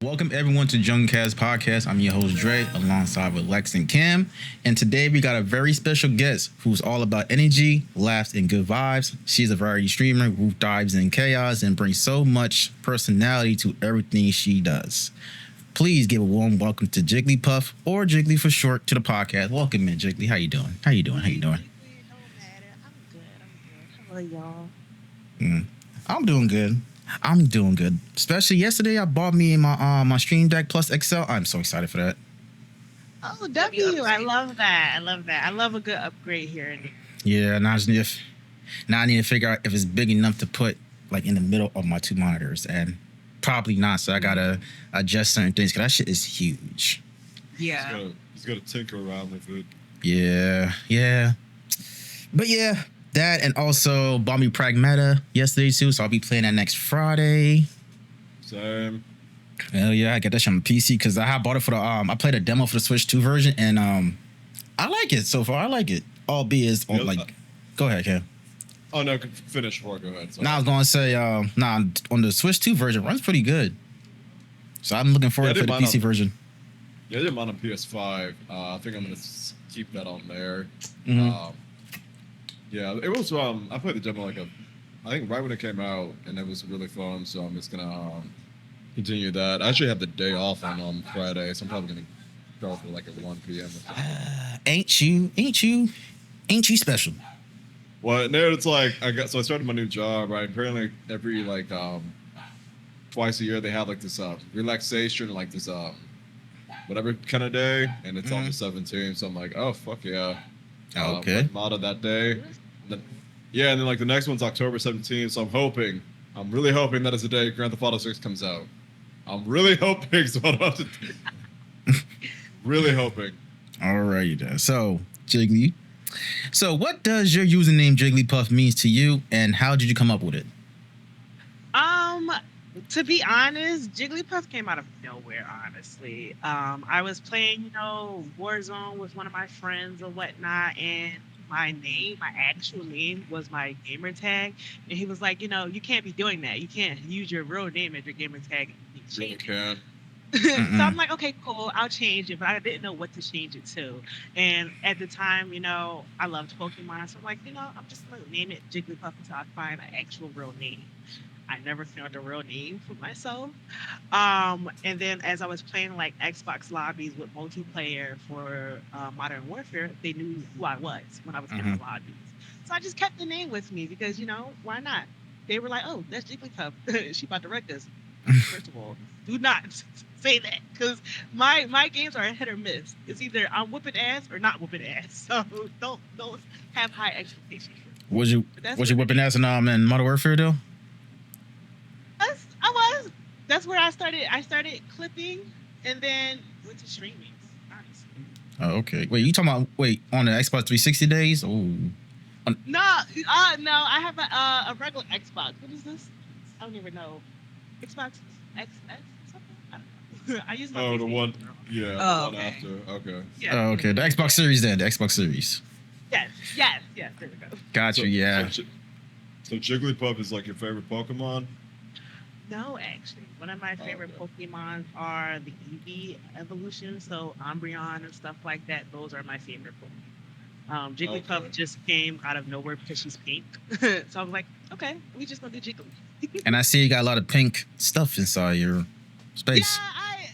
Welcome everyone to JungleCast Podcast. I'm your host Dre, alongside with Lex and Cam. And today we got a very special guest who's all about energy, laughs, and good vibes. She's a variety streamer who dives in chaos and brings so much personality to everything she does. Please give a warm welcome to JigglyXPuff, or Jiggly for short, to the podcast. Welcome in, Jiggly. How you doing? How you doing? I'm good. How are y'all? I'm doing good. Especially yesterday, I bought me my Stream Deck Plus XL. I'm so excited for that. Oh, W! I love that. I love a good upgrade here. Yeah, now I need to figure out if it's big enough to put like in the middle of my two monitors, and probably not. So I gotta adjust certain things because that shit is huge. Yeah. He's gotta tinker around with it. Yeah. But yeah. That, and also bought me Pragmata yesterday too, so I'll be playing that next Friday. Same. Hell yeah, I got that shit on PC because I bought it for the I played a demo for the Switch 2 version, and I like it so far. I like it, albeit it's like. Go ahead, Cam. Oh no, finish before I go ahead. Sorry. Nah, I was gonna say on the Switch 2 version runs pretty good, so I'm looking forward to the PC version. Yeah, I did mine on PS5. I think I'm gonna keep that on there. Mm-hmm. Yeah, it was. I played the demo I think right when it came out, and it was really fun. So I'm just gonna continue that. I actually have the day off on Friday, so I'm probably gonna go for like at 1 p.m. Ain't you special? Well, no, it's like I started my new job, right? Apparently, every twice a year they have like this relaxation, like this whatever kind of day, and it's on the 17th. So I'm like, oh fuck yeah. Okay. Mod of that day. Yeah, and then like the next one's October 17th. So I'm really hoping that is the day Grand Theft Auto 6 comes out. I'm really hoping. So what I'm about to do. Really hoping. Alrighty then. So Jiggly. So what does your username JigglyXPuff means to you, and how did you come up with it? To be honest, JigglyPuff came out of nowhere, honestly. I was playing, Warzone with one of my friends or whatnot, and my actual name was my gamer tag. And he was like, you can't be doing that. You can't use your real name as your gamer tag. Really can. So I'm like, okay, cool, I'll change it, but I didn't know what to change it to. And at the time, I loved Pokemon, so I'm like, I'm just gonna name it JigglyPuff until I find an actual real name. I never found a real name for myself. And then as I was playing like Xbox lobbies with multiplayer for Modern Warfare, they knew who I was when I was in the lobbies. So I just kept the name with me because, why not? They were like, oh, that's JigglyPuff. She about to wreck us. First of all, do not say that, because my games are a hit or miss. It's either I'm whooping ass or not whooping ass. So don't have high expectations. Was you whipping ass in Modern Warfare though? I was. That's where I started. I started clipping and then went to streaming. Honestly. Oh, okay. Wait, you talking about on the Xbox 360 days? Oh. No. No. I have a regular Xbox. What is this? I don't even know. Xbox XX something. I don't know. I use my. Oh, the one. Yeah. Oh, the one after. Okay. Yeah. Oh, okay. The Xbox Series then. The Xbox Series. Yes. There we go. Gotcha. Yeah. So Jigglypuff is like your favorite Pokemon? No, actually. One of my favorite Pokemon are the Eevee evolution, so Umbreon and stuff like that. Those are my favorite Pokemon. Jigglypuff just came out of nowhere because she's pink. So I was like, okay, we just gonna do Jiggly. And I see you got a lot of pink stuff inside your space. I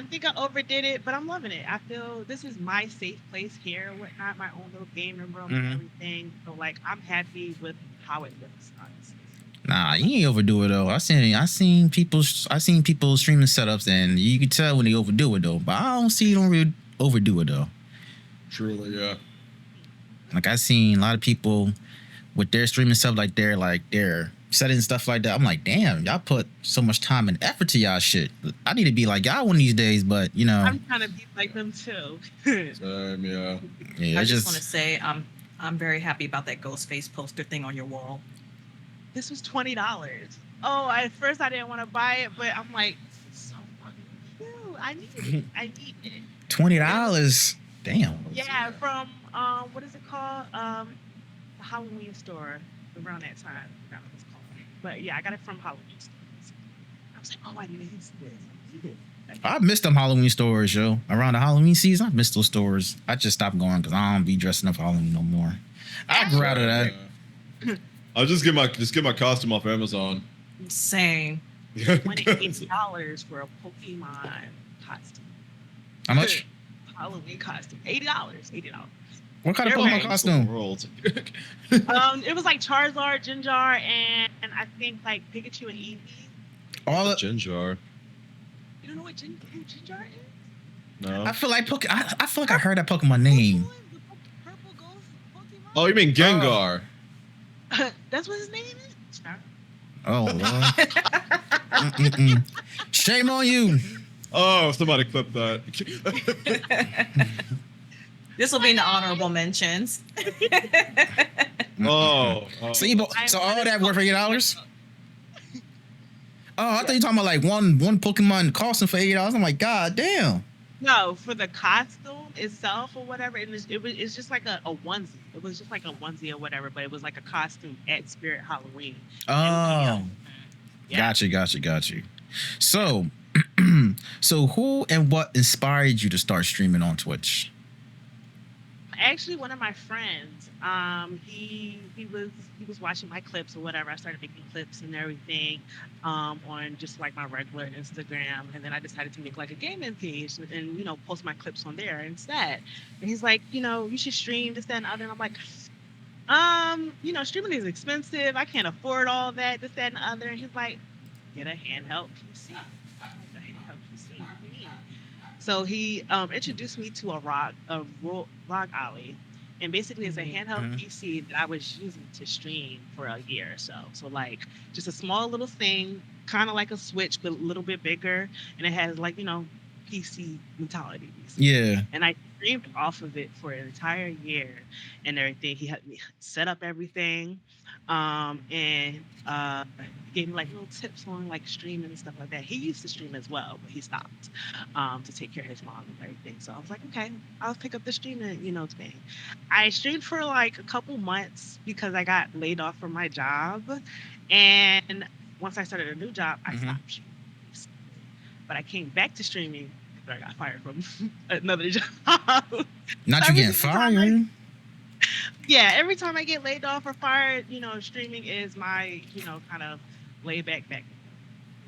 think I overdid it, but I'm loving it. I feel this is my safe place here, whatnot, my own little gaming room and everything. So like, I'm happy with how it looks, honestly. Nah, you ain't overdo it though. I seen people streaming setups, and you can tell when they overdo it though. But I don't see you don't really overdo it though. Truly, yeah. Like I seen a lot of people with their streaming stuff, like their settings stuff like that. I'm like, damn, y'all put so much time and effort to y'all shit. I need to be like y'all one of these days, but I'm trying to be like them too. Same, yeah. I just want to say I'm very happy about that Ghostface poster thing on your wall. This was $20. Oh, at first I didn't want to buy it, but I'm like, it's so fucking cute. I need it. $20. Damn. Yeah, from what is it called? The Halloween store around that time. I forgot what it's called. But yeah, I got it from Halloween store. was like, oh, I missed this. I missed them Halloween stores, yo. Around the Halloween season, I missed those stores. I just stopped going because I don't be dressing up for Halloween no more. I grew out of that. I'll just get my costume off Amazon. Same. $28 for a Pokemon costume. How much? Halloween costume. $80. What kind of They're Pokemon right. costume? World. It was like Charizard, Gengar, and I think like Pikachu and Eevee. All of, Ginger. You don't know what Gengar is? No. I feel like I feel like I heard that Pokemon name. The purple ghost Pokemon? Oh, you mean Gengar? That's what his name is? Oh Lord. Shame on you. Oh, somebody clip that. This will be in the honorable mentions. Oh. So all that worth $80? Oh, I thought you were talking about like one Pokemon costume for $80. I'm like, God damn. No, for the costume itself or whatever, it's just like a onesie. It was just like a onesie or whatever, but it was like a costume at Spirit Halloween. Oh, Yeah. got you. So, so who and what inspired you to start streaming on Twitch? Actually, one of my friends, he was watching my clips or whatever. I started making clips and everything on just like my regular Instagram, and then I decided to make like a gaming page and post my clips on there instead. And he's like, you should stream this, that, and the other. And I'm like, streaming is expensive. I can't afford all that, this, that, and the other. And he's like, get a handheld PC. A handheld PC. What do you mean? So he introduced me to a ROG Ally, and basically it's a handheld PC that I was using to stream for a year or so. So like just a small little thing, kind of like a Switch, but a little bit bigger, and it has like PC mentality. Basically. Yeah. And I streamed off of it for an entire year and everything. He helped me set up everything, and gave me like little tips on like streaming and stuff like that. He used to stream as well, but he stopped to take care of his mom and everything. So I was like, okay, I'll pick up the streaming, thing. I streamed for like a couple months because I got laid off from my job, and once I started a new job, I stopped streaming. But I came back to streaming after I got fired from another job. Not you getting fired. Yeah, every time I get laid off or fired, streaming is my, kind of laid back.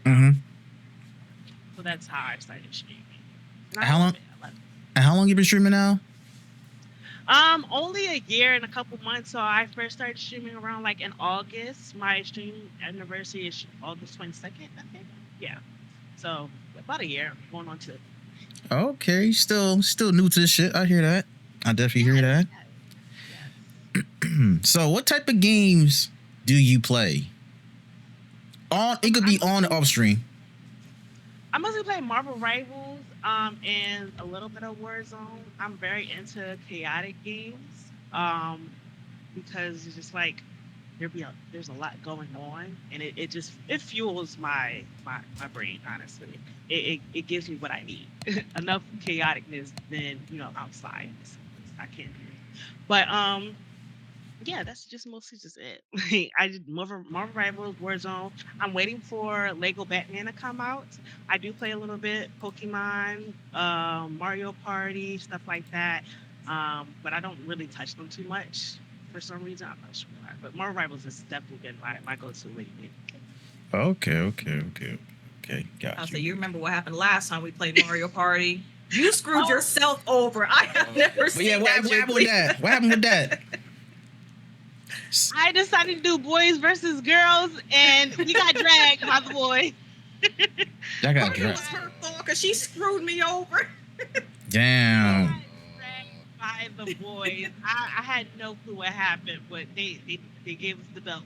So that's how I started streaming. And I love it. And how long you been streaming now? Only a year and a couple months. So I first started streaming around like in August. My stream anniversary is August 22nd, I think. Yeah. So about a year, going on to. Okay, still new to this shit. I hear that. I definitely hear that. So, what type of games do you play? It could be on or off stream. I mostly play Marvel Rivals, and a little bit of Warzone. I'm very into chaotic games, because it's just like there's a lot going on, and it fuels my brain. Honestly, it gives me what I need. Enough chaoticness than outside. I can't do it. But yeah, that's just mostly just it. I did Marvel Rivals, Warzone. I'm waiting for Lego Batman to come out. I do play a little bit Pokemon, Mario Party, stuff like that. But I don't really touch them too much for some reason. I'm not sure why. But Marvel Rivals has definitely been my go-to lately. Okay. Got I'll you. say, you remember what happened last time we played Mario Party? You screwed yourself over. I have never seen that. What happened with that? What happened with that? I decided to do boys versus girls, and we got dragged by the boys. That got It was her fault because she screwed me over. Damn. By the boys. I had no clue what happened, but they gave us the belt.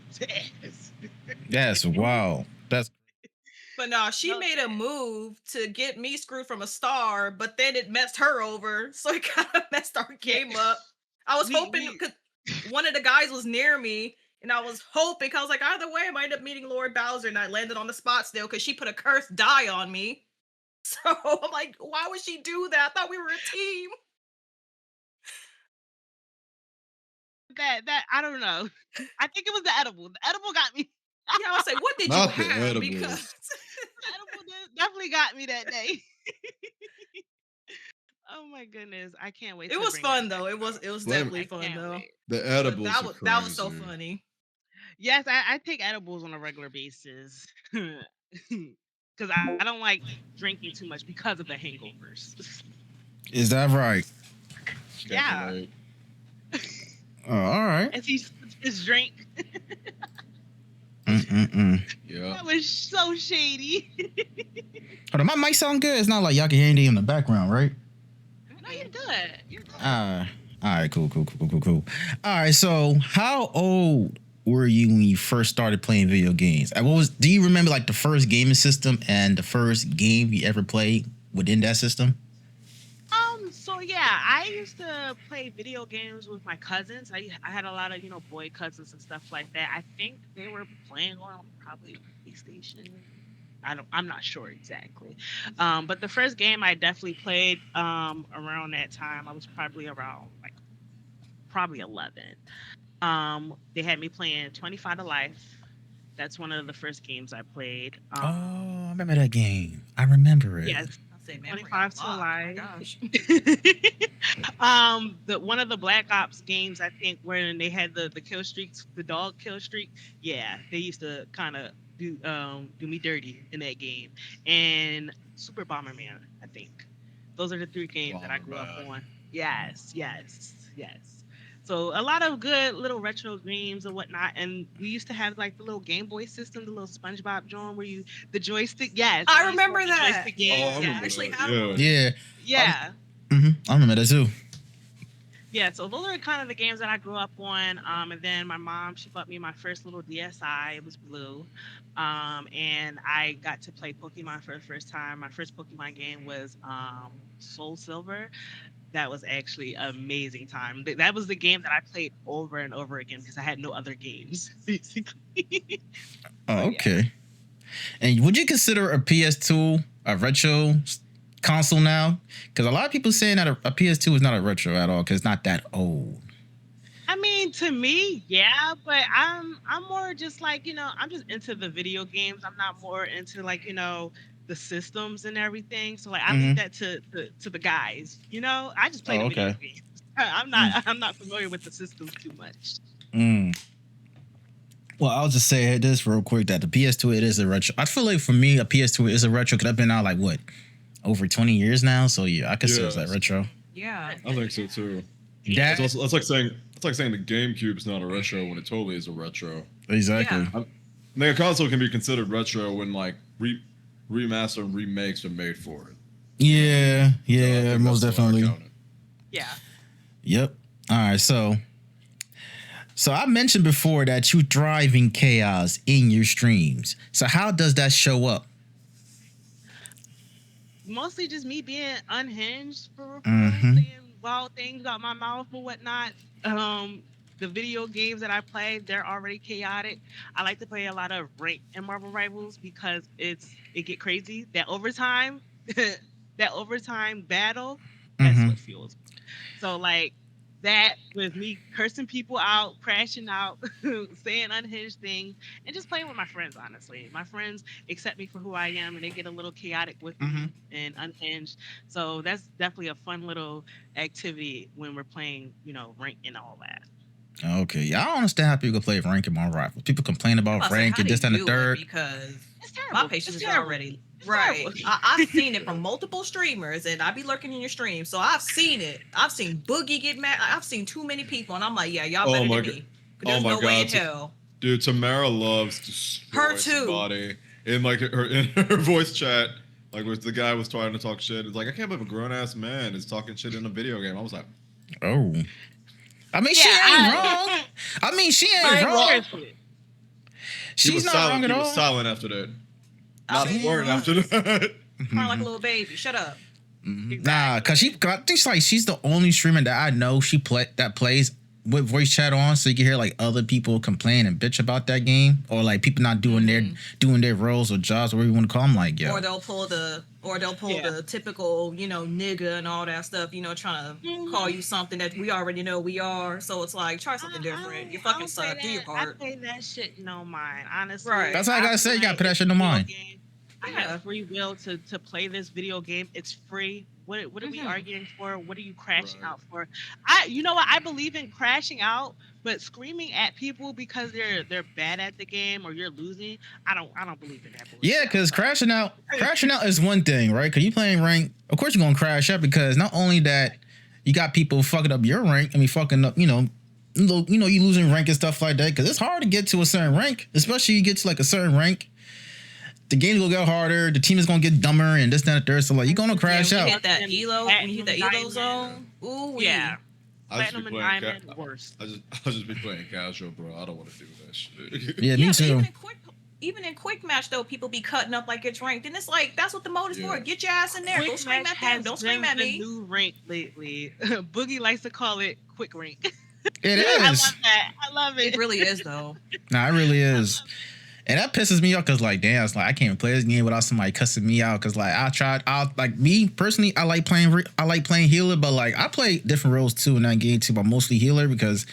That's wow. That's But no, she made a move to get me screwed from a star, but then it messed her over. So it kind of messed our game up. I was hoping because one of the guys was near me, and I was hoping, I was like, either way, I might end up meeting Lord Bowser, and I landed on the spot still because she put a cursed die on me. So I'm like, why would she do that? I thought we were a team. That I don't know. I think it was the edible. The edible got me. Yeah, I was like, what did Not you the have? edible. Because The edible definitely got me that day. Oh my goodness, I can't wait. It to was bring fun that though. back It was up. definitely I fun can't though. wait. The But edibles that are was crazy. so funny. Yes, I take edibles on a regular basis. Because I don't like drinking too much because of the hangovers. Is that right? Yeah. Definitely. Oh, all right. As he sips his drink. Yeah. That was so shady. Hold on, my mic sound good. It's not like y'all can hear anything in the background, right? No, you're good. You're good. All right, cool. All right, so how old were you when you first started playing video games? Do you remember like the first gaming system and the first game you ever played within that system? So yeah, I used to play video games with my cousins. I had a lot of, boy cousins and stuff like that. I think they were playing on probably PlayStation. I'm not sure exactly. But the first game I definitely played around that time, I was probably around probably 11. They had me playing 25 to Life. That's one of the first games I played. I remember that game. I remember it. Yes. I say 25 to Life. Oh my gosh. One of the Black Ops games, I think, when they had the kill streaks, the dog kill streak. Yeah, they used to kind of do me dirty in that game. And Super Bomberman, I think. Those are the three games that I grew up on. Yes. So a lot of good little retro games and whatnot. And we used to have like the little Game Boy system, the little SpongeBob joint where the joystick. Yes. I remember that. Yeah, I remember actually that. have Yeah. Yeah. I remember that too. Yeah, so those are kind of the games that I grew up on. And then my mom, she bought me my first little DSi. It was blue. And I got to play Pokemon for the first time. My first Pokemon game was Soul Silver. That was actually an amazing time. That was the game that I played over and over again because I had no other games, basically. Oh, So, okay. And would you consider a PS2 a retro console now? Because a lot of people saying that a PS2 is not a retro at all because it's not that old. I mean, to me, yeah, but I'm more just like, I'm just into the video games. I'm not more into like, the systems and everything. So like I leave that to the guys. I just play the video games. I'm not familiar with the systems too much. Well, I'll just say this real quick that the PS2 it is a retro. I feel like for me a PS2 is a retro because I've been out like what over 20 years now. So yeah, I consider that retro. Yeah. I think so too. That It's like saying the GameCube's not a retro when it totally is a retro. exactly. Yeah. I think a console can be considered retro when like remaster and remakes are made for it. Yeah, So I think most that's why I definitely. count it. Yeah. Yep. All right, so I mentioned before that you thrive in chaos in your streams. So how does that show up? Mostly just me being unhinged for Mhm. saying wild things out my mouth or whatnot. The video games that I play, they're already chaotic. I like to play a lot of rank and Marvel Rivals because it get crazy. That overtime, that overtime battle, that's Mhm. what fuels me. So like that with me cursing people out, crashing out, saying unhinged things, and just playing with my friends, honestly. My friends accept me for who I am and they get a little chaotic with me and unhinged. So that's definitely a fun little activity when we're playing, rank and all that. Okay, yeah, I don't understand how people play rank in my rifle. People complain about rank and this and the third. Because It's terrible. my patience is already right. I've seen it from multiple streamers, and I be lurking in your stream, so I've seen it. I've seen Boogie get mad. I've seen too many people, and I'm like, yeah, y'all better than me. There's no way in hell. Dude, Tamara loves to Her destroy too. somebody in like in her voice chat. Like, the guy was trying to talk shit. It's like, I can't believe a grown ass man is talking shit in a video game. I was like, Oh. I mean, she ain't wrong. I mean, she ain't wrong. She's not wrong at all. He was silent after that. I Not mean, word after that. crying like a little baby. Shut up. Nah, cause I think she's the only streamer that I know that plays with voice chat on, so you can hear like other people complain and bitch about that game, or like people not doing their roles or jobs, whatever you want to call them. Like, yo, Or they'll pull the typical, nigga and all that stuff, trying to call you something that we already know we are. So it's like, try something different. You fucking suck. Do your part. I pay that shit no mind, honestly. Right. That's how I gotta say. You gotta put that shit in the mind. I have free will to play this video game. It's free. What are we arguing for? What are you crashing out for? You know what? I believe in crashing out, but screaming at people because they're bad at the game or you're losing, I don't believe in that. Yeah, because crashing out is one thing, right? Because you playing rank, of course you're gonna crash out because not only that you got people fucking up your rank. I mean, fucking up, you losing rank and stuff like that. Because it's hard to get to a certain rank, especially you get to like a certain rank. The game's gonna get harder. The team is gonna get dumber, and this, that, and third. So like, you're gonna crash out. You get that elo, when you hit the elo zone. Ooh, yeah. Platinum and diamond, worst. I'll just be playing casual, bro. I don't want to do that shit. Yeah, me too. Even in quick match though, people be cutting up like it's ranked, and it's like that's what the mode is for. Get your ass in there. Don't scream at them. Don't scream at me. The new rank lately. Boogie likes to call it quick rank. It is. I love that. I love it. It really is though. Nah, it really is. And that pisses me off because, like, damn, it's like I can't even play this game without somebody cussing me out. Because, like, me personally, I like playing healer, but like I play different roles too in that game too, but mostly healer because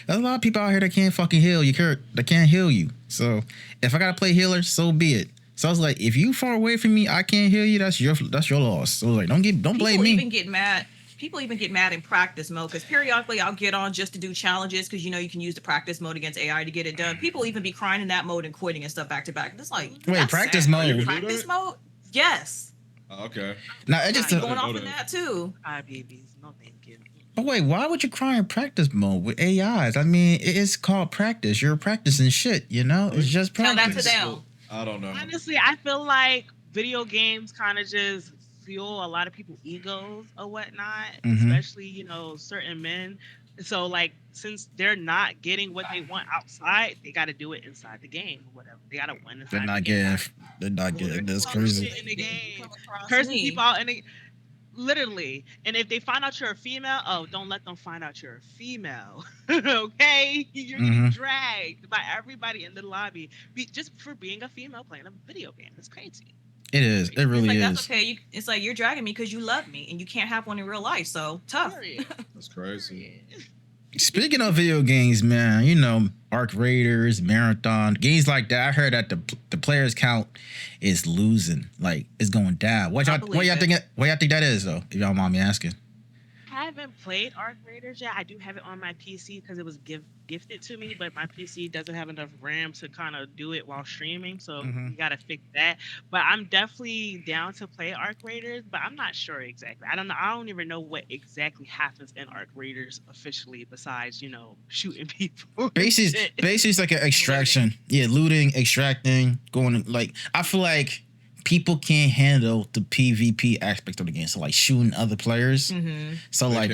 there's a lot of people out here that can't fucking heal you. That can't heal you. So if I gotta play healer, so be it. So I was like, if you far away from me, I can't heal you. That's your loss. So like, don't blame me. People even get mad in practice mode because periodically I'll get on just to do challenges because you can use the practice mode against AI to get it done. People even be crying in that mode and quitting and stuff back to back. It's like, wait, practice mode? Practice mode? Yes. Okay. Now I just going off in that too. Hi, babies. No, thank you. But wait, why would you cry in practice mode with AIs? I mean, it's called practice. You're practicing shit, It's just practice. Tell that to them. I don't know. Honestly, I feel like video games kind of just fuel a lot of people's egos or whatnot, especially certain men. So like, since they're not getting what they want outside, they got to do it inside the game or whatever. They got to win inside. They're not getting this crazy. In the game, cursing people out in the literally. And if they find out you're a female, don't let them find out you're a female. Okay, you're getting dragged by everybody in the lobby just for being a female playing a video game. It's crazy. It is. It really is. That's okay. It's like you're dragging me because you love me, and you can't have one in real life. So tough. That's crazy. Speaking of video games, man, Arc Raiders, Marathon, games like that. I heard that the players count is losing, like it's going down. What y'all think that is, though? If y'all mind me asking. I haven't played Arc Raiders yet. I do have it on my PC because it was gifted to me, but my PC doesn't have enough RAM to kind of do it while streaming, so we gotta fix that. But I'm definitely down to play Arc Raiders, but I'm not sure exactly. I don't know. I don't even know what exactly happens in Arc Raiders officially, besides shooting people. Basically, it's like an extraction. Yeah, looting, extracting, going like I feel like people can't handle the PvP aspect of the game. So like shooting other players. So like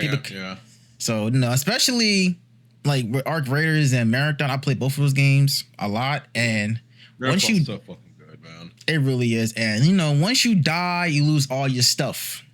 So especially like with Arc Raiders and Marathon, I play both of those games a lot. And once you so fucking good, man. It really is. And once you die, you lose all your stuff.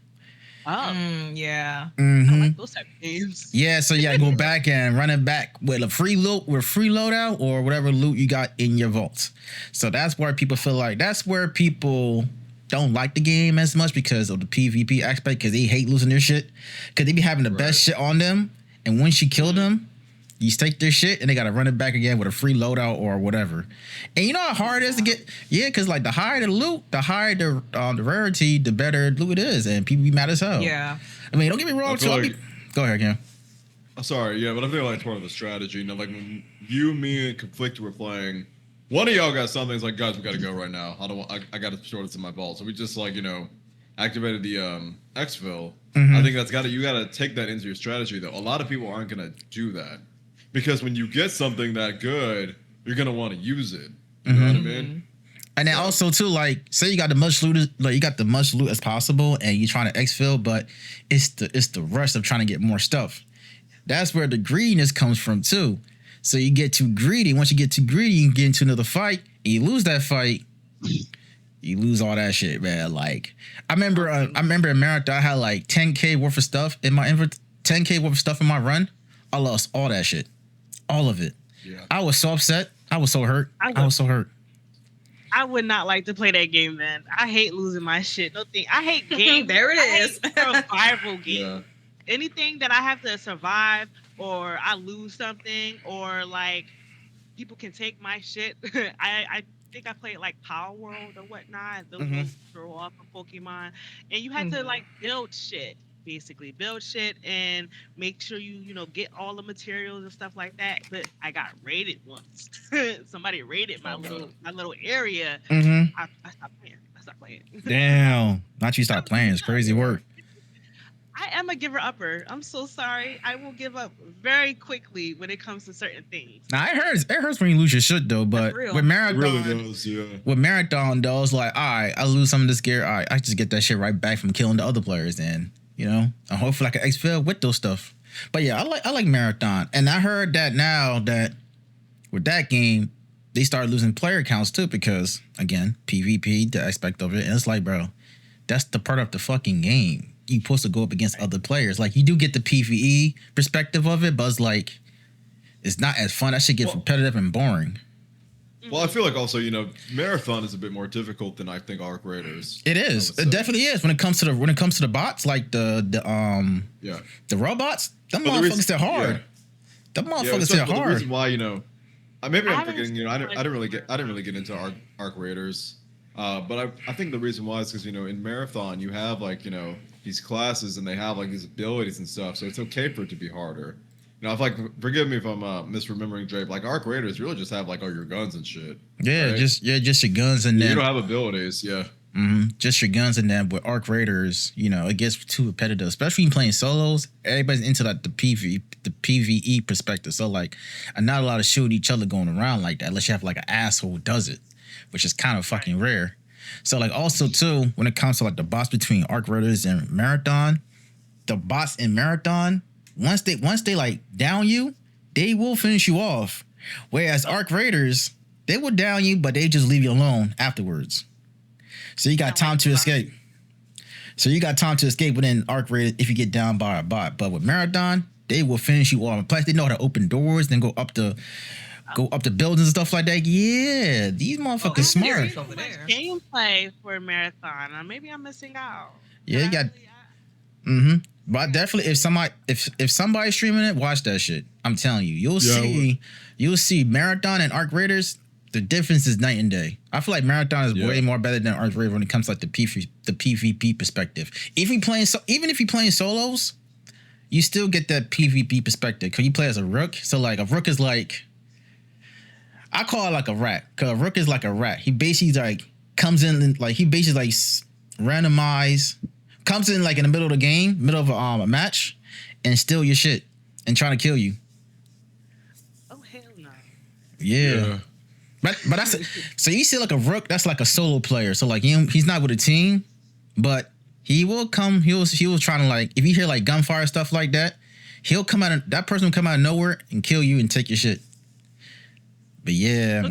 Yeah. I like those type of games. Yeah, so you gotta go back and run it back with a free loadout or whatever loot you got in your vault. So that's where people don't like the game as much because of the PvP aspect, because they hate losing their shit. Because they be having the best shit on them, and once you kill them, you take their shit and they gotta run it back again with a free loadout or whatever. And you know how hard it is to get? Yeah, because like the higher the loot, the higher the rarity, the better loot it is, and people be mad as hell. Yeah. I mean, don't get me wrong. Go ahead, Cam. I'm sorry, yeah, but I feel like it's part of the strategy. Like when you, me, and Conflict were playing, one of y'all got something. It's like, guys, we gotta go right now. I gotta store this in my vault. So we just activated the exfil. I think you gotta take that into your strategy though. A lot of people aren't gonna do that. Because when you get something that good, you're gonna want to use it. You know what I mean? And then also too, like, say you got the much loot as possible, and you're trying to exfil, but it's the rush of trying to get more stuff. That's where the greediness comes from too. So you get too greedy. Once you get too greedy, you can get into another fight, and you lose that fight. You lose all that shit, man. Like I remember in Marathon, I had like 10K worth of stuff in my 10K worth of stuff in my run. I lost all that shit. All of it. Yeah. I was so upset. I was so hurt. I was so hurt. I would not like to play that game, man. I hate losing my shit. I hate games. There it is. Survival game. Yeah. Anything that I have to survive or I lose something or like people can take my shit. I think I played like Power World or whatnot. Those Mhm. will throw off a Pokemon, and you had to like build shit. Basically, build shit and make sure you get all the materials and stuff like that. But I got raided once. Somebody raided Oh, no. my little area. Mhm. I stopped playing. I stopped playing. Damn. Not you start playing. It's crazy work. I am a giver upper. I'm so sorry. I will give up very quickly when it comes to certain things. Now it hurts when you lose your shit though, but real. with It marathon, really does, yeah. with marathon though, it's like, all right, I lose some of this gear. All right, I just get that shit right back from killing the other players. Then and hopefully I can exfil with those stuff. But yeah, I like marathon, and I heard that now that with that game they started losing player counts too because again PvP, the aspect of it, and it's like, bro, that's the part of the fucking game. You supposed to go up against other players. Like you do get the PvE perspective of it, but it's like it's not as fun. That shit gets repetitive and boring. Well, I feel like also, marathon is a bit more difficult than I think Arc Raiders. It is. It definitely is when it comes to the bots, like the robots. Them motherfuckers they're hard. Yeah. Them motherfuckers they're The hard. reason why, maybe I'm I forgetting. I didn't really Marathon. get into Arc Raiders. But I think the reason why is because in marathon you have these classes and they have like these abilities and stuff, so it's okay for it to be harder. If forgive me if I'm misremembering, Dre. Like Arc Raiders really just have like all your guns and shit. Yeah, right? just your guns and You then don't have abilities, yeah. just your guns and then with Arc Raiders, it gets too repetitive, especially when playing solos. Everybody's into like the PvE perspective, so like not a lot of shooting each other going around like that, unless you have like an asshole who does it, which is kind of fucking rare. So like also too, when it comes to like the bots between Arc Raiders and Marathon, the bots in Marathon, once they like down you, they will finish you off. Whereas Arc Raiders, they will down you, but they just leave you alone afterwards. So you got time to escape. So you got time to escape within Arc Raiders if you get down by a bot. But with Marathon, they will finish you off. Plus they know how to open doors, then go up the buildings and stuff like that. Yeah, these motherfuckers smart. Over there. Gameplay for a marathon. Maybe I'm missing out. Yeah, you got. But definitely, if somebody's streaming it, watch that shit. I'm telling you, you'll see Marathon and Arc Raiders. The difference is night and day. I feel like Marathon is way more better than Arc Raider when it comes to like the PvP perspective. Even if you're playing solos, you still get that PvP perspective because you play as a rook. So like a rook is like, I call it like a rat because a rook is like a rat. He basically like comes in and like randomize. Comes in like in the middle of the game, middle of a match, and steal your shit and trying to kill you. Oh hell no! Yeah. But that's so you see like a rook. That's like a solo player. So like he's not with a team, but he will come. He was trying to like if you hear like gunfire stuff like that, that person will come out of nowhere and kill you and take your shit. But yeah,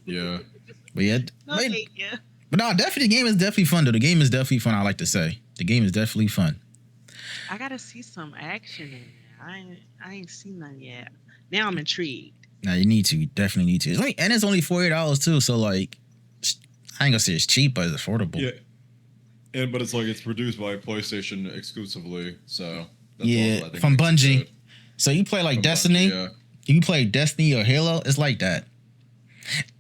Yeah. But yeah, but no, definitely the game is definitely fun though. The game is definitely fun. I like to say the game is definitely fun. I gotta see some action in there. I ain't seen none yet. Now I'm intrigued. Now you need to. You definitely need to. It's only $48 too. So like, I ain't gonna say it's cheap, but it's affordable. Yeah. But it's like it's produced by PlayStation exclusively. So that's all from Bungie. So you play like from Destiny. Bungie, You play Destiny or Halo. It's like that.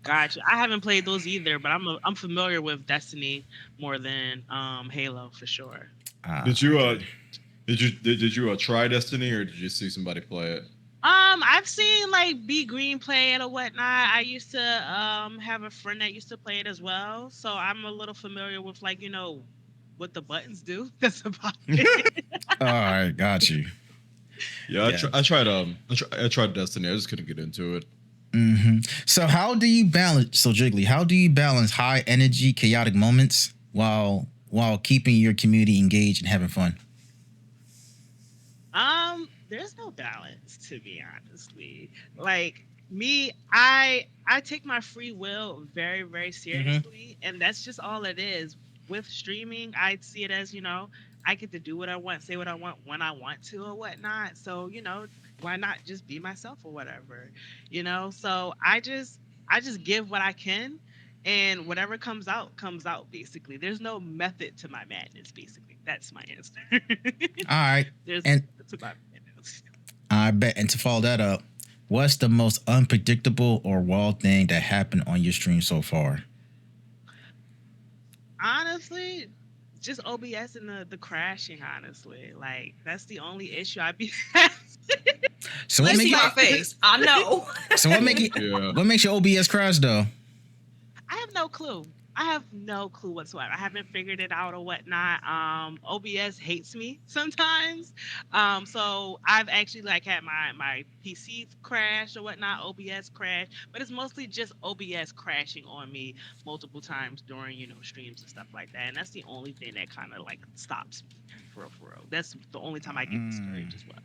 Gotcha. I haven't played those either, but I'm familiar with Destiny more than Halo for sure. Did you try Destiny or did you see somebody play it? I've seen like B Green play it or whatnot. I used to have a friend that used to play it as well, so I'm a little familiar with like what the buttons do. That's about it. All right, got you. Yeah, I tried Destiny. I just couldn't get into it. So how do you balance? So Jiggly, how do you balance high energy, chaotic moments while keeping your community engaged and having fun? There's no balance, to be honestly. Like me, I take my free will very, very seriously, and that's just all it is. With streaming, I see it as I get to do what I want, say what I want when I want to or whatnot. So why not just be myself or whatever, So I just give what I can, and whatever comes out basically. There's no method to my madness, basically. That's my answer. All right. There's and to my madness. I bet, and to follow that up, What's the most unpredictable or wild thing that happened on your stream so far? Honestly, just OBS and the crashing. Honestly, like that's the only issue I be. So Let's see my face. I know. So what makes your OBS crash though? I have no clue. I have no clue whatsoever. I haven't figured it out or whatnot. OBS hates me sometimes. So I've actually like had my PC crash or whatnot, OBS crash, but it's mostly just OBS crashing on me multiple times during, streams and stuff like that. And that's the only thing that kind of like stops me for real. That's the only time I get discouraged as well.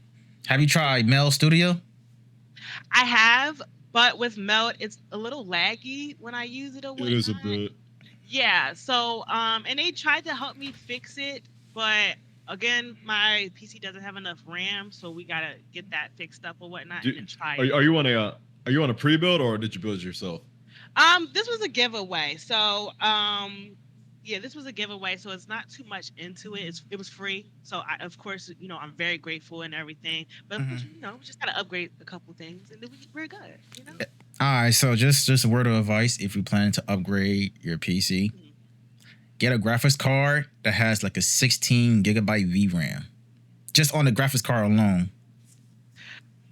Have you tried Mel Studio? I have, but with Melt, it's a little laggy when I use it or whatnot. It is a bit. Yeah, so and they tried to help me fix it, but again, my PC doesn't have enough RAM, so we gotta get that fixed up or whatnot and then try it. Are you on a pre-build or did you build it yourself? This was a giveaway, so yeah, this was a giveaway, so it's not too much into it. It was free, so of course, I'm very grateful and everything. But we just gotta upgrade a couple things, and we're good. All right, so just a word of advice: if you plan to upgrade your PC, get a graphics card that has like a 16 gigabyte VRAM, just on the graphics card alone.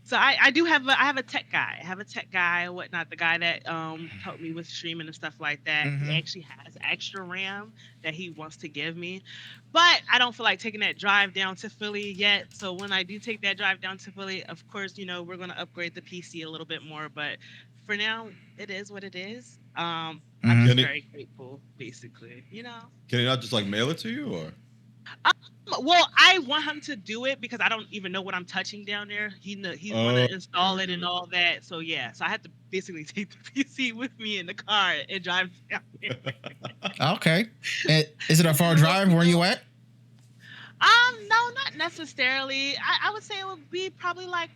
So I do have I have a tech guy. I have a tech guy or whatnot. The guy that helped me with streaming and stuff like that. He actually has extra RAM that he wants to give me, but I don't feel like taking that drive down to Philly yet. So when I do take that drive down to Philly, of course, we're gonna upgrade the PC a little bit more. But for now, it is what it is. I'm just very grateful, basically. Can he not just like mail it to you or? Well, I want him to do it because I don't even know what I'm touching down there. He's want to install it and all that. So yeah, so I have to basically take the PC with me in the car and drive down there. Okay. Is it a far drive? Where you at? No, not necessarily. I would say it would be probably like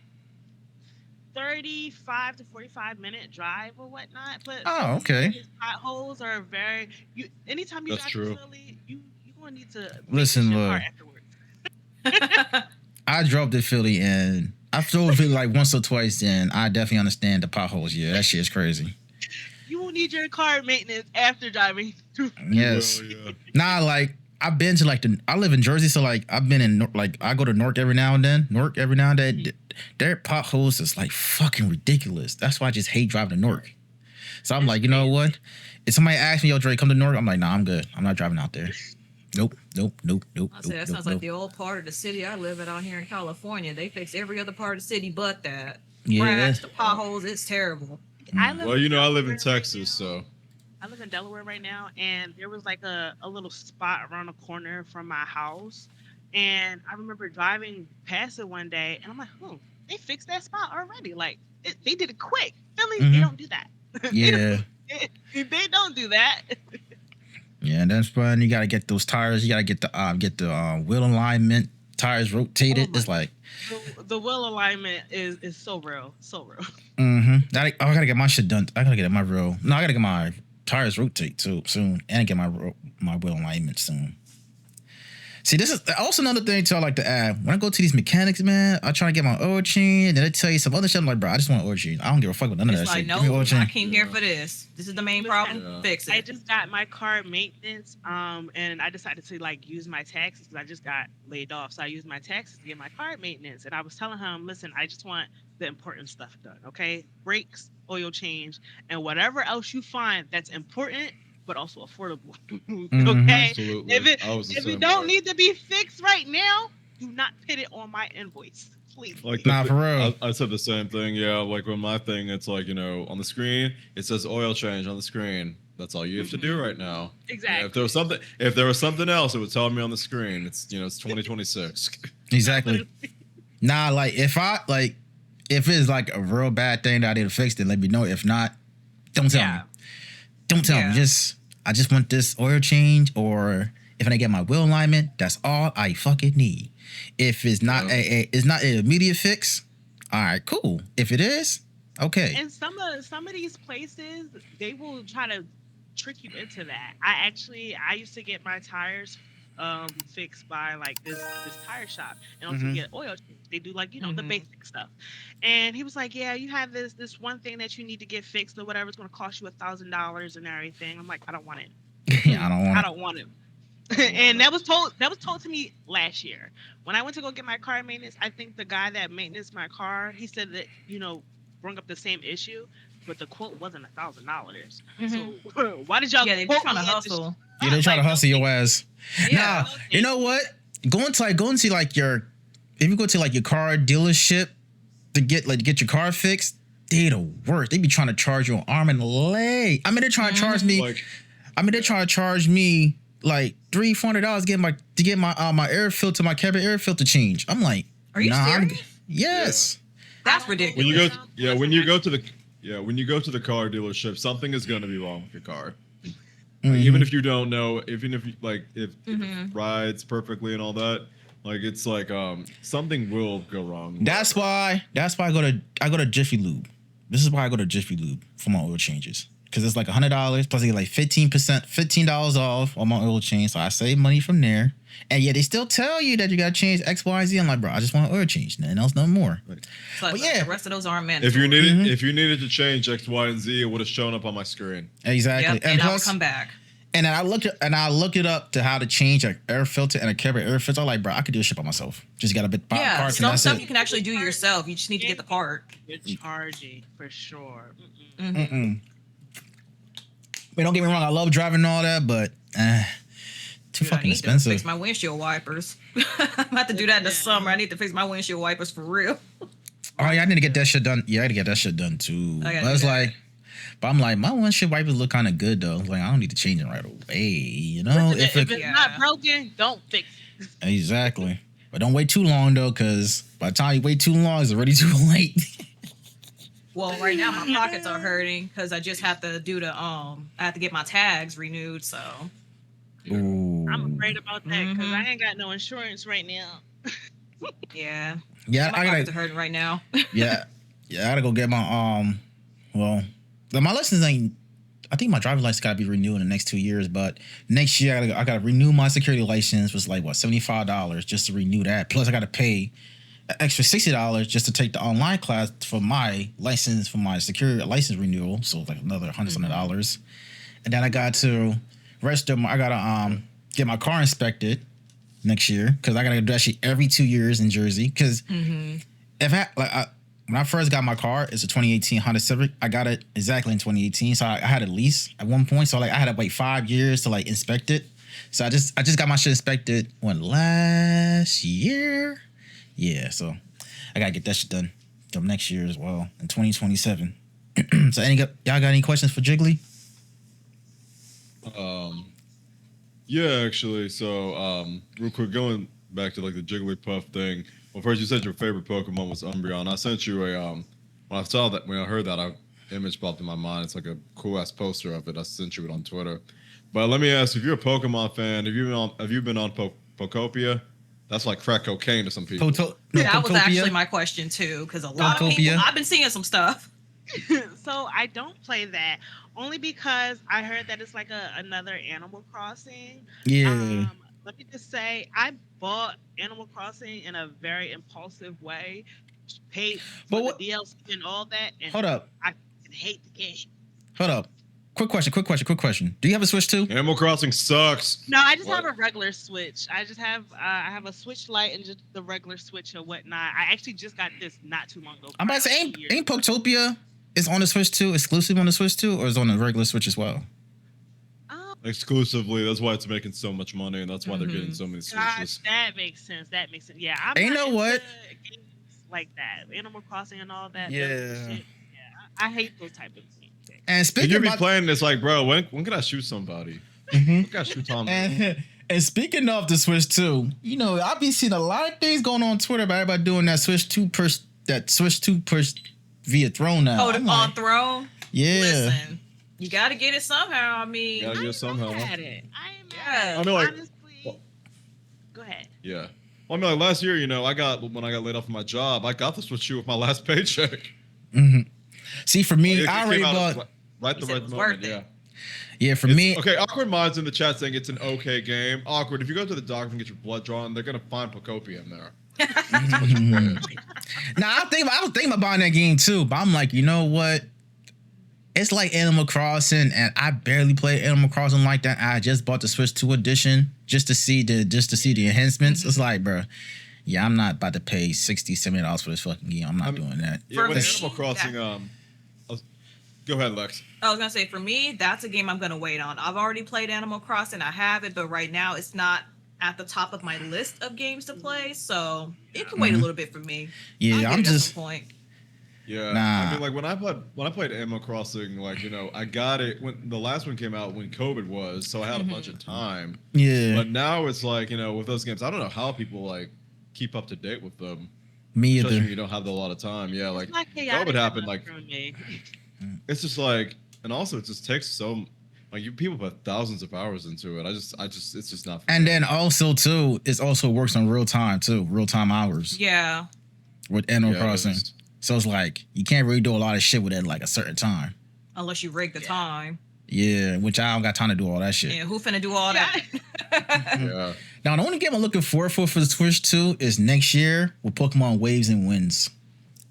35 to 45-minute drive or whatnot. But okay. Potholes are very. Anytime you drive to Philly, you gonna need to listen. Look, I drove to Philly and I drove to Philly like once or twice, and I definitely understand the potholes. Yeah, that shit is crazy. You will need your car maintenance after driving. Yes. Yeah. Nah, like I've been to I live in Jersey, so like I've been in I go to Newark every now and then. Their potholes is like fucking ridiculous. That's why I just hate driving to Newark. So I'm like, you know what? If somebody asks me, yo, Dre, come to Newark, I'm like, nah, I'm good. I'm not driving out there. Nope. I say that sounds like the old part of the city I live in out here in California. They fix every other part of the city but that. Yeah. Cracks, the potholes, it's terrible. I live in Texas, so. I live in Delaware right now, and there was like a little spot around the corner from my house. And I remember driving past it one day, and I'm like, they fixed that spot already. Like, they did it quick. Philly, they don't do that. Yeah. they don't do that. Yeah, that's fun. You gotta get those tires. You gotta get the wheel alignment, tires rotated. It's like the wheel alignment is so real, so real. I gotta get my shit done. I gotta get my tires rotate too soon, and get my wheel alignment soon. See, this is also another thing too I like to add. When I go to these mechanics, man, I try to get my oil change, and they tell you some other shit. I'm like, bro, I just want oil change. I don't give a fuck with none of that like, shit. No, I came here for this. This is the main problem. Fix it. I just got my car maintenance, and I decided to like use my taxes because I just got laid off. So I used my taxes to get my car maintenance, and I was telling him, listen, I just want the important stuff done, okay? Brakes, oil change, and whatever else you find that's important but also affordable. Okay? Absolutely. If it don't need to be fixed right now, do not put it on my invoice. Please. Like for real. I said the same thing. Yeah, like with my thing, it's like, on the screen, it says oil change on the screen. That's all you have to do right now. Exactly. If there was something else, it would tell me on the screen. It's 2026. Exactly. Nah, like if it's like a real bad thing that I need to fix, then let me know. If not, don't tell me. Don't tell me. I just want this oil change, or if I get my wheel alignment, that's all I fucking need. If it's not it's not an immediate fix, all right, cool. If it is, okay. And some of these places, they will try to trick you into that. I used to get my tires fixed by like this tire shop, and also Mhm. get oil change. They do like the Mhm. basic stuff. And he was like, yeah, you have this one thing that you need to get fixed or whatever. It's going to cost you $1,000 and everything. I'm like, I don't want it. Yeah, I don't want I it. don't want it. And that was told to me last year when I went to go get my car maintenance. I think the guy that maintenance my car, he said that bring up the same issue, but the quote wasn't $1,000. So why did y'all? Yeah, they're quote trying to me at hustle. Yeah, they try to Like, hustle your ass. Yeah. Nah, you know what? Going to like if you go to like your car dealership to get your car fixed, they the worst. They be trying to charge you an arm and a leg. I mean, they're trying to charge me. Like, They're trying to charge me like $300-$400 to get my air filter, my cabin air filter change. I'm like, Are you serious? Yes. That's when ridiculous. you go to the car dealership, something is going to be wrong with your car. Mhm. Like, even if you don't know, even if if Mhm. it rides perfectly and all that, like it's like something will go wrong. That's why I go to Jiffy Lube. This is why I go to Jiffy Lube for my oil changes. Because it's like $100 plus I get like $15 off on my oil change. So I save money from there. And yeah, they still tell you that you gotta change X, Y, Z. I'm like, bro, I just want an oil change. Nothing else, no more. So But yeah. the rest of those aren't mandatory. If you needed to change X, Y, and Z, it would have shown up on my screen. Exactly. Yep, And and I will plus, come back. and then I looked it up to how to change an air filter and a cabin air filter. I'm like, bro, I could do this shit by myself. Just got to buy Yeah, parts and some that's stuff it. you can actually do yourself. You just need to get the part. You're charging for sure. Mm-mm. But don't get me wrong, I love driving and all that, but too Dude, I fucking need to expensive. fix my windshield wipers. I'm about to have to do that in the summer. I need to fix my windshield wipers for real. Oh yeah, I need to get that shit done. Yeah, I got to get that shit done too. I gotta But it's do that. like, but I'm like, my windshield wipers look kind of good though. Like I don't need to change it right away. You know, Listen, if it's Yeah. not broken, don't fix it. exactly. But don't wait too long though, because by the time you wait too long, it's already too late. Well, right now my pockets are hurting because I just have to do I have to get my tags renewed. So Ooh. I'm afraid about that because Mhm. I ain't got no insurance right now. yeah, Yeah, my I pockets gotta. are hurting right now. Yeah, I gotta go get my Well, my license ain't. I think my driver's license gotta be renewed in the next 2 years. But next year I gotta renew my security license. Was like what $75 just to renew that. Plus I gotta pay an extra $60 just to take the online class for my license for my security license renewal. So like another $100. And then I got to register. I gotta get my car inspected next year because I gotta do that shit every 2 years in Jersey. Because if when I first got my car, it's a 2018 Honda Civic. I got it exactly in 2018, so I had a lease at one point. So like I had to wait 5 years to like inspect it. So I just got my shit inspected last year. Yeah, so I gotta get that shit done next year as well in 2027. So y'all got any questions for Jiggly? Yeah, actually. So, real quick, going back to like the JigglyPuff thing. Well, first you said your favorite Pokemon was Umbreon. I sent you when I heard that, image popped in my mind. It's like a cool ass poster of it. I sent you it on Twitter. But let me ask, if you're a Pokemon fan, have you been on Pokopia? That's like crack cocaine to some people. That was actually my question too, because a lot of people. I've been seeing some stuff. So I don't play that only because I heard that it's like another Animal Crossing. Yeah. Let me just say, I bought Animal Crossing in a very impulsive way, paid for the DLC and all that. And hold up. I hate the game. Hold up. Quick question. Do you have a Switch too? Animal Crossing sucks. No, I just have a regular Switch. I just have I have a Switch Lite and just the regular Switch and whatnot. I actually just got this not too long ago. I'm about to say, ain't Poketopia is on the Switch too, exclusive on the Switch too, or is on the regular Switch as well? Exclusively. That's why it's making so much money, and that's why they're getting so many Switches. That makes sense. Yeah, I'm ain't not know what into games like that, Animal Crossing and all that. Yeah, I hate those type of things. And speaking, you be playing this like, bro, when can I shoot somebody? When can I shoot Tom? And speaking of the Switch 2, you know, I've been seeing a lot of things going on Twitter about everybody doing that Switch 2 push via Throne now. Oh, on Throne? Yeah. Listen, you got to get it somehow. I mean, gotta get it somehow. I am mad at it. I mean, like, honestly, go ahead. Yeah. Well, I mean, like last year, you know, when I got laid off from my job, I got the Switch 2 with my last paycheck. See, for me, I already bought. Right the right moment, yeah. Yeah, for me. Okay, Awkward Minds in the chat saying it's an okay game. Awkward, if you go to the doctor and get your blood drawn, they're going to find Pocopia in there. Now, I was thinking about buying that game too, but I'm like, you know what? It's like Animal Crossing, and I barely play Animal Crossing like that. I just bought the Switch 2 edition just to see the enhancements. It's like, bro, yeah, I'm not about to pay $60, $70 for this fucking game. I'm not doing that. Yeah, with Animal Crossing, go ahead, Lex. I was gonna say, for me, that's a game I'm gonna wait on. I've already played Animal Crossing. I have it, but right now it's not at the top of my list of games to play, so it can wait a little bit for me. Yeah, I'm just. Yeah, nah. I mean, like when I played Animal Crossing, like I got it when the last one came out when COVID was, so I had a bunch of time. Yeah. But now it's like with those games, I don't know how people like keep up to date with them. Me either. Especially when you don't have a lot of time. Yeah, like COVID happened. Like it's just like, and also it just takes so. Like people put thousands of hours into it. It's just not. And then also too, it also works on real time hours. Yeah. With Animal Crossing, so it's like you can't really do a lot of shit within like a certain time. Unless you rig the time. Yeah, which I don't got time to do all that shit. Yeah, who finna do all that? Yeah. Now the only game I'm looking forward for the Switch 2 is next year with Pokemon Waves and Winds.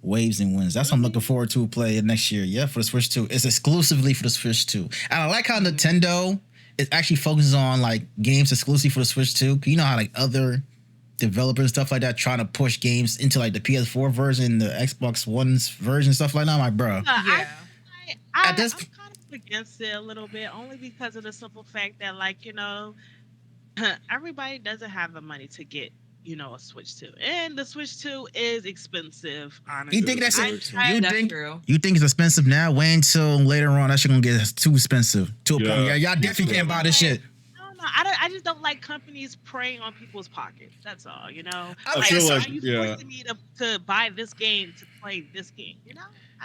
Waves and Winds. That's what I'm looking forward to play next year. Yeah, for the Switch 2. It's exclusively for the Switch 2. And I like how Nintendo is actually focuses on like games exclusively for the Switch 2. You know how like other developers and stuff like that trying to push games into like the PS4 version, the Xbox One's version, stuff like that. I'm like, bro. Yeah. I'm At this kind of against it a little bit, only because of the simple fact that, like, everybody doesn't have the money to get, a Switch 2. And the Switch 2 is expensive, honestly. You think that's true? You think it's expensive now? Wait until later on. That shit gonna get too expensive. To a point. Yeah, y'all definitely can't buy this shit. I just don't like companies preying on people's pockets. That's all, I like, feel like, are you forcing me to buy this game to play this game?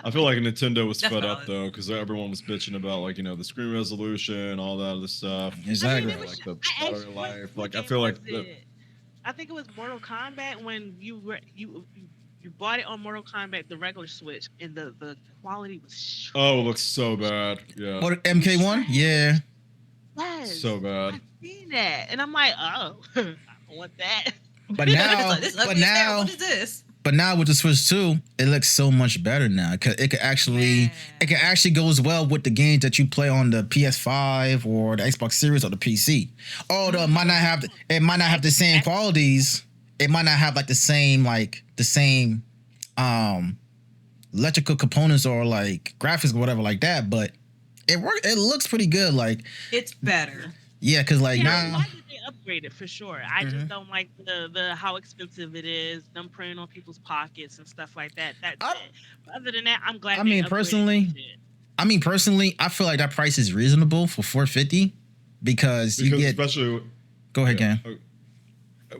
I feel like Nintendo was fed up though, because everyone was bitching about like the screen resolution, all that other stuff. Exactly. Like the battery life. Like I feel like. I think it was Mortal Kombat when you bought it on Mortal Kombat, the regular Switch, and the quality was. Oh, it looks so bad. Yeah. What, MK1? Yeah. Yes. So bad. I've seen that, and I'm like, oh, I don't want that. But now, what is this? But now with the Switch 2, it looks so much better now. Cause it can actually go as well with the games that you play on the PS5 or the Xbox Series or the PC. Although it might not have the same qualities. It might not have like the same electrical components or like graphics or whatever like that. But it looks pretty good. Like it's better. Yeah, because like now. Upgraded for sure. I just don't like the how expensive it is, them preying on people's pockets and stuff like that. That's it. But other than that, I'm glad. I mean, personally, I feel like that price is reasonable for $450 because you get. Especially, go ahead, Cam.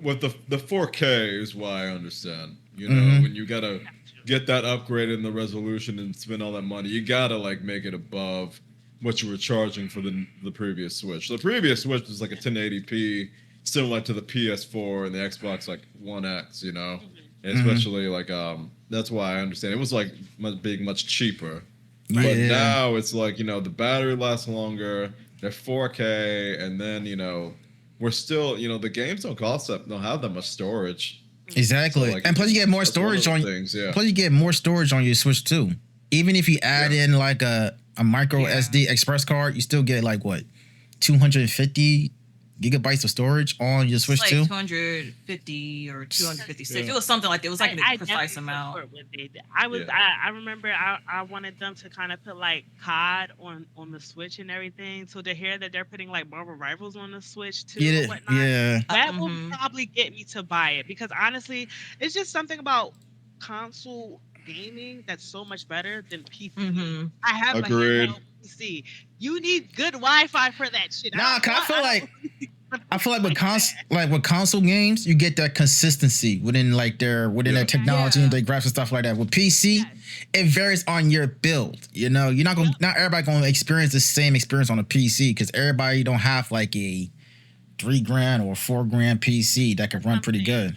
With the 4K is why I understand. When you gotta get that upgrade in the resolution and spend all that money, you gotta like make it above what you were charging for the previous Switch. The previous Switch was like a 1080p, similar to the PS4 and the Xbox like One X, And especially like that's why I understand it was like being much cheaper. Yeah. But now it's like the battery lasts longer. They're 4K, and then we're still the games don't have that much storage. Exactly, so, like, and plus you get more storage on things. Yeah. Plus you get more storage on your Switch too. Even if you add in like a micro SD express card, you still get like what, 250 gigabytes of storage on your Switch 2? 250 or 256. It was something like that. It was like a precise amount. I remember I wanted them to kind of put like COD on the Switch and everything. So to hear that they're putting like Marvel Rivals on the Switch too and whatnot, that will probably get me to buy it, because honestly, it's just something about console gaming that's so much better than PC. I have a handheld PC. You need good Wi-Fi for that shit. I feel like with console games, you get that consistency within their technology and their graphics and stuff like that. With PC, it varies on your build. You're not everybody gonna experience the same experience on a PC, because everybody don't have like a $3,000 or $4,000 PC that can run pretty good.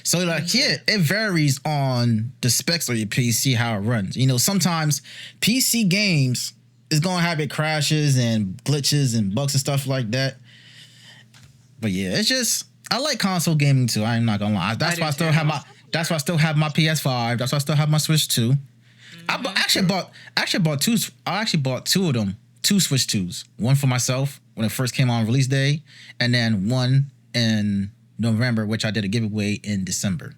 So it varies on the specs of your PC, how it runs. Sometimes PC games it's gonna have it crashes and glitches and bugs and stuff like that. But yeah, it's just I like console gaming too. I'm not gonna lie. That's why I still have my PS5. That's why I still have my Switch 2. I actually bought two. I actually bought two of them, two Switch 2s. One for myself when it first came on release day, and then one in November, which I did a giveaway in December.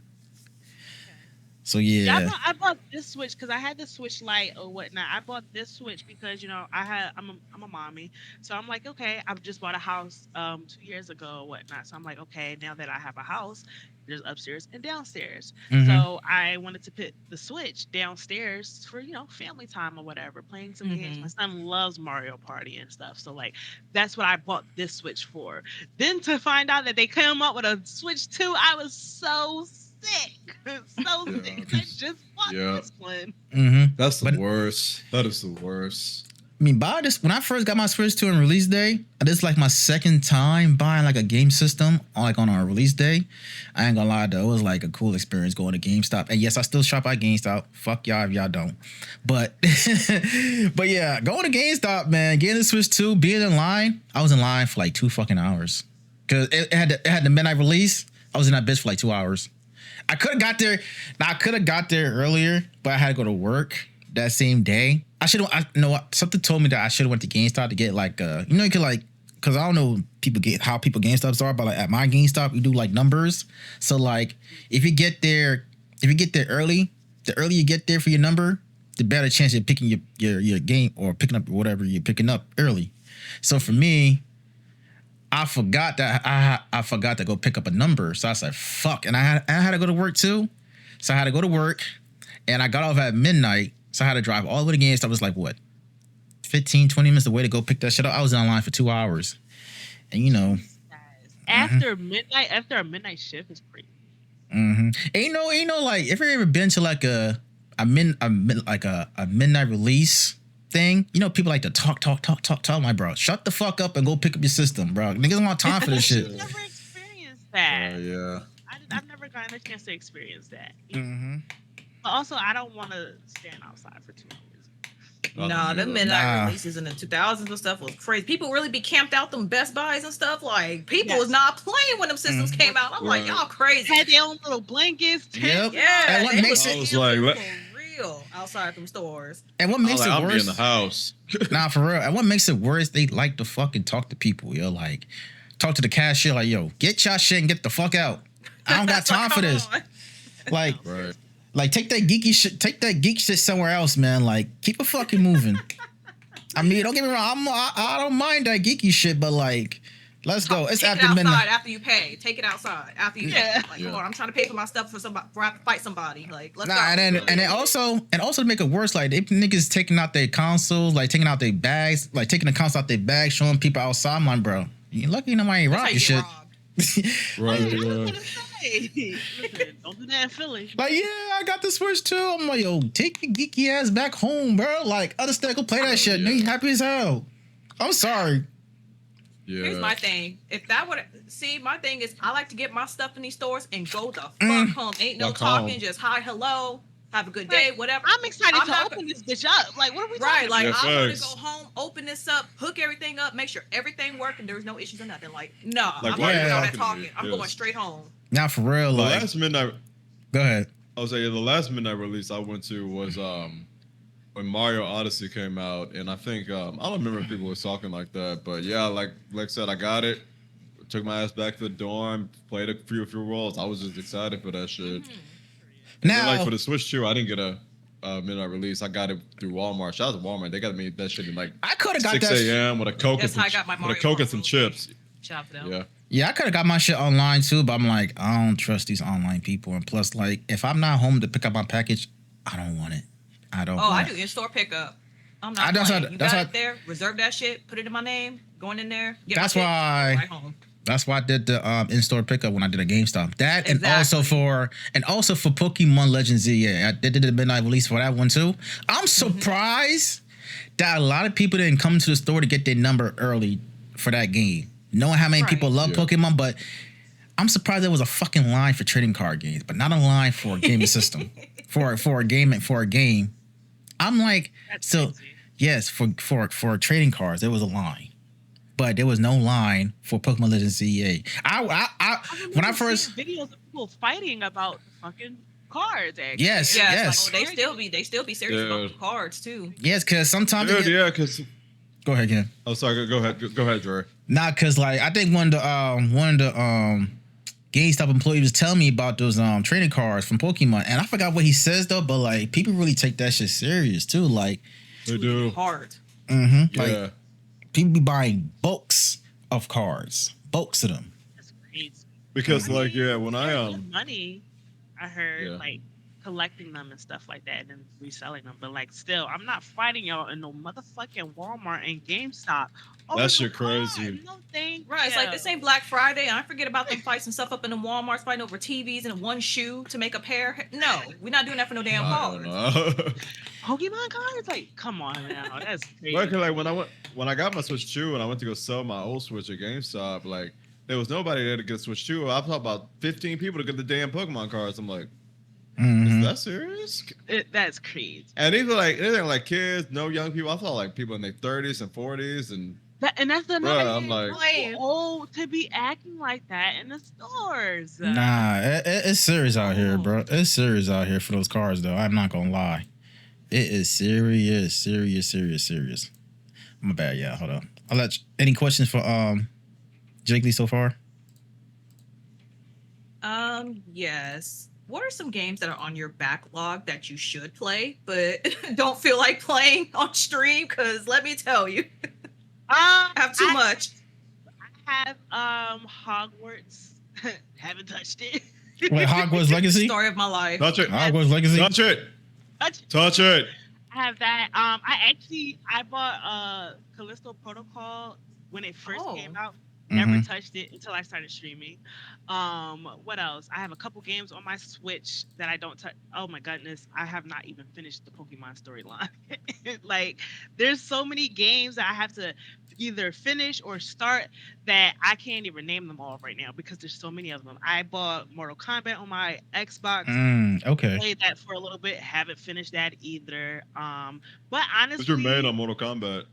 So yeah, I bought this Switch because I had the Switch Lite or whatnot. I bought this Switch because I'm a mommy, so I'm like, okay, I've just bought a house 2 years ago or whatnot. So I'm like, okay, now that I have a house, there's upstairs and downstairs. So I wanted to put the Switch downstairs for family time or whatever, playing some games. My son loves Mario Party and stuff, so like that's what I bought this Switch for. Then to find out that they came up with a Switch 2, I was so sick. So sick. I just bought this one. That's the worst. That is the worst. I mean, when I first got my Switch 2 on release day, this is like my second time buying like a game system on a release day. I ain't gonna lie though, it was like a cool experience going to GameStop. And yes, I still shop at GameStop. Fuck y'all if y'all don't. But but yeah, going to GameStop, man, getting the Switch 2, being in line. I was in line for like 2 fucking hours. Cause it had the midnight release. I was in that bitch for like 2 hours. I could have got there. Now I could have got there earlier, but I had to go to work that same day. Something told me that I should have went to GameStop to get like you could like, because I don't know how people GameStops are, but like at my GameStop we do like numbers. So like if you get there early, the earlier you get there for your number, the better chance you're picking your game or picking up whatever you're picking up early. So for me, I forgot that I forgot to go pick up a number. So I said, fuck. And I had to go to work too. So I had to go to work and I got off at midnight. So I had to drive all the way to GameStop. It was like, what, 15, 20 minutes away to go pick that shit up. I was in line for 2 hours. And after midnight, after a midnight shift is crazy. And like if you've ever been to like a midnight release thing, people like to talk. I'm like, bro, shut the fuck up and go pick up your system, bro. Niggas don't want time for this shit. I've never experienced that. Yeah. I've never gotten a chance to experience that. But also, I don't want to stand outside for 2 hours. Nah, the midnight releases in the 2000s and stuff was crazy. People really be camped out them Best Buys and stuff. Like, people was not playing when them systems came out. I'm like, y'all crazy. Had their own little blankets. Yep. Yeah. And what makes it... I was like, what? Real outside them stores. And what makes it worse? I'll be in the house. Nah, for real. And what makes it worse? They like to fucking talk to people. Yo, like talk to the cashier. Like, yo, get your shit and get the fuck out. I don't got time for this. Like, like take that geeky shit. Take that geek shit somewhere else, man. Like, keep it fucking moving. I mean, don't get me wrong. I don't mind that geeky shit, but like, let's go. It's Take after it outside midnight. after you pay. Take it outside after you pay. Like, come on, I'm trying to pay for my stuff for somebody. For I have to fight somebody. Like, let's go. And then also to make it worse, like they niggas taking out their consoles, like taking out their bags, like taking the console out their bags, showing people outside. I'm like, bro, you lucky nobody ain't robbing shit. Right. Listen, don't do that in Philly. Like, yeah, I got the Switch too. I'm like, yo, take your geeky ass back home, bro. Like, understand, go play that shit. Nigga, happy as hell. I'm sorry. Yeah. Here's my thing. If that would my thing is I like to get my stuff in these stores and go the fuck home. Ain't no talking, just hi, hello, have a good day, whatever. I'm excited to open this bitch up. Like, what are we talking like about? I want to go home, open this up, hook everything up, make sure everything works and there's no issues or nothing. Like, no, Like, I'm not why doing you all that talking to talking. me? I'm Yes. going straight home. Now for real, The like, last midnight. go ahead. I was saying the last midnight release I went to was when Mario Odyssey came out, and I think I don't remember if people were talking like that, but yeah, like I said, I got it. Took my ass back to the dorm, played a few roles. I was just excited for that shit. Now, like for the Switch 2, I didn't get a midnight release. I got it through Walmart. Shout out to Walmart. They got me that shit in like I could have got 6 that. a.m. with a Coke and That's how I got my Mario some chips. Shout out to them. Yeah. Yeah, I could have got my shit online too, but I'm like, I don't trust these online people. And plus, like, if I'm not home to pick up my package, I don't want it. I don't. Oh, want I do in-store pickup. I'm I- not that's playing. how- You that's got how- it there, reserve that shit, put it in my name, going in there, get That's my shit, why- right home. That's why I did the in-store pickup when I did a GameStop. That and also Exactly. for Pokemon Legends Z. Yeah, I did the midnight release for that one too. I'm surprised that a lot of people didn't come to the store to get their number early for that game. Knowing how many people love Pokemon, but I'm surprised there was a fucking line for trading card games, but not a line for a gaming system. For a game. I'm like, That's so crazy. Yes, for trading cards, there was a line, but there was no line for Pokemon Legends CEA. When I first videos of people fighting about the fucking cards. Actually. Yes, Yeah, yes. like, they still be serious about the cards too. Yes, because sometimes because go ahead, Ken. Oh, sorry. Go ahead, Dre. Nah, because like I think one of the GameStop employee was telling me about those trading cards from Pokemon, and I forgot what he says though. But like people really take that shit serious too. Like they do. Hard. Mm-hmm. Yeah. Like people be buying bulks of cards, bulks of them. That's crazy. Because like when I money, I heard like collecting them and stuff like that and then reselling them. But like still, I'm not fighting y'all in no motherfucking Walmart and GameStop. That shit crazy. No thing. Right, it's like this ain't Black Friday, and I forget about them fights and stuff up in the Walmarts fighting over TVs and one shoe to make a pair. No, we're not doing that for no damn cards. Pokemon cards, like come on now, that's crazy. Like when I got my Switch 2 and I went to go sell my old Switch at GameStop, like there was nobody there to get Switch 2. I thought about 15 people to get the damn Pokemon cards. I'm like, is that serious? That's crazy. And these are like kids, no young people. I thought like people in their 30s and 40s and that's another I'm like, old to be acting like that in the stores. Nah, it's serious out here, bro. It's serious out here for those cards, though. I'm not gonna lie. It is serious. My bad, yeah. Hold on. I'll let you, any questions for Jiggly so far? Yes. What are some games that are on your backlog that you should play, but don't feel like playing on stream? Because let me tell you, I have too much. I have Hogwarts. Haven't touched it. Wait, Hogwarts Legacy? Story of my life. Touch it. Hogwarts Legacy? Touch it. Touch it. I have that. I bought Callisto Protocol when it first came out. Never touched it until I started streaming. What else? I have a couple games on my Switch that I don't touch. Oh my goodness, I have not even finished the Pokemon storyline. Like, there's so many games that I have to either finish or start that I can't even name them all right now because there's so many of them. I bought Mortal Kombat on my Xbox. Okay. Played that for a little bit. Haven't finished that either. But honestly, what's your main on Mortal Kombat?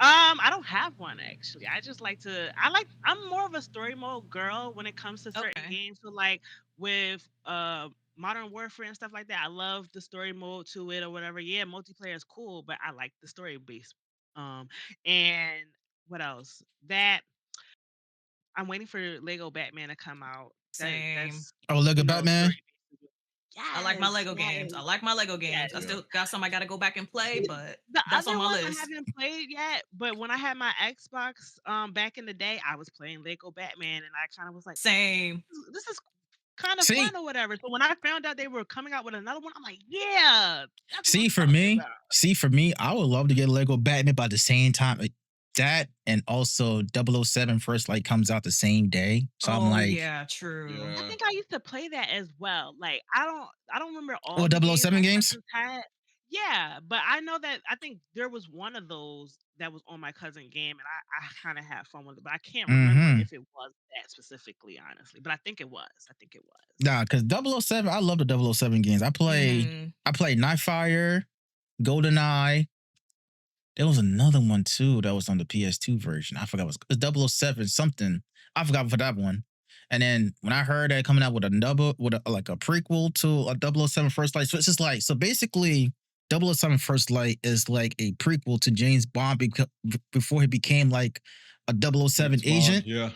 I don't have one actually. I just like to. I'm more of a story mode girl when it comes to certain games. So like with Modern Warfare and stuff like that, I love the story mode to it or whatever. Yeah, multiplayer is cool, but I like the story base. And what else? That I'm waiting for Lego Batman to come out. Same. Lego Batman. Yes, I like my Lego games. Yes. I still got some I got to go back and play, but the that's other on my ones list. I haven't played yet. But when I had my Xbox back in the day, I was playing Lego Batman, and I kind of was like, same. This is kind of fun or whatever. So when I found out they were coming out with another one, I'm like, yeah. For me, I would love to get Lego Batman by the same time. That and also 007 First Light comes out the same day. So I'm like, yeah, true. I think I used to play that as well. Like I don't remember all 007 games. Yeah, but I know that I think there was one of those that was on my cousin game, and I kind of had fun with it, but I can't remember if it was that specifically, honestly. But I think it was. Nah, because 007, I love the 007 games. I played Nightfire, GoldenEye. There was another one too that was on the PS2 version. I forgot it was 007 something. I forgot for that one. And then when I heard that coming out with a prequel to a 007 First Light, so it's just like, so basically 007 First Light is like a prequel to James Bond before he became like a 007 agent. Yeah.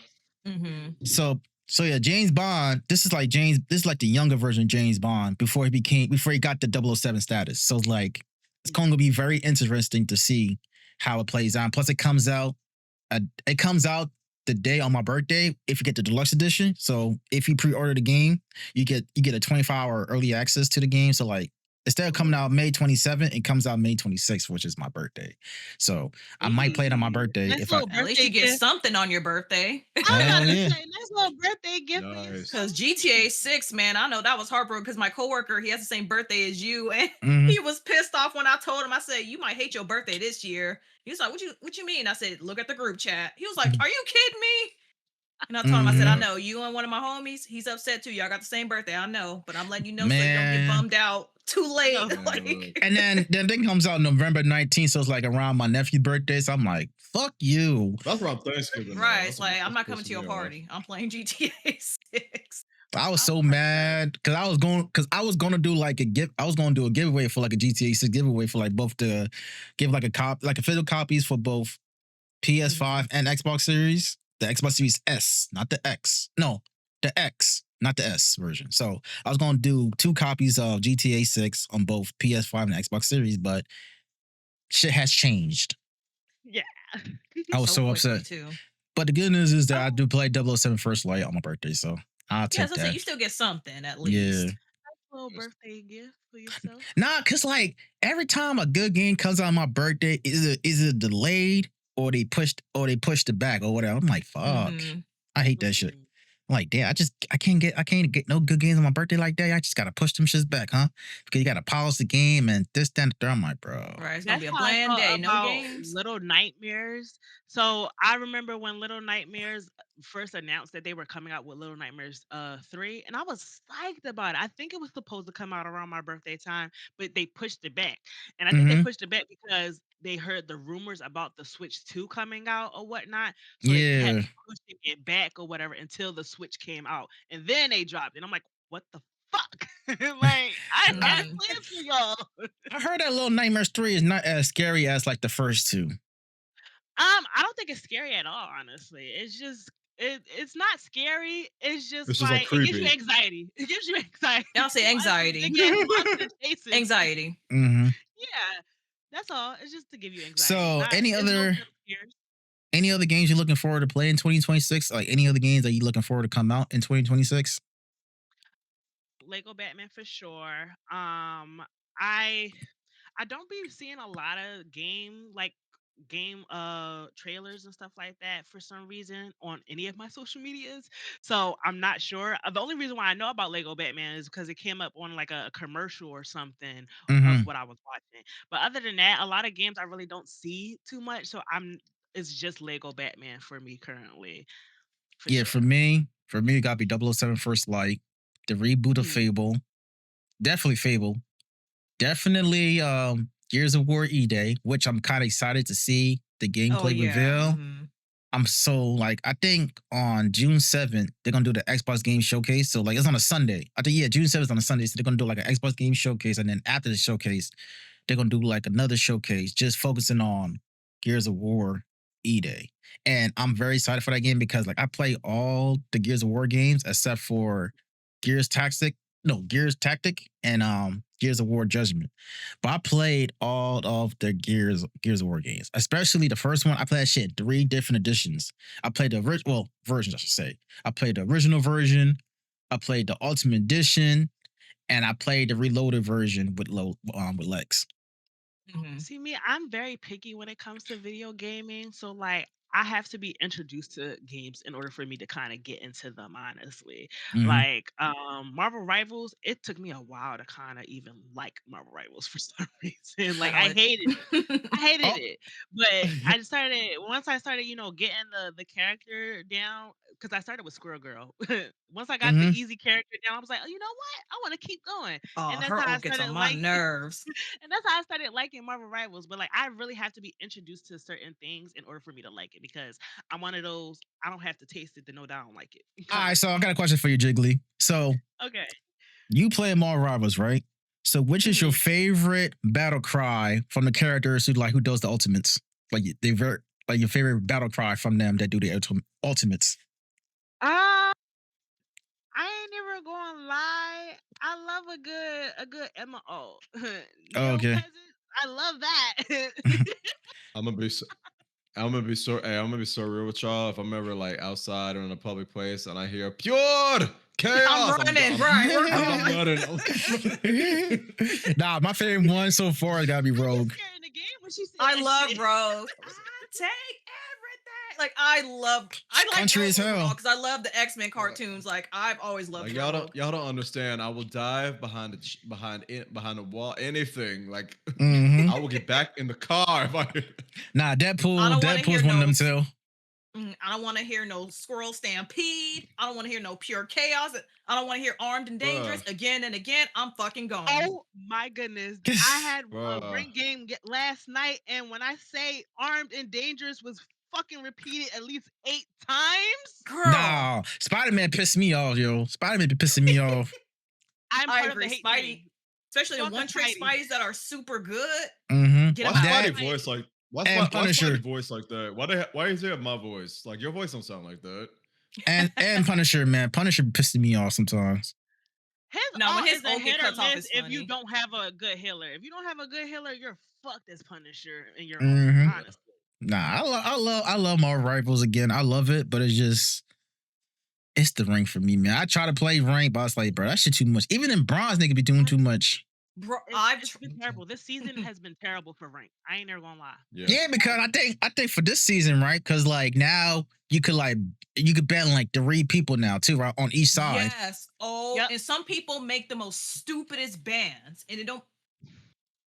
So yeah, James Bond, this is like the younger version of James Bond before he got the 007 status. So like, it's going to be very interesting to see how it plays out. Plus, it comes out the day on my birthday if you get the deluxe edition. So if you pre-order the game, you get a 24-hour early access to the game. So like, instead of coming out May 27th, it comes out May 26th, which is my birthday. So I might play it on my birthday. At least you get something on your birthday. I was gonna say, nice little birthday gift. Because GTA 6, man, I know that was heartbroken because my coworker, he has the same birthday as you, and he was pissed off when I told him. I said, "You might hate your birthday this year." He was like, "What you mean?" I said, "Look at the group chat." He was like, "Are you kidding me?" And I told him, I said, I Mhm. know you and one of my homies, he's upset too. Y'all got the same birthday. I know, but I'm letting you know so you don't Man. get bummed out too late. No. Yeah, Like, look. And then thing comes out November 19th, so it's like around my nephew's birthday. So I'm like, fuck you. That's around Thanksgiving. right. It's like, I'm not coming to your party. party. I'm playing GTA 6. I was I'm so prepared. mad because I was gonna do like a gift. I was gonna do a giveaway for like a GTA 6 giveaway for like both the give like a physical copies for both PS5 and Xbox Series. The Xbox Series S, not the X. No, the X, not the S version. So I was gonna do 2 copies of GTA 6 on both PS5 and Xbox Series, but shit has changed. Yeah. I was so quickly, upset. too. But the good news is that I do play 007 First Light on my birthday, so I'll Yeah, take so that. you still get something at Yeah. least. Little birthday gift for yourself. Nah, cause like every time a good game comes out on my birthday, is it delayed or they pushed it back or whatever. I'm like, fuck. Mhm. I hate that shit. Mhm. I'm like, damn, I can't get no good games on my birthday like that. I just gotta push them shits back, huh? Because you gotta polish the game and this, that, and the third. I'm like, bro. Right, it's gonna That's be a how I bland felt day. No about games. Little Nightmares. So I remember when Little Nightmares first announced that they were coming out with Little Nightmares 3, and I was psyched about it. I think it was supposed to come out around my birthday time, but they pushed it back. And I think they Mhm. pushed it back because they heard the rumors about the Switch 2 coming out or whatnot. So they Yeah. kept pushing it back or whatever until the Switch came out. And then they dropped it. And I'm like, what the fuck? Like, I had Mhm. plans for y'all. I heard that Little Nightmares 3 is not as scary as like the first 2. I don't think it's scary at all, honestly. It's just it's not scary. It's just It's just like like it gives you creepy. anxiety. It gives you anxiety. I'll say Why is this anxiety. big ass monster chasing me? Anxiety. Mm-hmm. Yeah, that's all. It's just to give you anxiety. So Not any it's no other jump scares. games you're looking forward to play in 2026? Like any other games that you looking forward to come out in 2026? Lego Batman for sure. I don't be seeing a lot of game trailers and stuff like that for some reason on any of my social medias. So I'm not sure. The only reason why I know about Lego Batman is because it came up on like a commercial or something of Mm-hmm. what I was watching. But other than that, a lot of games I really don't see too much. So it's just Lego Batman for me currently, for Yeah, sure. for me, it got to be 007 First Light, the reboot of Mhm. Fable, definitely Fable, definitely Gears of War E-Day, which I'm kind of excited to see the Oh gameplay yeah. reveal. Mhm. I'm so like, I think on June 7th, they're going to do the Xbox Game Showcase. So like, it's on a Sunday. I think, yeah, June 7th is on a Sunday. So they're going to do like an Xbox Game Showcase. And then after the showcase, they're going to do like another showcase just focusing on Gears of War E-Day. And I'm very excited for that game because like I play all the Gears of War games except for Gears Tactic and Gears of War Judgment. But I played all of the Gears of War games, especially the first one. I played that shit in 3 different editions. I played the versions, I should say. I played the original version, I played the Ultimate Edition, and I played the reloaded version with Lex. Mhm. See me, I'm very picky when it comes to video gaming. So like I have to be introduced to games in order for me to kind of get into them, honestly. Mm-hmm. Like Marvel Rivals, it took me a while to kind of even like Marvel Rivals for some reason. Like I hated it. I hated Oh. it. But I just started once I started, getting the character down, because I started with Squirrel Girl. Once I got the Mhm. easy character down, I was like, oh, you know what? I want to keep going. Oh, And that's her how I ult gets on started my liking nerves. and that's how I started liking Marvel Rivals. But like, I really have to be introduced to certain things in order for me to like it, because I'm one of those. I don't have to taste it to know that I don't like it. All Kind right, of. so I got a question for you, Jiggly. So Okay. you play Marvel Rivals, right? So which is your Mhm. favorite battle cry from the characters who does the ultimates? Like your favorite battle cry from them that do the ultimates. I ain't never gonna lie. I love a good MO. Oh, Neo okay. peasant. I love that. I'm gonna be so, I'm gonna be so hey, I'm gonna be so real with y'all. If I'm ever like outside or in a public place and I hear pure chaos, I'm running, right? We're I'm going. running. Nah, my favorite one so far has gotta be I get Rogue. scared in the game when she said I that love shit. Rogue. I take everything. Like I like Country Rogue as hell. because I love the X-Men cartoons. Like I've always loved Like Rogue. y'all don't understand. I will dive behind the wall, anything. Like Mhm. I will get back in the car if I. Nah, I don't wanna hear Deadpool's one of them notes. too. I don't want to hear no squirrel stampede. I don't want to hear no pure chaos. I don't want to hear armed and dangerous again and again. I'm fucking going. Oh my goodness. I had a Bruh. ring game last night, and when I say armed and dangerous was fucking repeated at least 8 times. Girl. No, Spider-Man pissed me off, yo. Spider-Man be pissing me off. I'm I part agree. of the hate Spidey, train. especially Fuck in the one-trick Spidey. Spideys that are super good. Mm-hmm. Get Why him out. Spidey voice like? Why Punisher. Spidey voice like that? Why is there my voice? Like your voice don't sound like that. And Punisher, man. Punisher be pissing me off sometimes. His No, when art his is a ult hit or cuts off, miss it's if you funny. don't have a good healer. If you don't have a good healer, you're fucked as Punisher in your Mhm. art, honestly. Nah, I love Marvel Rivals again. I love it, but it's the rank for me, man. I try to play rank, but I was like, bro, that shit too much. Even in bronze, nigga be doing too much. Bro, It's been terrible. This season has been terrible for rank. I ain't never gonna lie. Yeah, because I think for this season, right? Because like now you could ban like 3 people now too, right? On each side. Yes. Oh, Yep. and some people make the most stupidest bans, and it don't.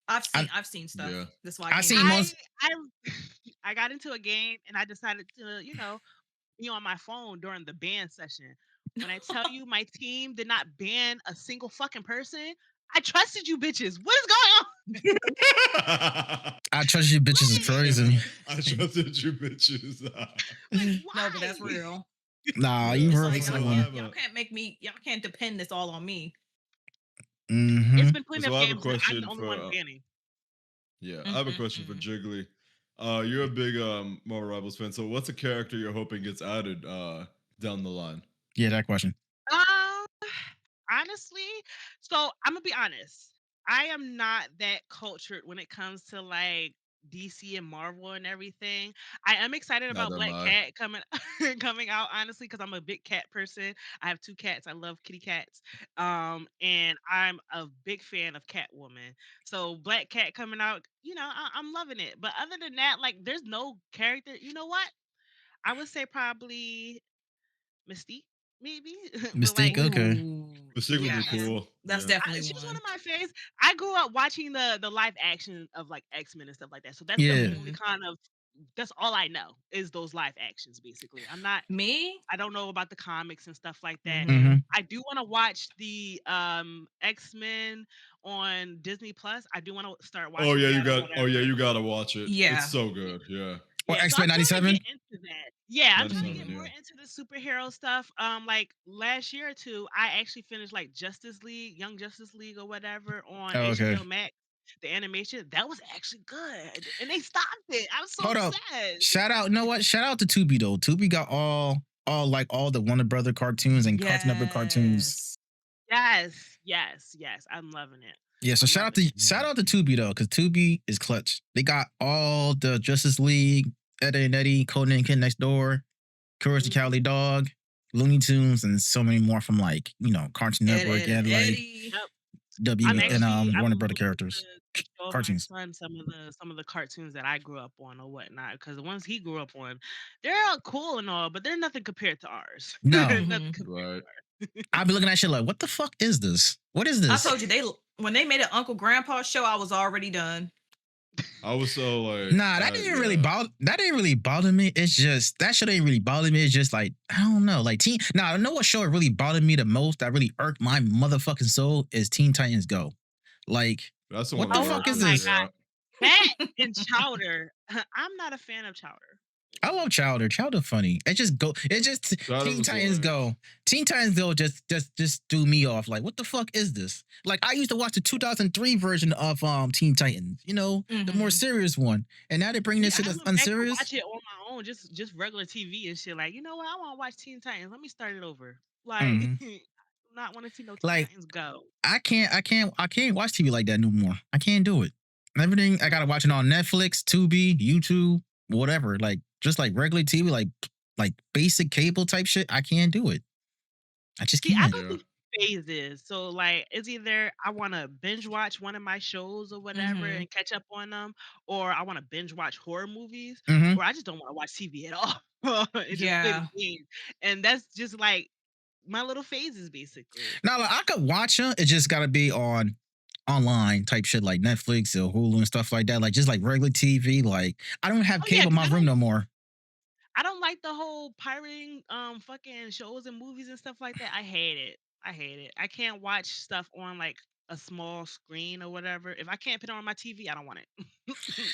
I've seen stuff. Yeah. That's why I I seen can't. most- I got into a game and I decided to, be on my phone during the ban session. When I tell you my team did not ban a single fucking person, I trusted you bitches. What is going on? I trust you bitches is crazy. I trusted you bitches. Like, No, but that's why? real. Nah, Yeah. you It's heard Like, what's so y'all, going on. y'all can't make me. Y'all can't depend this all on me. Mhm. It's been plenty So of I have a games that I'm question the only for, one banning. Yeah, I have a question for Jiggly. You're a big Marvel Rivals fan, so what's a character you're hoping gets added down the line? Yeah, that question. Honestly, so I'm gonna be honest. I am not that cultured when it comes to like DC and Marvel and everything. I am excited about Neither Black am I. Cat coming out, honestly, because I'm a big cat person. I have 2 cats. I love kitty cats. And I'm a big fan of Catwoman. So Black Cat coming out, I'm loving it. But other than that, like there's no character. You know what? I would say probably Mystique, maybe. But Mystique, like okay. Mystique would Yeah, be cool. that's Yeah. definitely she's one. one of my faves. I grew up watching the live action of like X-Men and stuff like that. So that's Yeah. the only that's all I know is those live actions basically. Me? I don't know about the comics and stuff like that. Mhm. I do want to watch the X-Men on Disney Plus. I do want to start watching Oh yeah, that or whatever. you gotta watch it. Yeah. It's so good. Yeah. Or Yeah, so X-Men I'm trying to 97? get into that. Yeah, I'm trying to 97, get more yeah. into the superhero stuff. Like last year or 2, I actually finished like Justice League, Young Justice League or whatever on Oh, okay. HBO Max. The animation that was actually good, and they stopped it. I was so Hold up. sad. Shout out, you know what? Shout out to Tubi though. Tubi got all the Warner Brother cartoons and Cartoon Network cartoons. Yes. I'm loving it. Yeah, so I'm shout out loving to Tubi though, because Tubi is clutch. They got all the Justice League, Eddie and Eddie, Conan and Kid Next Door, Courage the Cowardly Dog, Looney Tunes, and so many more from like Cartoon Network and like Eddie. Yep. W I'm and actually Warner I'm Brother looking characters. to show Cartoons. my son some of the cartoons that I grew up on or whatnot, because the ones he grew up on, they're all cool and all, but they're nothing compared to ours. No. Nothing compared Right. to ours. I've been looking at shit like, what the fuck is this? What is I this? told you when they made an Uncle Grandpa show, I was already done. I was so like, Nah, that didn't really bother me. It's just that shit ain't really bother me. It's just like, I don't know. Like I know what show it really bothered me the most, that really irked my motherfucking soul, is Teen Titans Go. Like, That's the what one the that fuck worked is for me, this? yeah. That and Chowder. I'm not a fan of Chowder. I love Chowder. Chowder funny. Chowder Teen was Titans hilarious. Go. Teen Titans Go just threw me off. Like, what the fuck is this? Like, I used to watch the 2003 version of Teen Titans, the more serious one. And now they bring this shit I as went back to unserious. watch it on my own, just regular TV and shit. Like, you know what? I want to watch Teen Titans. Let me start it over. Like, not want to see no Teen Like, Titans Go. I can't watch TV like that no more. I can't do it. Everything I gotta watch it on Netflix, Tubi, YouTube, whatever. Like just like regular TV, like basic cable type shit. I can't do it. I just See, I can't. go through phases. So like it's either I want to binge watch one of my shows or whatever and catch up on them, or I want to binge watch horror movies, Mhm. or I just don't want to watch TV at all. It's just play Yeah. the game. And that's just like my little phases basically. Now like, I could watch them. It just gotta be on online type shit like Netflix or Hulu and stuff like that. Like just like regular TV. Like I don't have Oh, yeah, cable in 'cause my room no more. I don't like the whole pirating fucking shows and movies and stuff like that. I hate it. I hate it. I can't watch stuff on like a small screen or whatever. If I can't put it on my TV, I don't want it.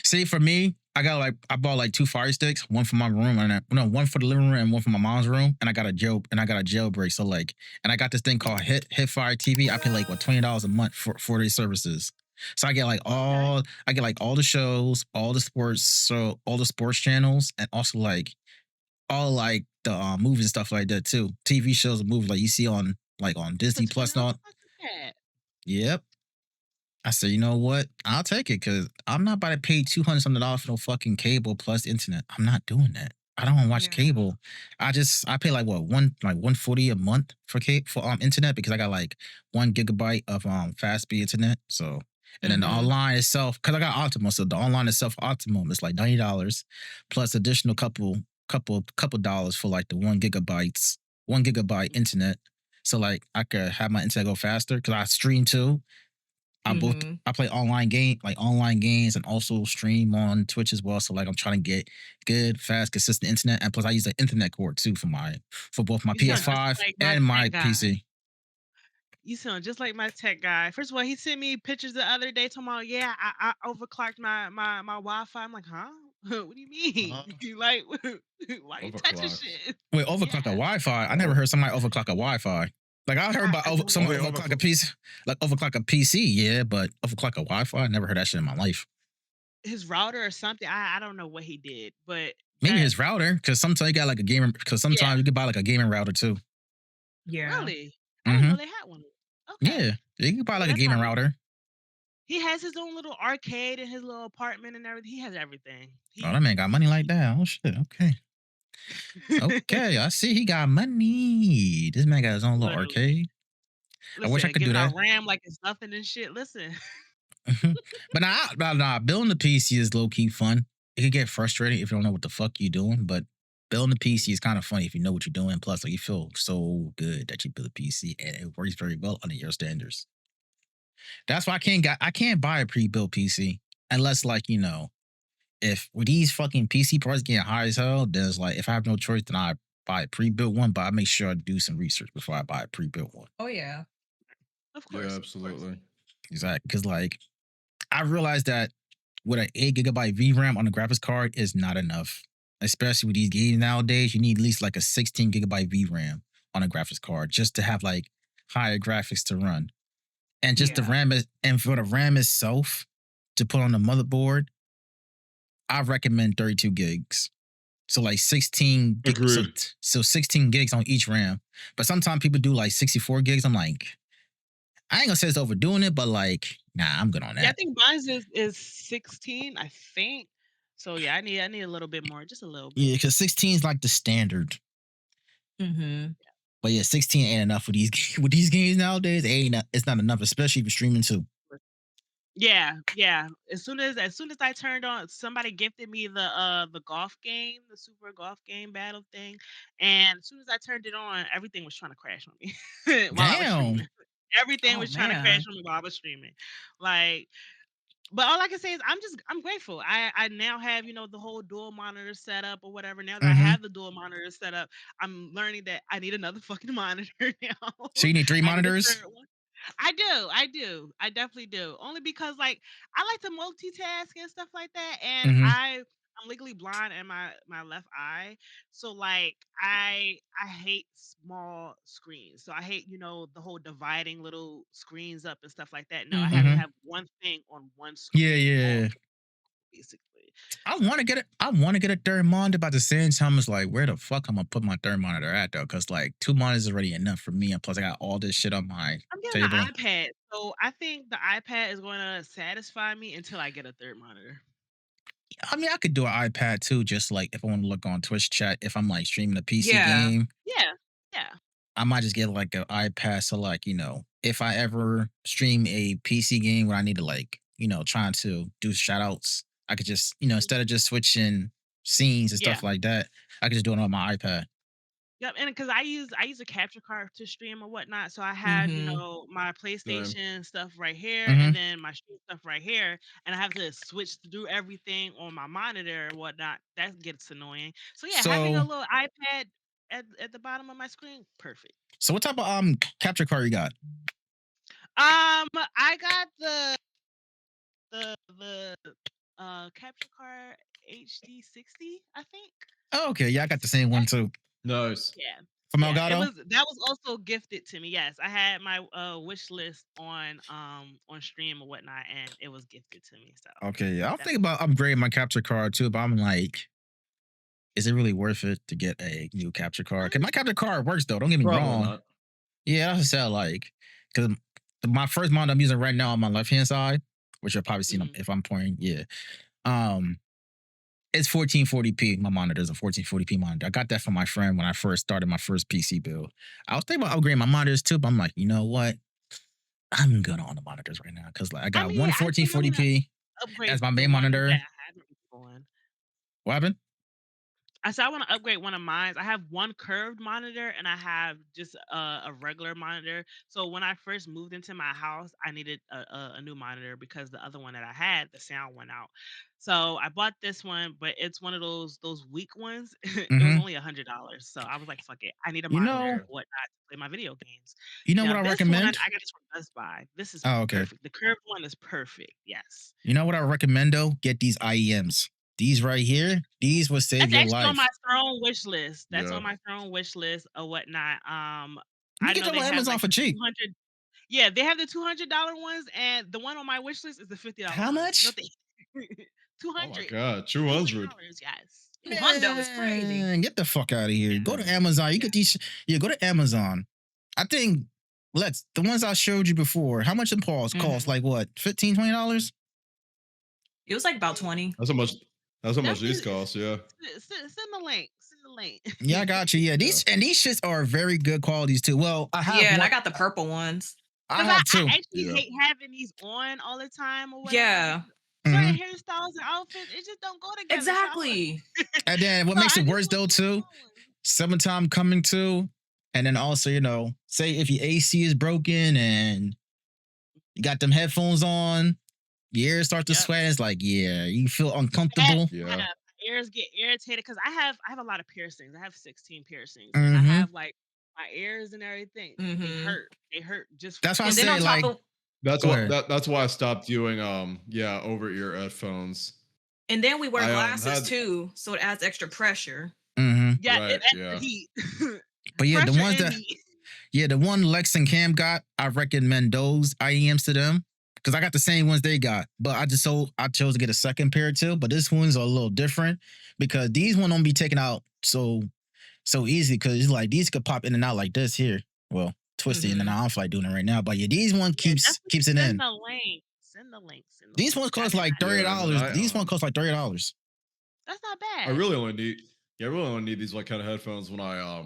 See, for me, I bought like 2 Fire Sticks, one for my room one for the living room and one for my mom's room, and I got a jailbreak. So like, and I got this thing called Hit Fire TV. I pay like $20 a month for these services. So I get like all the shows, all the sports channels, and also like all like the movies and stuff like that too. TV shows and movies like you see on Disney Plus and all. Yep. I said, you know what? I'll take it because I'm not about to pay $200 something for no fucking cable plus internet. I'm not doing that. I don't want to watch cable. I pay like what $140 a month for internet because I got like 1 gigabyte of fast speed internet. So and then the online itself, because I got Optimum, so the online itself Optimum is like $90 plus additional couple dollars for like the 1 gigabyte internet. So like I could have my internet go faster because I stream too. I play online games and also stream on Twitch as well. So like I'm trying to get good, fast, consistent internet, and plus I use the internet cord too for both my PS5 and my PC. You sound just like my tech guy. First of all, he sent me pictures the other day talking about, I overclocked my Wi-Fi. I'm like, huh? What do you mean? Like, why you touching shit? Wait, overclock a Wi-Fi? I never heard somebody overclock a Wi-Fi. Like I heard about somebody overclock a PC, like overclock a PC, yeah, but overclock a Wi-Fi, I never heard that shit in my life. His router or something. I don't know what he did, but maybe his router, because sometimes you got like a gaming. Because sometimes you can buy like a gaming router too. Yeah. Really? I didn't know they had one. Okay. Yeah, you can buy like a gaming router. He has his own little arcade in his little apartment and everything. He has everything. Oh, that man got money like that. Oh shit. Okay. Okay, I see he got money. This man got his own little arcade. Listen, I wish I could do that. RAM like it's nothing and shit. Listen. But nah, building the PC is low key fun. It can get frustrating if you don't know what the fuck you're doing, but building the PC is kind of funny if you know what you're doing. Plus, like you feel so good that you build a PC and it works very well under your standards. That's why I can't buy a pre-built PC unless like if with these fucking PC prices getting high as hell, then it's like if I have no choice, then I buy a pre-built one. But I make sure I do some research before I buy a pre-built one. Oh yeah, of course, yeah, absolutely, exactly. Because like I realized that with an 8 gigabyte VRAM on the graphics card is not enough, especially with these games nowadays. You need at least like a 16 gigabyte VRAM on a graphics card just to have like higher graphics to run, and just the RAM and for the RAM itself to put on the motherboard. I recommend 32 gigs. So like 16 gigs. So 16 gigs on each RAM. But sometimes people do like 64 gigs. I'm like, I ain't gonna say it's overdoing it, but like, nah, I'm good on that. Yeah, I think mine is 16, I think. So yeah, I need a little bit more, just a little bit. Yeah, because 16 is like the standard. But yeah, 16 ain't enough with these games nowadays. It's not enough, especially if you're streaming too. Yeah. As soon as I turned on, somebody gifted me the golf game, the super golf game battle thing, and as soon as I turned it on, everything was trying to crash on me while I was streaming. Everything was trying to crash on me while I was streaming. Like, but all I can say is I'm grateful. I now have the whole dual monitor setup or whatever. Now that I have the dual monitor set up, I'm learning that I need another fucking monitor now. So you need 3 monitors? I do. I definitely do. Only because like I like to multitask and stuff like that. And I'm legally blind in my left eye. So like I hate small screens. So I hate, the whole dividing little screens up and stuff like that. No, I have to have one thing on one screen. Yeah. Basically. I want to get a third monitor, but at the same time, it's like, where the fuck I'm gonna put my third monitor at though? Because like 2 monitors is already enough for me, and plus I got all this shit on my getting table. an iPad, so I think the iPad is going to satisfy me until I get a third monitor. I mean, I could do an iPad too, just like if I want to look on Twitch chat, if I'm like streaming a PC game. Yeah. I might just get like an iPad, so like if I ever stream a PC game where I need to like trying to do shout outs. I could just, instead of just switching scenes and stuff like that, I could just do it on my iPad. Yep, and because I use a capture card to stream or whatnot, so I had Mm-hmm. my Same. PlayStation stuff right here, Mm-hmm. and then my stream stuff right here, and I have to switch through everything on my monitor or whatnot. That gets annoying. So yeah, having So a little iPad at the bottom of my screen, perfect. so what type of capture card you got? I got the capture card HD60, I think. Oh, okay, yeah, I got the same one too Nice. Yeah. from Yeah, Elgato. that was also gifted to me. Yes, I had my wish list on stream or whatnot, and it was gifted to me. So Okay, yeah, I'm that, thinking about upgrading my capture card too, but I'm like, is it really worth it to get a new capture card? Cause my capture card works though. Don't get me Probably wrong. not. Yeah, that's what I said. Like, cause my first monitor I'm using right now on my left hand side, which you'll probably see if I'm pointing. Yeah, it's 1440p. My monitor is a 1440p monitor. I got that from my friend when I first started my first PC build. I was thinking about upgrading my monitors too, but I'm like, you know what? I'm good on the monitors right now because like I got one I think I'm gonna 1440p upgrade as my the main one monitor. that I have on. What happened? I said I want to upgrade one of mine. I have one curved monitor and I have just a regular monitor. So when I first moved into my house, I needed a new monitor because the other one that I had, the sound went out. So I bought this one, but it's one of those weak ones. It was Mm-hmm. only $100. So I was like, fuck it. I need a You monitor know, or whatnot to play my video games. you know Now what I this one, I recommend? got this from Best Buy. This is Oh, okay. perfect. The curved one is perfect. Yes. You know what I recommend though? Get these IEMs. These right here, these will save That's your actually on life. my Throne wish list. That's Yeah. on my Throne wish list or whatnot. You I get know them they on have Amazon like for the cheap. 200. Yeah, they have the $200 ones, and the one on my wish list is the $50 How one. much? No, Oh my 200. god, $200. 200. Yes. Hundo is crazy. Man, get the fuck out of here. Go to Yeah. Amazon. You Yeah. get these. Yeah, go to Amazon. I think Lex, the ones I showed you before, how much them cost? Cost like what? $15, $20? It was like about 20. That's how much. That's how much That's these it. cost. Yeah. Send the link. Send the link. Yeah, I got you. Yeah, these shits are very good qualities too. Well, I have Yeah, and one. I got the purple ones. I Because have I two. actually Yeah. hate having these on all the time or whatever. Yeah, Certain Mhm. hairstyles and outfits, it just don't go together. exactly. And then what So makes I it just worse want though the too, on one. summertime coming too, and then also say if your AC is broken and you got them headphones on, your ears start to Yep. sweat. It's like you feel That uncomfortable. Yeah. my ears get irritated because I have a lot of piercings. I have 16 piercings, and I Mm-hmm. have like my ears and everything. They Mm-hmm. hurt. They hurt just That's why I And then say on top like, of That's go what. ahead. That's why I stopped doing over ear headphones. and then we wear I glasses had too, so it adds extra pressure. Mm-hmm. yeah, Right, it extra yeah. heat. But yeah, the Pressure ones and that heat. the one Lex and Cam got, I recommend those IEMs to them because I got the same ones they got. But I chose to get a second pair too. But this one's a little different because these one don't be taken out so easy because it's like these could pop in and out like this here. Well, twist it in and out. I don't feel like doing it right now. But yeah, these one Yeah, keeps definitely it in. send the link. Send the link. Send the These link. ones cost That's like not, $30. Yeah, and These ones cost like $30. that's not bad. I really only need. Yeah, I really only need these like kind of headphones when I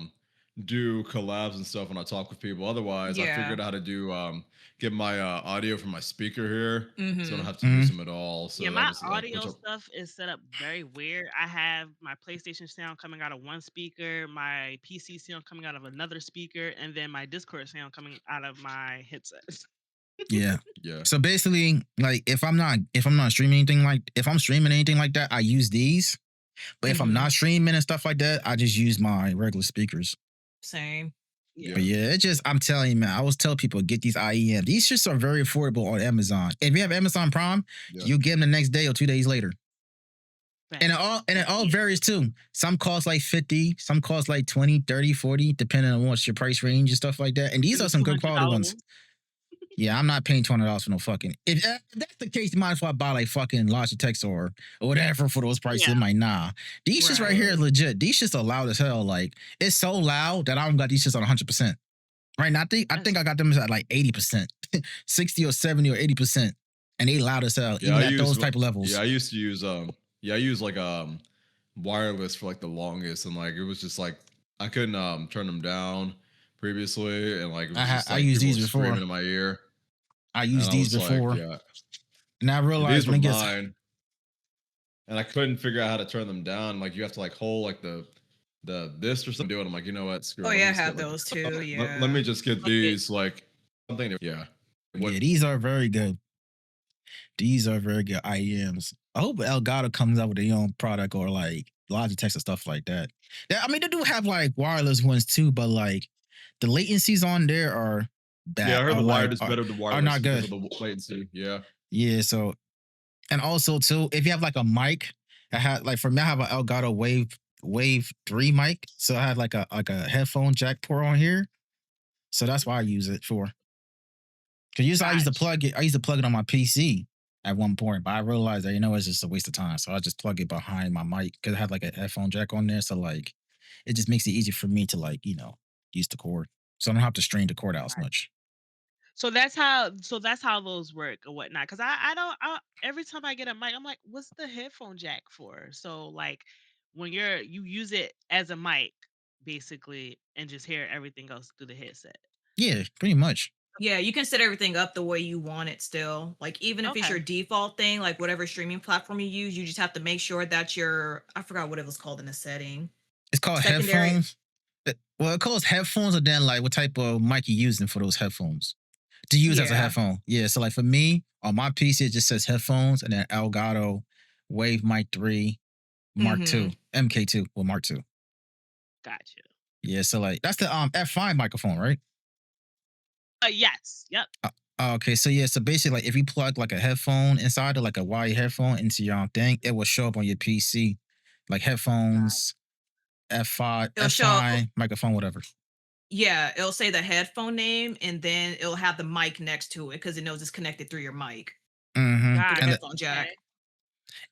do collabs and stuff when I talk with people. Otherwise, I Yeah. figured out how to do get my audio from my speaker here, so I Mhm. don't have to use them at all. So Yeah, that my was audio which I- stuff is set up very weird. I have my PlayStation sound coming out of one speaker, my PC sound coming out of another speaker, and then my Discord sound coming out of my headsets. Yeah. yeah. So basically, like if I'm not streaming if I'm streaming anything like that, I use these. But if I'm Mhm. not streaming and stuff like that, I just use my regular speakers. Same. Yeah. But yeah, it's just I'm telling you, man, I always tell people get these IEM. These shits are very affordable on Amazon. If you have Amazon Prime, Yeah. you get them the next day or 2 days later. Facts. And it all varies too. Some cost like 50, some cost like 20, 30, 40, depending on what's your price range and stuff like that. And these The are some good $200 quality ones. Yeah, I'm not paying $200 for no fucking. If that's the case, you might as well buy like fucking Logitech or whatever for those prices. Yeah. I'm like, nah. These shits right Right. here is legit. These shits are loud as hell. Like, it's so loud that I don't got these shits on 100%. Right now, I think I got them at like 80%, 60 or 70 or 80%. And they loud as hell, Yeah, even I at use those type of levels. Yeah, I used to use I use like wireless for like the longest, and like it was just like I couldn't turn them down previously, and like it was just I like used people these were before. screaming in my ear. I And used I these was like, before. yeah. And I And realized these were when it gets. mine, and I couldn't figure out how to turn them down. Like you have to like hold like the this or something. I'm like, you know what? Screw it. Oh Let me yeah, I just get, have like, those too. Yeah. let me just get Okay. these like something. Yeah. Yeah, these are very good. These are very good IEMs. I hope Elgato comes out with their own product or like Logitech and stuff like that. I mean, they do have like wireless ones too, but like the latencies on there are bad. Yeah, I heard the wired like, is better than wireless. Are not because good. of the latency. Yeah. Yeah, so and also too, if you have like a mic, I had like for me, I have an Elgato Wave 3 mic. So I have like a headphone jack port on here. So that's why I use it for. Cause usually I used to plug it on my PC at one point, but I realized that it's just a waste of time. So I just plug it behind my mic because I have like a headphone jack on there. So like it just makes it easy for me to like, use the cord. So I don't have to strain the cord out as much. So that's how those work or whatnot. Cause every time I get a mic, I'm like, what's the headphone jack for? So like when you use it as a mic, basically, and just hear everything else through the headset. Yeah, pretty much. Yeah, you can set everything up the way you want it still. Like even if it's your default thing, like whatever streaming platform you use, you just have to make sure that I forgot what it was called in the setting. It's called headphones. Well, it calls headphones, and then like what type of mic you using for those headphones to use as a headphone. Yeah, so like for me on my PC, it just says headphones and then Elgato Wave Mic 3 Mark II, MK2 or Mark II. Gotcha. Yeah, so like that's the F5 microphone, right? Yes. Yep. Okay, so yeah, so basically, like if you plug like a headphone inside of like a wired headphone into your thing, it will show up on your PC, like headphones, F5, F5 microphone, whatever. Yeah, it'll say the headphone name, and then it'll have the mic next to it because it knows it's connected through your mic. Mm-hmm. Through the headphone jack.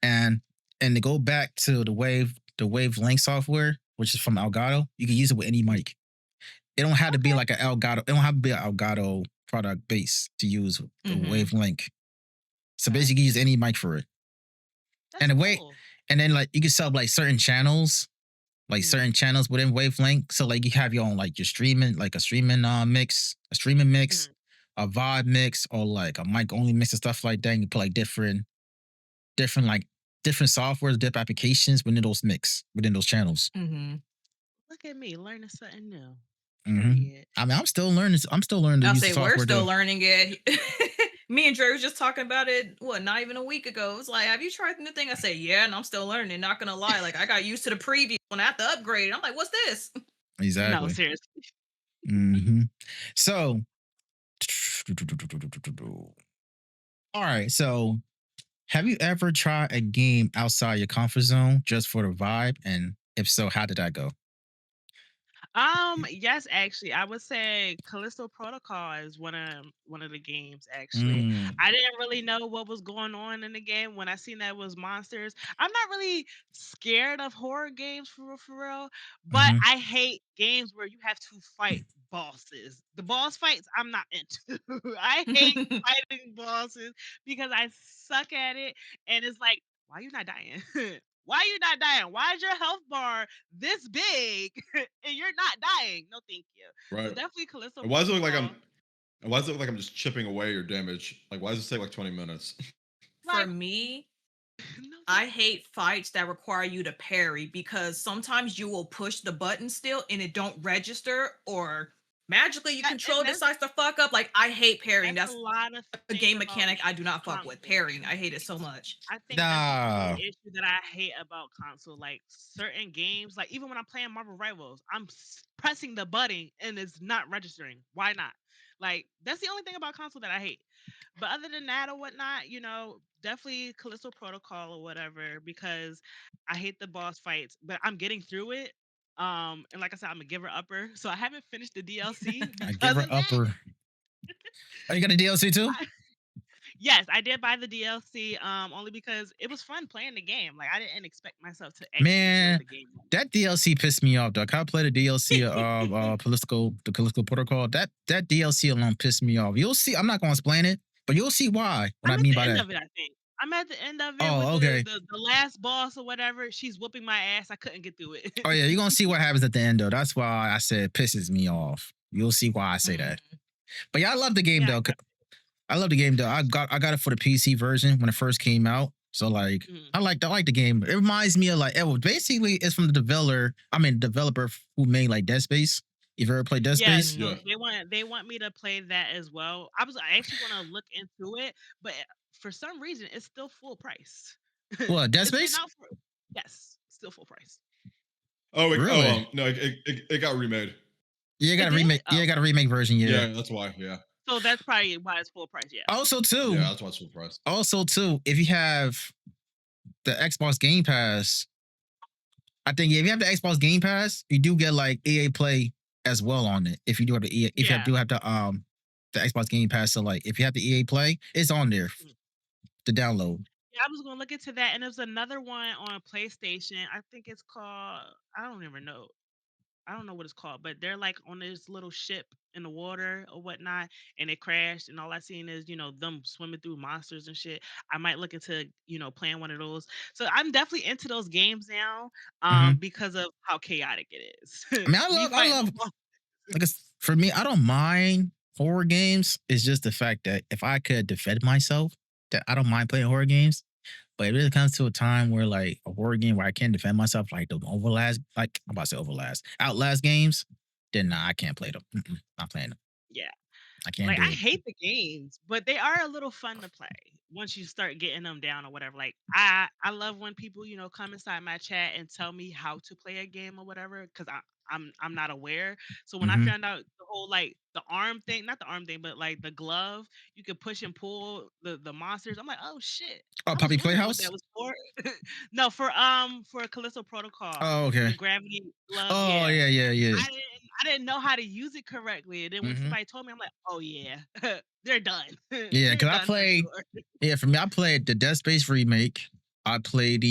And to go back to the Wave Link software, which is from Elgato, you can use it with any mic. It don't have to be like an Elgato. It don't have to be an Elgato product base to use the Wave Link. So basically, you can use any mic for it. That's cool. And then like you can sub like certain channels, certain channels within Wavelength. So like you have your own like your streaming, like a streaming mix, a vibe mix, or like a mic only mix and stuff like that. And you put like different softwares, different applications within those channels. Look at me learning something new. I mean, I'm still learning. To use the software. We're still learning it. Me and Dre was just talking about it. Not even a week ago. It was like, have you tried the new thing? I say, yeah, and I'm still learning. Not gonna lie, like I got used to the preview when I had to upgrade. I'm like, what's this? Exactly. No, seriously. So, all right. So, have you ever tried a game outside your comfort zone just for the vibe? And if so, how did that go? Yes, actually, I would say Callisto Protocol is one of the games. Actually, I didn't really know what was going on in the game when I seen that it was monsters. I'm not really scared of horror games for real, but I hate games where you have to fight bosses. The boss fights, I'm not into. I hate fighting bosses because I suck at it, and it's like, why are you not dying? Why are you not dying? Why is your health bar this big and you're not dying? No, thank you. Right. So definitely Callisto. Why does it look like I'm just chipping away your damage? Like, why does it take like 20 minutes? For me, I hate fights that require you to parry because sometimes you will push the button still and it don't register, or magically your controller decides to fuck up. Like, I hate parrying. That's a game mechanic I do not fuck with. Parrying, I hate it so much. I think that's the issue that I hate about console. Like certain games, like even when I'm playing Marvel Rivals, I'm pressing the button and it's not registering. Why not? Like that's the only thing about console that I hate. But other than that or whatnot, definitely Callisto Protocol or whatever, because I hate the boss fights, but I'm getting through it. And like I said, I'm a giver upper, so I haven't finished the DLC. A giver upper. Oh, you got a DLC too? Yes, I did buy the DLC. Only because it was fun playing the game. Like I didn't expect myself to actually enjoy the game. That DLC pissed me off, though. I played the DLC of the Callisto Protocol. That DLC alone pissed me off. You'll see. I'm not going to explain it, but you'll see why. What I mean by that. Of it, I think. I'm at the end of it with the last boss or whatever. She's whooping my ass. I couldn't get through it. Oh yeah, you're gonna see what happens at the end though. That's why I said it pisses me off. You'll see why I say that. But yeah, I love the game though. I love the game though. I got it for the PC version when it first came out. So like, Mhm. I like the game. It reminds me of like, basically it's from the developer who made like Dead Space. If you ever played Dead Yes, Space, so Yeah. they want me to play that as well. I actually want to look into it, but for some reason it's still full price. what Dead It's been Space? out for yes, still full price. Really? No, it got remade. Yeah, you got It a did? remake. Yeah, Oh, you got a remake version. Yeah. Yeah, that's why. Yeah, so that's probably why it's full price. Yeah. Also too, yeah, that's why it's full price. if you have the Xbox Game Pass, I think if you have the Xbox Game Pass, you do get like EA Play as well on it. If you do have the EA, if you Yeah. do have the Xbox Game Pass, so like if you have the EA Play, it's on there to download. Yeah, I was gonna look into that, and there's another one on PlayStation. I think it's called. I don't even know. I don't know what it's called, but they're like on this little ship in the water or whatnot, and it crashed, and all I seen is them swimming through monsters and shit. I might look into playing one of those. So I'm definitely into those games now, Mhm. because of how chaotic it is. I mean, Me I fighting. love like for me, I don't mind horror games. It's just the fact that if I could defend myself, that I don't mind playing horror games. But it really comes to a time where like a horror game where I can't defend myself, like the Outlast games, then nah, I can't play them. Not playing them. Yeah. I can't Like do I it. hate the games, but they are a little fun to play once you start getting them down or whatever. Like I love when people come inside my chat and tell me how to play a game or whatever because I'm not aware. So when I Mhm. found out the whole like the arm thing, not the arm thing, but like the glove, you could push and pull the monsters. I'm like, oh shit. Oh, I was Puppy wondering what Playhouse? that was for. No, for Callisto Protocol, Oh, okay. the gravity glove. Oh, Yeah, yeah. I didn't know how to use it correctly. And then when Mhm. somebody told me, I'm like, oh yeah, they're done. Yeah, They're because done for sure. for me, I played the Dead Space remake. I played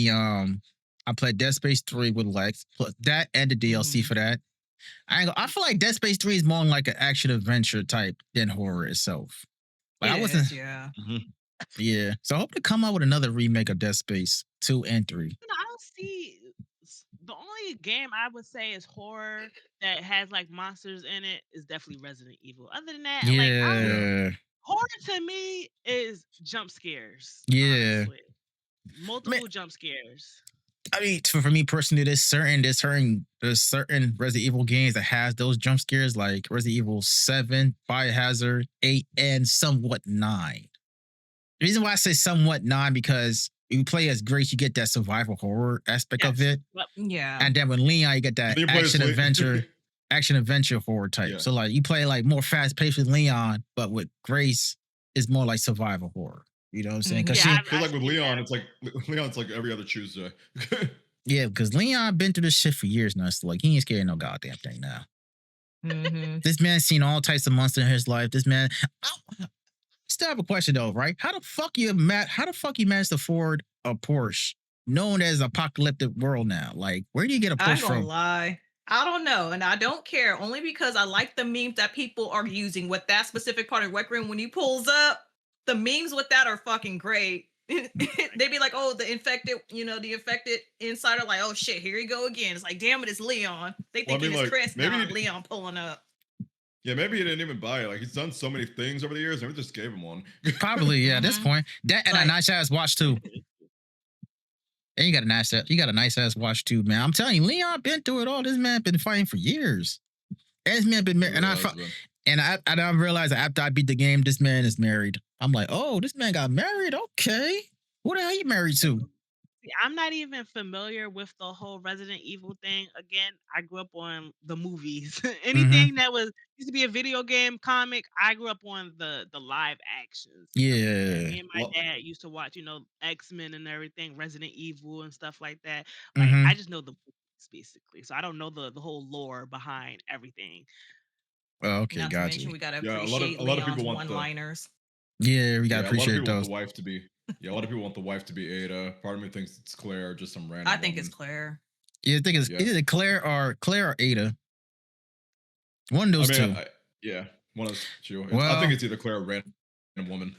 I played Dead Space 3 with Lex, plus that and the DLC for that. I feel like Dead Space 3 is more like an action adventure type than horror itself. Like I It wasn't, is, yeah. yeah. So I hope to come out with another remake of Dead Space 2 and 3. I don't see the only game I would say is horror that has like monsters in it is definitely Resident Evil. Other than that, like I don't Yeah, horror to me is jump scares, yeah. honestly. Multiple jump scares. I mean, for me personally, there's certain Resident Evil games that has those jump scares, like Resident Evil 7, Biohazard 8, and somewhat 9. The reason why I say somewhat 9 because you play as Grace, you get that survival horror aspect of it, Yep. Yeah. and then with Leon, you get that Then you play as action adventure horror type. Yeah. So like you play like more fast paced with Leon, but with Grace, it's more like survival horror. You know what I'm saying? Because Yeah, I feel like with Leon, it's like every other Tuesday. because Leon been through this shit for years now. So like he ain't scared of no goddamn thing now. This man's seen all types of monsters in his life. This man. I still have a question though, right? How the fuck you managed to afford a Porsche known as apocalyptic world now? Like, where do you get a I Porsche ain't gonna from? lie. I don't know, and I don't care. Only because I like the memes that people are using with that specific part of Rec Room when he pulls up. The memes with that are fucking great. They be like, "Oh, the infected insider." Like, "Oh shit, here you go again." It's like, "Damn it, it's Leon." They Well, I think mean, it's like, Chris, maybe not Leon pulling up. Yeah, maybe he didn't even buy it. Like he's done so many things over the years, maybe just gave him one. Probably, yeah. At this point, that and a Like- nice ass watch too. And you got a nice ass watch too, man. I'm telling you, Leon been through it all. This man been fighting for years. And this man been married, I realized that after I beat the game, this man is married. I'm like, oh, this man got married. Okay, who the hell you married to? I'm not even familiar with the whole Resident Evil thing. Again, I grew up on the movies. Anything that was used to be a video game, comic, I grew up on the live actions. Yeah. Me and my dad used to watch, X-Men and everything, Resident Evil and stuff like that. Mhm. I just know the movies basically. So I don't know the whole lore behind everything. Oh, okay, Not to got mention you. we gotta Yeah, appreciate a lot of people Leon's want the- one-liners. Yeah, we gotta a lot of appreciate people want those. the wife to be. Yeah, a lot of people want the wife to be Ada. Part of me thinks it's Claire, or just some random. I think it's woman. Claire. Yeah, I think it's either Claire or Ada. One of those two. Yeah, one of those two. Well- I think it's either Claire or random woman.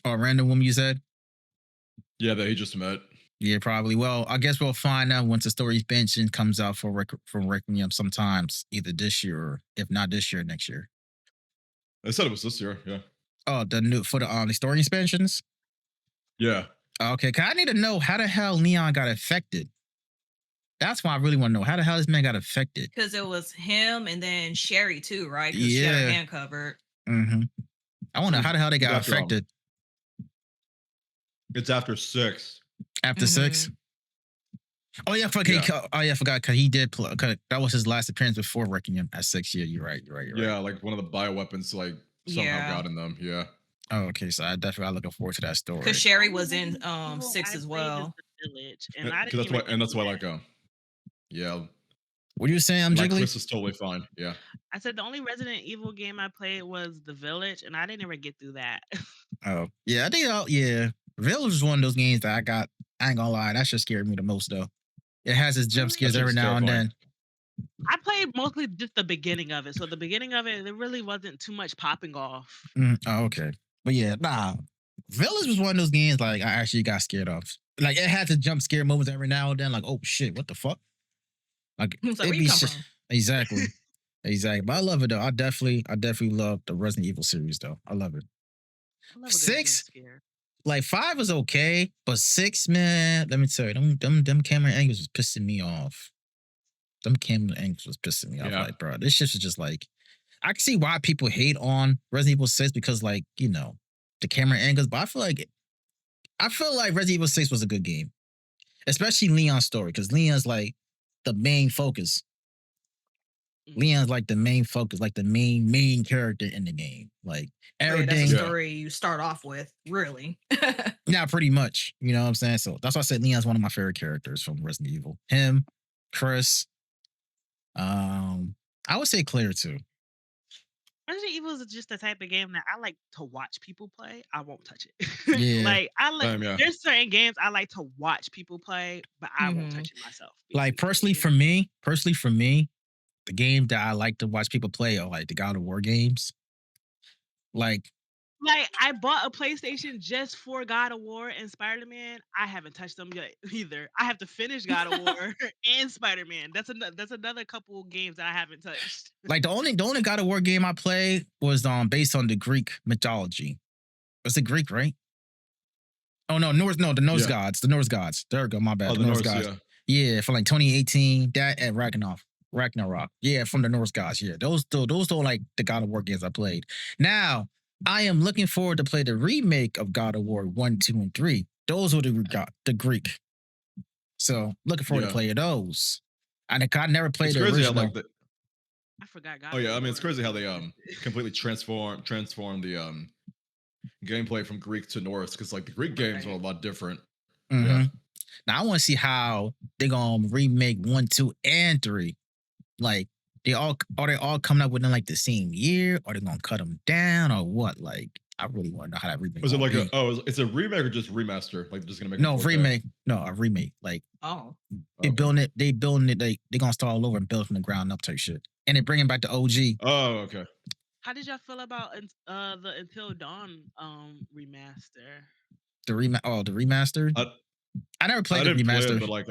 Or random woman, you said? Yeah, that he just met. Yeah, probably. Well, I guess we'll find out once the story expansion comes out for Requiem sometimes, either this year or if not this year, next year. They said it was this year. Yeah. Oh, the story expansions? Yeah. Okay, cause I need to know how the hell Leon got affected. That's why I really want to know how the hell this man got affected. Because it was him and then Sherry too, right? Because she had her hand covered. Mm-hmm. I want to know how the hell they got affected. It's after 6. After 6. Oh yeah, I forgot because he did play. Cause that was his last appearance before wrecking him at 6. Yeah, you're right. Yeah, like one of the bioweapons like somehow got in them. Yeah. Oh, okay. So I definitely looking forward to that story. Because Sherry was in 6 as well. Village, and that's why like yeah. What are you saying? I'm Jiggly. Chris is totally fine. Yeah. I said the only Resident Evil game I played was The Village, and I didn't ever get through that. Oh yeah, I think Village is one of those games that I got. I ain't gonna lie, that just scared me the most though. It has its jump scares every now and then. I played mostly just the beginning of it. So the beginning of it, there really wasn't too much popping off. Oh, okay. But yeah, Village was one of those games like I actually got scared of. Like it had the jump scare moments every now and then. Like, oh shit, what the fuck? Like, where you come from? Exactly. Exactly. But I love it though. I definitely love the Resident Evil series though. I love it. I love 6, like 5 was okay, but 6, man, let me tell you, them camera angles was pissing me off. Them camera angles was pissing me off. Like, bro, this shit was just like, I can see why people hate on Resident Evil 6 because, like, you know, the camera angles. But I feel like Resident Evil 6 was a good game, especially Leon's story because Leon's like the main focus. Leon's like the main focus, like the main character in the game. Like everything. That's the story you start off with, really. Yeah, pretty much. You know what I'm saying? So that's why I said Leon's one of my favorite characters from Resident Evil. Him, Chris. I would say Claire too. Resident Evil is just the type of game that I like to watch people play. I won't touch it. Yeah. Like there's certain games I like to watch people play, but I won't touch it myself. Like personally for me, the game that I like to watch people play are like the God of War games. Like I bought a PlayStation just for God of War and Spider-Man. I haven't touched them yet either. I have to finish God of War and Spider-Man. That's another couple games that I haven't touched. Like the only God of War game I played was based on the Greek mythology. Was it Greek, right? Oh no, the Norse gods. The Norse gods. There we go. My bad. Oh, the Norse gods. Yeah, from like 2018. That at Ragnarok. Yeah, from the Norse gods. Yeah, those like the God of War games I played. Now, I am looking forward to play the remake of God of War 1, 2, and 3. Those were the Greek. So looking forward to playing those. And I never played the original. I forgot God. Oh yeah, I mean it's crazy how they completely transform the gameplay from Greek to Norse because like the Greek games are a lot different. Mm-hmm. Yeah. Now I want to see how they're gonna remake 1, 2, and 3. Like are they all coming up within like the same year? Are they gonna cut them down or what? Like I really want to know how that remake. Was it like it's a remake or just remaster? Like they're just gonna make a remake. No, a remake. Like they building it. They gonna start all over and build from the ground up type shit, and they bringing back the OG. Oh, okay. How did y'all feel about the Until Dawn remaster? The remastered. I never played the remaster, play it, but like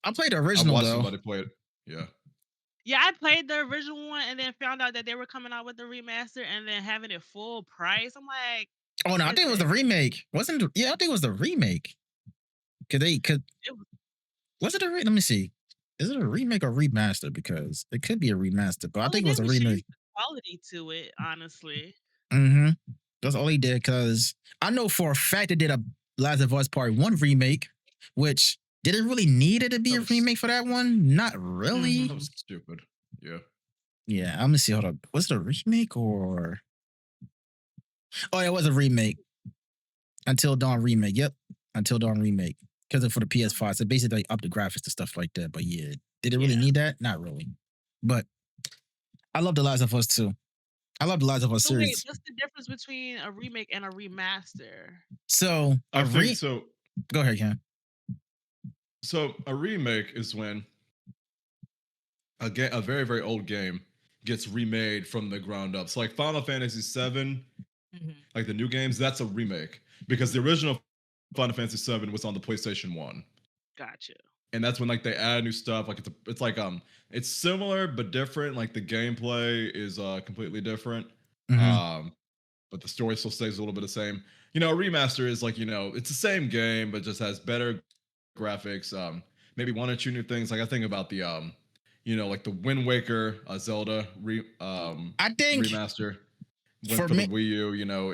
I played the original though. Somebody play it. Yeah. Yeah, I played the original one and then found out that they were coming out with the remaster and then having it full price. I'm like, oh no, I think it was the remake. I think it was the remake. Was it let me see. Is it a remake or remaster? Because it could be a remaster, but I think it was a remake. Quality to it, honestly. That's all he did because I know for a fact they did a Last of Us Part 1 remake, which did it really need it to be a remake for that one? Not really. That was stupid. Yeah. Yeah, I'm gonna see. Hold up. Was it a remake or? Oh, it was a remake. Until Dawn remake. Yep. Until Dawn remake. Because it's for the PS5. So basically up the graphics and stuff like that. But yeah, did it really need that? Not really. But I love The Last of Us too. I love The Last of Us series. Wait, what's the difference between a remake and a remaster? So I think so. Go ahead, Ken. So a remake is when a very, very old game gets remade from the ground up. So like Final Fantasy VII, like the new games, that's a remake because the original Final Fantasy VII was on the PlayStation 1. Gotcha. And that's when like they add new stuff. Like it's similar but different. Like the gameplay is completely different. but the story still stays a little bit the same. A remaster is like, it's the same game, but just has better graphics. Maybe one or two new things. Like I think about the like the Wind Waker Zelda I think remaster for the me, Wii U.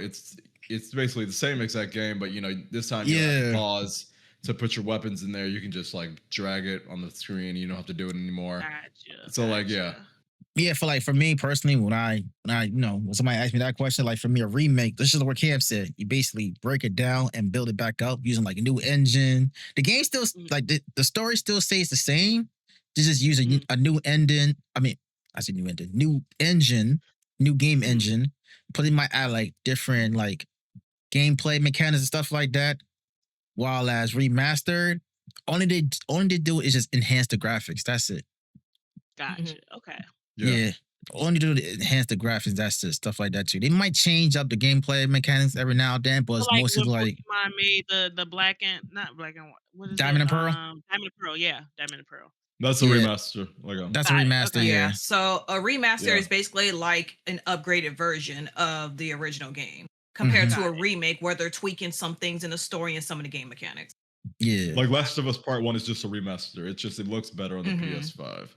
It's basically the same exact game, but this time you don't have to pause to put your weapons in there. You can just like drag it on the screen. You don't have to do it anymore. Gotcha. So like for me personally, when when somebody asked me that question, like for me, a remake, this is what Cam said. You basically break it down and build it back up using like a new engine. The game still like the story still stays the same. They just use a new ending. I mean, I said new ending, new engine, new game engine. But they might add like different like gameplay mechanics and stuff like that. While as remastered, only they do is just enhance the graphics. That's it. Gotcha. Okay. Yeah. Only do to enhance the graphics. That's just stuff like that too. They might change up the gameplay mechanics every now and then, but it's mostly like Pokemon made the black and not black and white. What is Diamond and Pearl? Diamond and Pearl, yeah. Diamond and Pearl. That's a remaster. That's a remaster, Okay. yeah. So a remaster is basically like an upgraded version of the original game compared to a remake where they're tweaking some things in the story and some of the game mechanics. Yeah. Like Last of Us Part 1 is just a remaster. It looks better on the PS5.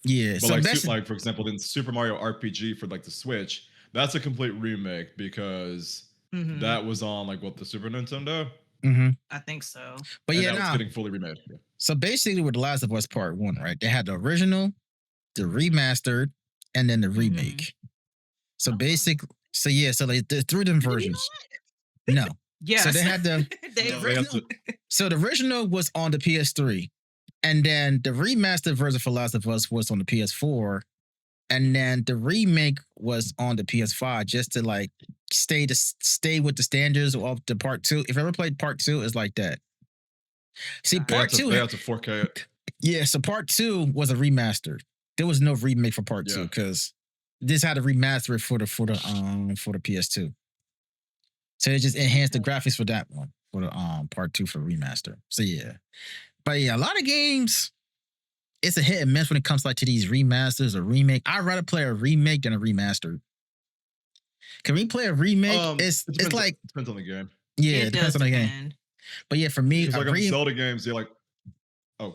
Yeah. But So like for example, in Super Mario RPG for like the Switch, that's a complete remake because that was on like the Super Nintendo. I think so. But it's getting fully remade. Yeah. So basically with The Last of Us Part 1, right? They had the original, the remastered, and then the remake. So basically, so like there's three different versions. No. Yes. So they had so the original was on the PS3. And then the remastered version for Last of Us was on the PS4. And then the remake was on the PS5 just to like stay with the standards of the part 2. If you ever played part 2, it's like that. See, part 2 they had to 4K it. Yeah, so part 2 was a remaster. There was no remake for part 2 because this had to remaster it for the PS2. So it just enhanced the graphics for that one for the part 2 for remaster. So yeah. But yeah, a lot of games, it's a hit and miss when it comes like to these remasters or remake. I'd rather play a remake than a remaster. Can we play a remake? It's like depends on the game. Yeah, it depends on the game. But yeah, for me, like on Zelda games, they're like, now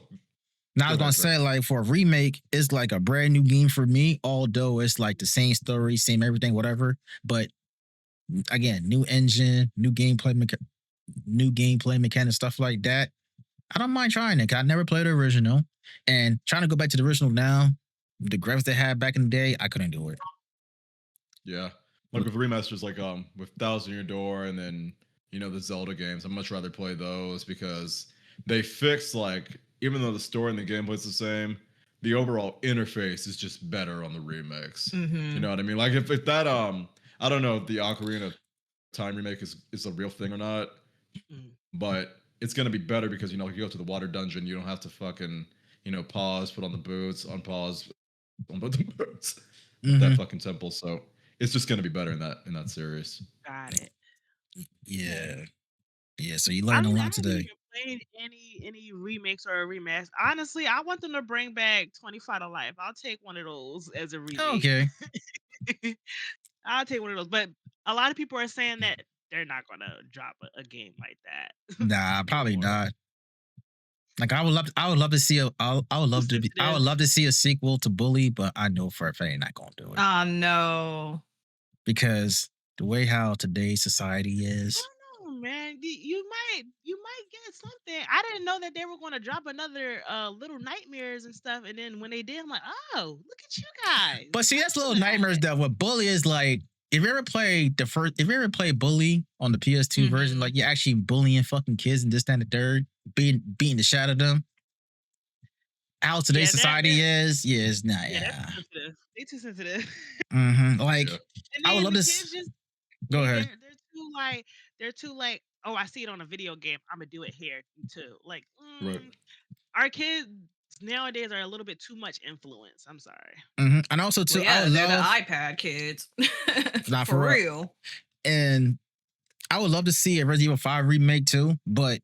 I was gonna say like for a remake, it's like a brand new game for me. Although it's like the same story, same everything, whatever. But again, new engine, new gameplay mechanics, stuff like that. I don't mind trying it. 'Cause I never played the original, and trying to go back to the original now, the graphics they had back in the day, I couldn't do it. Yeah, like with remasters, like with Thousand Year Door, and then the Zelda games, I'd much rather play those because they fix like even though the story and the gameplay is the same, the overall interface is just better on the remakes. You know what I mean? Like if that I don't know if the Ocarina of Time remake is a real thing or not, but it's gonna be better because you go to the water dungeon, you don't have to fucking pause, put on the boots, unpause, unput the boots, that fucking temple. So it's just gonna be better in that series. Got it. Yeah. So you learned a lot today. I haven't played any remakes or remaster. Honestly, I want them to bring back 25 to Life. I'll take one of those as a remake. Okay. I'll take one of those. But a lot of people are saying that they're not gonna drop a game like that. Nah, probably not. Like I would love to see I would love to see a sequel to Bully, but I know for a fact they're not gonna do it. Oh no. Because the way how today's society is. I don't know, man. You might get something. I didn't know that they were gonna drop another Little Nightmares and stuff, and then when they did, I'm like, oh, look at you guys. But see, that's Little Nightmares though. What Bully is like, if you ever played Bully on the PS2 version, like you're actually bullying fucking kids and this, that, and the third, beating the shit out of them. How today's society is, it's not. That's sensitive. They too sensitive. Like, I would love to. Go ahead. They're too like, oh, I see it on a video game, I'm gonna do it here too. Like, Right. Our kids nowadays are a little bit too much influence. I'm sorry. And also too, Well, I would they're love the iPad kids. Not for real. And I would love to see a Resident Evil 5 remake too, but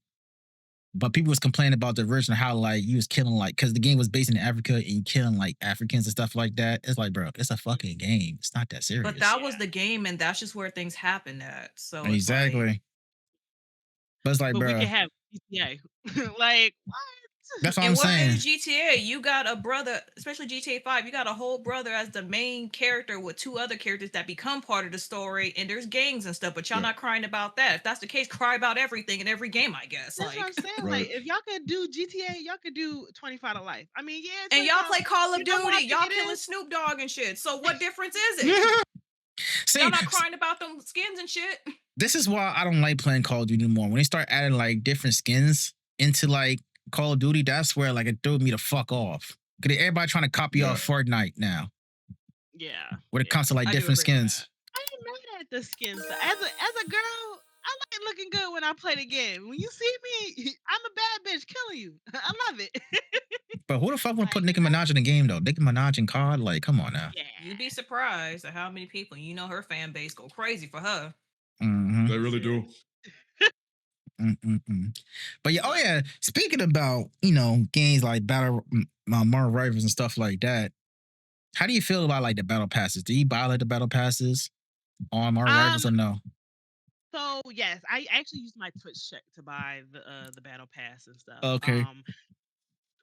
But people was complaining about the original, how like you was killing like, because the game was based in Africa and you killing like Africans and stuff like that. It's like, bro, it's a fucking game. It's not that serious. But that was the game, and that's just where things happen at. So it's exactly. like, but it's like, But bro, we can have GTA. Like, what? that's what and I'm what saying. is GTA? You got a brother, especially GTA 5, you got a whole brother as the main character with 2 other characters that become part of the story, and there's gangs and stuff, but y'all not crying about that. If that's the case, cry about everything in every game, I guess. That's Like, what I'm saying. Right. Like, if y'all could do GTA, y'all could do 25 to life. I mean, yeah. and y'all 25 play Call of you know what I Duty, think y'all it killing is? Snoop Dogg and shit. So what difference is it? See, Y'all not crying about them skins and shit. this is why I don't like playing Call of Duty anymore. When they start adding like different skins into like Call of Duty, that's where like it threw me the fuck off. Because everybody trying to copy off Fortnite now. Yeah. When it comes to like I do different agree with skins. I ain't mad at the skins. As a girl, I like looking good when I play the game. When you see me, I'm a bad bitch killing you. I love it. But who the fuck would put Like, Nicki Minaj in the game though? Nicki Minaj in COD? Like, come on now. Yeah. You'd be surprised at how many people, her fan base go crazy for her. Mm-hmm. They really do. But yeah, oh yeah. Speaking about games like Battle Marvel Rivals and stuff like that, how do you feel about like the battle passes? Do you buy like the battle passes on Marvel Rivals or no? So yes, I actually used my Twitch check to buy the battle pass and stuff. Okay.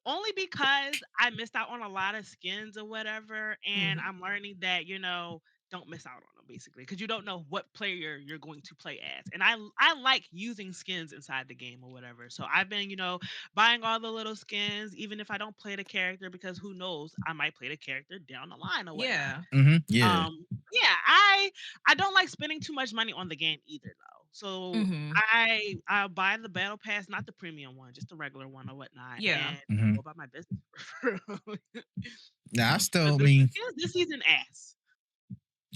Only because I missed out on a lot of skins or whatever, and I'm learning that don't miss out on them basically, because you don't know what player you're going to play as. And I like using skins inside the game or whatever. So I've been buying all the little skins, even if I don't play the character, because who knows, I might play the character down the line or whatnot. Yeah. Mm-hmm. Yeah. Yeah, I don't like spending too much money on the game either though. So I buy the battle pass, not the premium one, just the regular one or whatnot. Yeah. And go about my business. Nah, I still But mean this season ass.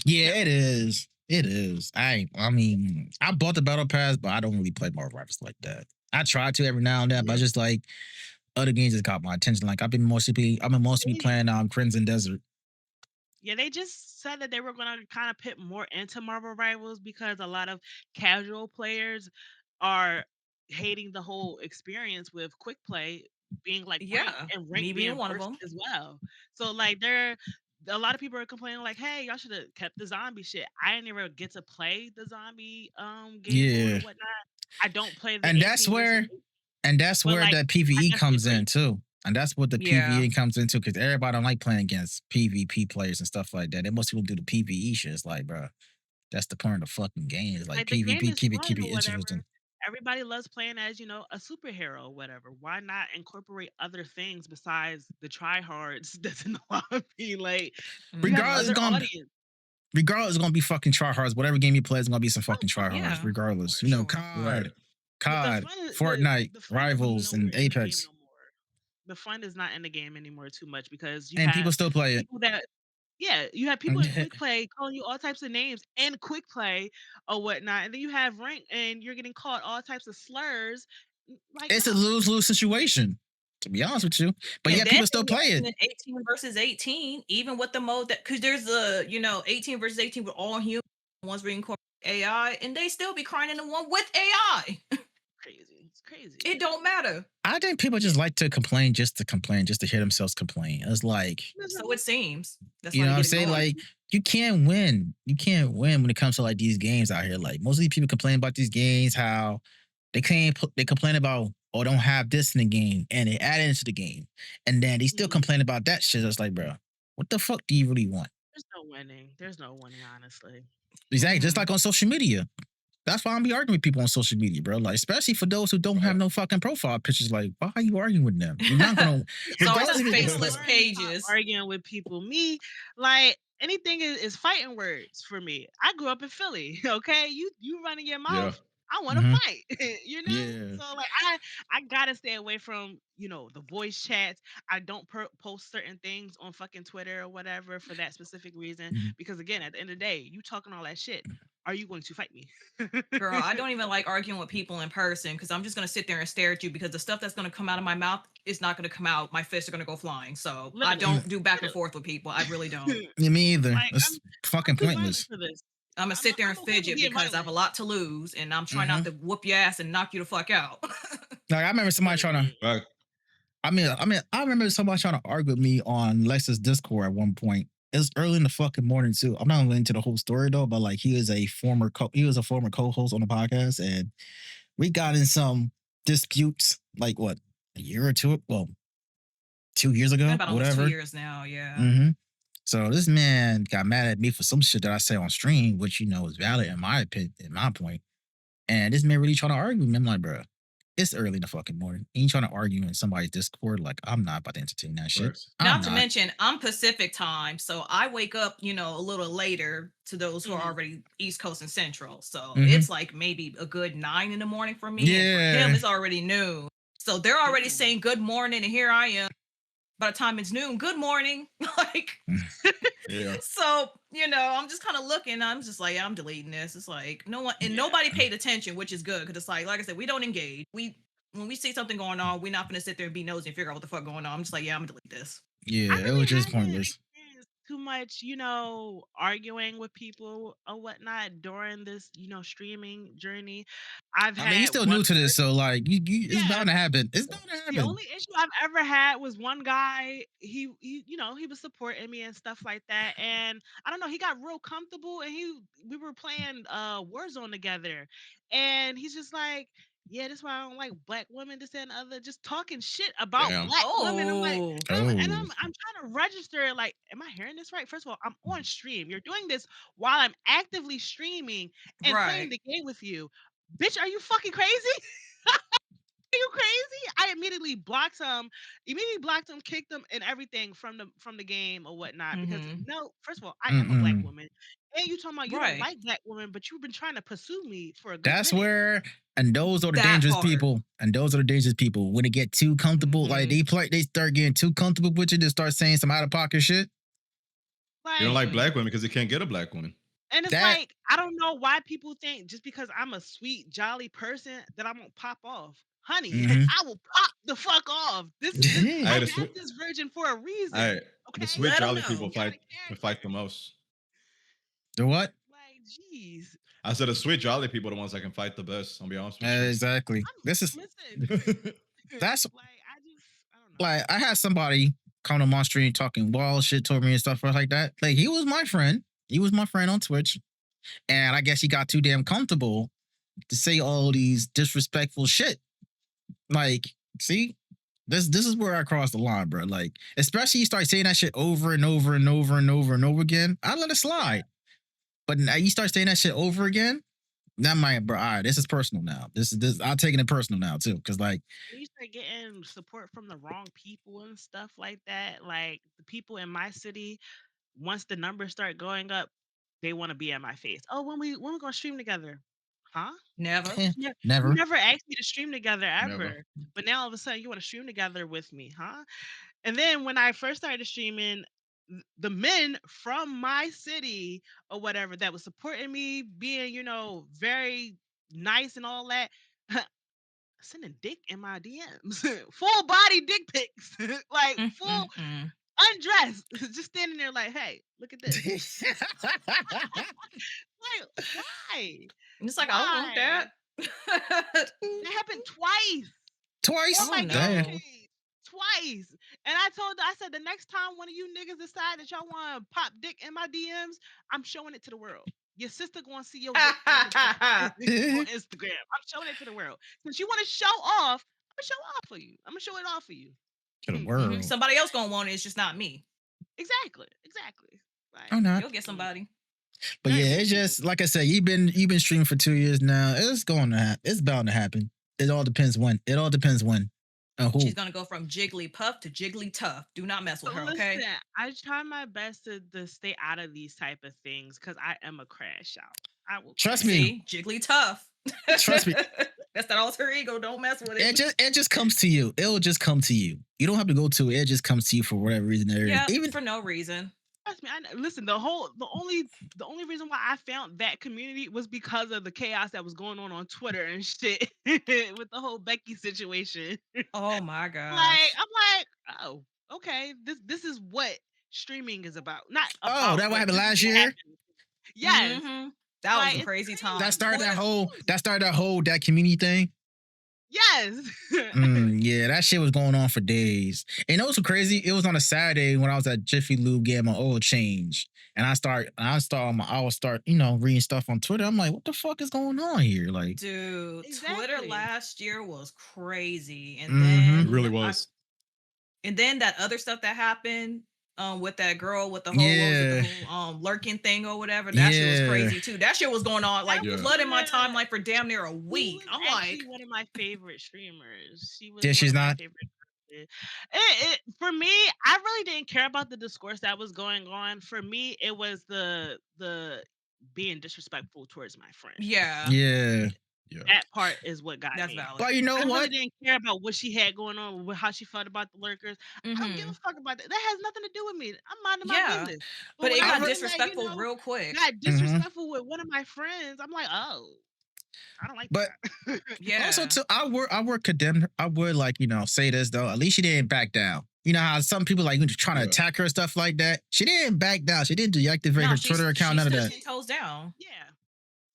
yeah, it is. It is. I mean, I bought the battle pass, but I don't really play Marvel Rivals like that. I try to every now and then, but just like other games just caught my attention. Like I've been mostly playing Crimson Desert. Yeah, they just said that they were going to kind of put more into Marvel Rivals because a lot of casual players are hating the whole experience with quick play being like ranked, and me rank being being one of worse them. as well. So like a lot of people are complaining like, hey, y'all should have kept the zombie shit. I didn't ever get to play the zombie game or whatnot. I don't play the and that's where like, that PvE comes in too. And that's what the PvE comes into, because everybody don't like playing against PvP players and stuff like that. And most people do the PvE shit. It's like, bro, that's the point of the fucking game. It's like the PvP, game is keep fun it or whatever. interesting. Everybody loves playing as, a superhero or whatever. Why not incorporate other things besides the tryhards that's in the lobby? Like, regardless, it's gonna be fucking tryhards. Whatever game you play is gonna be some fucking tryhards, regardless. COD, Fortnite, Rivals, and Apex. The fun is not in the game anymore too much, because people still play it. You have people in quick play calling you all types of names in quick play or whatnot, and then you have rank and you're getting called all types of slurs. Like, it's a lose-lose situation, to be honest with you. But and people still play it. 18 versus 18, even with the mode that, because there's 18 versus 18 with all humans, ones being incorporated AI, and they still be crying in the one with AI. It's crazy. It don't matter. I think people just like to complain just to hear themselves complain. It's like, so it seems. That's you know what I'm saying? Like, you can't win. You can't win when it comes to like these games out here. Like, most of these people complain about these games, how they complain about, oh, don't have this in the game, and they add it into the game, and then they still complain about that shit. It's like, bro, what the fuck do you really want? There's no winning, honestly. Exactly. Just like on social media. That's why I'm be arguing with people on social media, bro. Like, especially for those who don't have no fucking profile pictures. Like, why are you arguing with them? You're not gonna. So it's faceless pages. Arguing with people. Me, like, anything is fighting words for me. I grew up in Philly. Okay, you running your mouth. I want to fight. So like, I gotta stay away from the voice chats. I don't post certain things on fucking Twitter or whatever for that specific reason, because again, at the end of the day, you talking all that shit. Are you going to fight me? Girl, I don't even like arguing with people in person, because I'm just going to sit there and stare at you, because the stuff that's going to come out of my mouth is not going to come out. My fists are going to go flying. So I don't do back and forth with people. I really don't. Me either. Like, it's fucking pointless. I'm going to sit there and fidget because I have a lot to lose, and I'm trying not to whoop your ass and knock you the fuck out. Like I remember somebody trying to. Right. I remember somebody trying to argue with me on Lexus Discord at one point. It was early in the fucking morning too. I'm not gonna get into the whole story though, but like he was a former co-host on the podcast, and we got in some disputes like what a year or two, well, 2 years ago, About almost whatever. 2 years now, yeah. Mm-hmm. So this man got mad at me for some shit that I say on stream, which is valid in my opinion, in my point. And this man really trying to argue with me. I'm like, bro, it's early in the fucking morning. You ain't trying to argue in somebody's Discord. Like, I'm not about to entertain that shit. Right. Not to mention, I'm Pacific time, so I wake up, a little later to those who are already East Coast and Central. So it's like maybe a good 9 in the morning for me. Yeah. And for him, it's already noon. So they're already saying good morning, and here I am. By the time it's noon, good morning. Like, Yeah. so, I'm just kind of looking. I'm just like, yeah, I'm deleting this. It's like no one and nobody paid attention, which is good because it's like I said, we don't engage. When we see something going on, we're not gonna sit there and be nosy and figure out what the fuck going on. I'm just like, yeah, I'm gonna delete this. Yeah, it was just pointless. Too much, arguing with people or whatnot during this, streaming journey. I mean, you're still new to this, so like, it's bound to happen. It's bound to happen. The only issue I've ever had was one guy. He was supporting me and stuff like that, and I don't know. He got real comfortable, and we were playing Warzone together, and he's just like, yeah, that's why I don't like black women, this and other, just talking shit about black women. I'm like, and I'm trying to register, like, am I hearing this right? First of all, I'm on stream. You're doing this while I'm actively streaming and playing the game with you. Bitch, are you fucking crazy? Are you crazy? I immediately blocked him, kicked him, and everything from the game or whatnot. Because no, first of all, I am a black woman, and you talking about you don't like black women, but you've been trying to pursue me for a good That's minute. where, and those are the dangerous people. And those are the dangerous people when they get too comfortable. Like they start getting too comfortable with you. They start saying some out of pocket shit. You don't like black women because you can't get a black woman. And it's like, I don't know why people think just because I'm a sweet, jolly person that I won't pop off. Honey, I will pop the fuck off. I got this virgin for a reason. Okay? The sweet, jolly people fight the most. The what? Like, jeez. I said the sweet, jolly people are the ones that can fight the best. I'll be honest with you. Exactly. That's like, I don't know. Like, I had somebody come to my stream talking wild shit to me and stuff like that. Like, he was my friend. He was my friend on Twitch. And I guess he got too damn comfortable to say all these disrespectful shit. Like, see, this is where I crossed the line, bro. Like, especially you start saying that shit over and over and over and over and over again, I let it slide. But now you start saying that shit over again, that might, bro. All right, this is personal now. This I'm taking it personal now too, because like you start getting support from the wrong people and stuff like that. Like the people in my city, once the numbers start going up, they want to be at my face. Oh, when we gonna stream together? Huh? Never. Never. You never asked me to stream together ever. Never. But now all of a sudden you want to stream together with me, huh? And then when I first started streaming, the men from my city or whatever that was supporting me, being, very nice and all that, sending dick in my DMs, full body dick pics, like full undressed, just standing there like, hey, look at this. Like, why? It's like, I don't want that. That happened twice. Oh my God. Twice. And I said, the next time one of you niggas decide that y'all want to pop dick in my DMs, I'm showing it to the world. Your sister gonna see your dick on Instagram. I'm showing it to the world. Since you want to show off, I'm gonna show off for you. I'm gonna show it off for you. To the world. Somebody else gonna want it. It's just not me. Exactly. Like, I'm not. You'll get somebody. But yeah, it's just like I said. You've been streaming for 2 years now. It's going to happen. It's bound to happen. It all depends when. Who? She's gonna go from JigglyPuff to Jiggly Tough. Do not mess with her, okay? Listen, I try my best to stay out of these type of things because I am a crash out. I will trust me. Jiggly Tough. Trust me. That's that alter ego. Don't mess with it. It just comes to you. It'll just come to you. You don't have to go to it. It just comes to you for whatever reason. Even for no reason. Trust me. Listen, the only reason why I found that community was because of the chaos that was going on Twitter and shit with the whole Becky situation. Oh my god! Like I'm like, oh, okay. This is what streaming is about. Not about, that what happened last year. Happened. Yes, that was a crazy time. That started that whole community thing. Yes. Yeah, that shit was going on for days. And it was so crazy. It was on a Saturday when I was at Jiffy Lube getting my oil change. And I would start, reading stuff on Twitter. I'm like, what the fuck is going on here? Like, Dude, Twitter Exactly. last year was crazy. And Mhm. then It really was. and then that other stuff that happened with that girl with the whole, Yeah. the whole lurking thing or whatever, that shit was Yeah. crazy too. That shit was going on like Yeah. flooding my Yeah. timeline for damn near a She week. was I'm actually like, one of my favorite streamers. She was Yeah, one she's of my not. favorite. For me, I really didn't care about the discourse that was going on. For me, it was the being disrespectful towards my friend. yeah, Yeah. Yeah. That part is what got that's me. valid. But you know I really what? didn't care about what she had going on, how she felt about the lurkers. I don't give a fuck about that. That has nothing to do with me. I'm minding my Yeah. business. But when it I got really, disrespectful real quick. got disrespectful with one of my friends, I'm like, oh, I don't like But that. Yeah. also, too, I would condemn her. I would say this though. At least she didn't back down. You know how some people like trying to Yeah. attack her and stuff like that. She didn't back down. She didn't deactivate her Twitter account. None of stood that. 10 toes down. Yeah.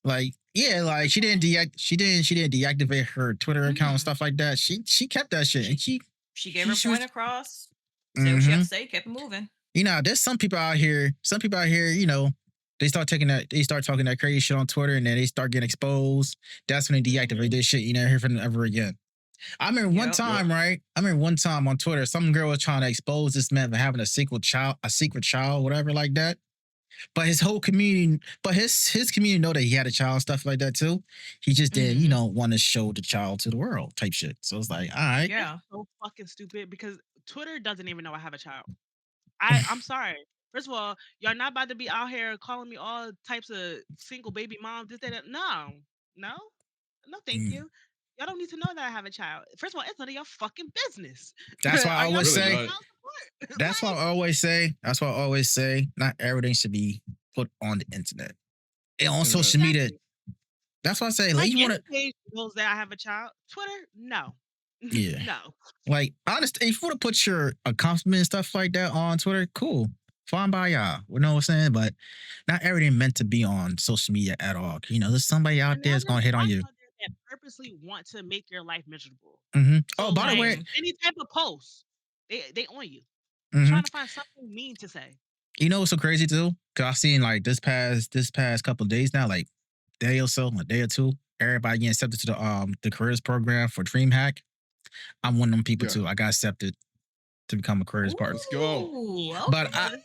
Like, yeah, like she didn't deactivate her Twitter account and stuff like that. She kept that shit, and She gave her she point was- across. Say what she had Mhm. to say, kept it moving. There's some people out here. They start talking that crazy shit on Twitter, and then they start getting exposed. That's when they deactivate this shit. You never hear from them ever again. I remember one Yep. time, right? I remember one time on Twitter, some girl was trying to expose this man for having a secret child, whatever like that. But his whole community, his community know that he had a child and stuff like that too. He just didn't, want to show the child to the world type shit. So it's like, all right. Yeah. So fucking stupid because Twitter doesn't even know I have a child. I'm sorry. First of all, y'all not about to be out here calling me all types of single baby moms. This, that. No, thank Mm. you. Y'all don't need to know that I have a child. First of all, it's none of your fucking business. That's why I Are y'all always Really say. not. child support? That's why I always say. That's why I always say. Not everything should be put on the internet and on social media. That's why I say, like, Like, you want to. page knows that I have a child. Twitter, no. Yeah. No. Like, honestly, if you want to put your accomplishment and stuff like that on Twitter, cool. Fine by y'all. You know what I'm saying? But not everything meant to be on social media at all. There's somebody out And there that's there's going to hit on lots you. out there that purposely want to make your life miserable. Mm-hmm. So, Oh, by the way, any type of post, they on you. mhm. Trying to find something mean to say. You know what's so crazy too? Cause I've seen like this past couple of days now, like a day or two, everybody getting accepted to the careers program for DreamHack. I'm one of them people Yeah. too. I got accepted to become a careers partner. Let's go. Ooh, But okay.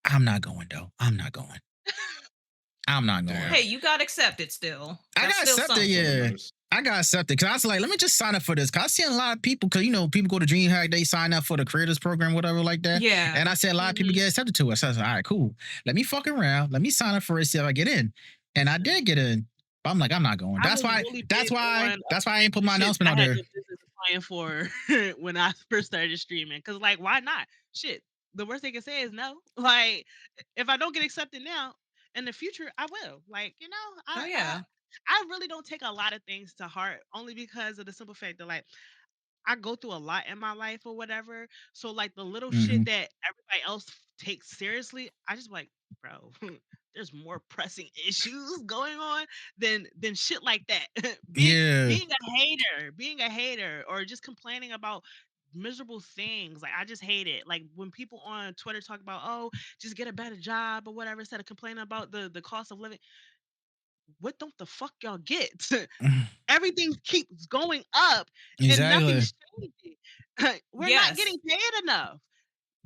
I'm not going though. I'm not going. Damn. Hey, you got accepted still. I That's got still accepted, something. yeah. I got accepted because I was like, let me just sign up for this. Cause I seen a lot of people, cause people go to DreamHack, they sign up for the creators program, whatever like that. Yeah. And I said a lot of people get accepted to it. So I was like, all right, cool. Let me fuck around. Let me sign up for it, see if I get in. And I did get in. But I'm like, I'm not going. I That's was why really that's big why on, that's why I ain't put my shit announcement I out had there. no business applying for when I first started streaming. Cause like, why not? Shit. The worst they can say is no. Like, if I don't get accepted now, in the future, I will. Like, Oh yeah. I really don't take a lot of things to heart only because of the simple fact that like I go through a lot in my life or whatever. So like the little shit that everybody else takes seriously, I just be like, bro, there's more pressing issues going on than shit like that. Yeah. Being a hater, or just complaining about miserable things. Like I just hate it. Like when people on Twitter talk about, oh, just get a better job or whatever, instead of complaining about the cost of living. What don't the fuck y'all get? Everything keeps going up and Exactly. nothing's changing. We're Yes. not getting paid enough.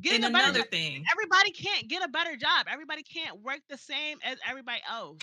Getting And a better another job. thing. Everybody can't get a better job. Everybody can't work the same as everybody else.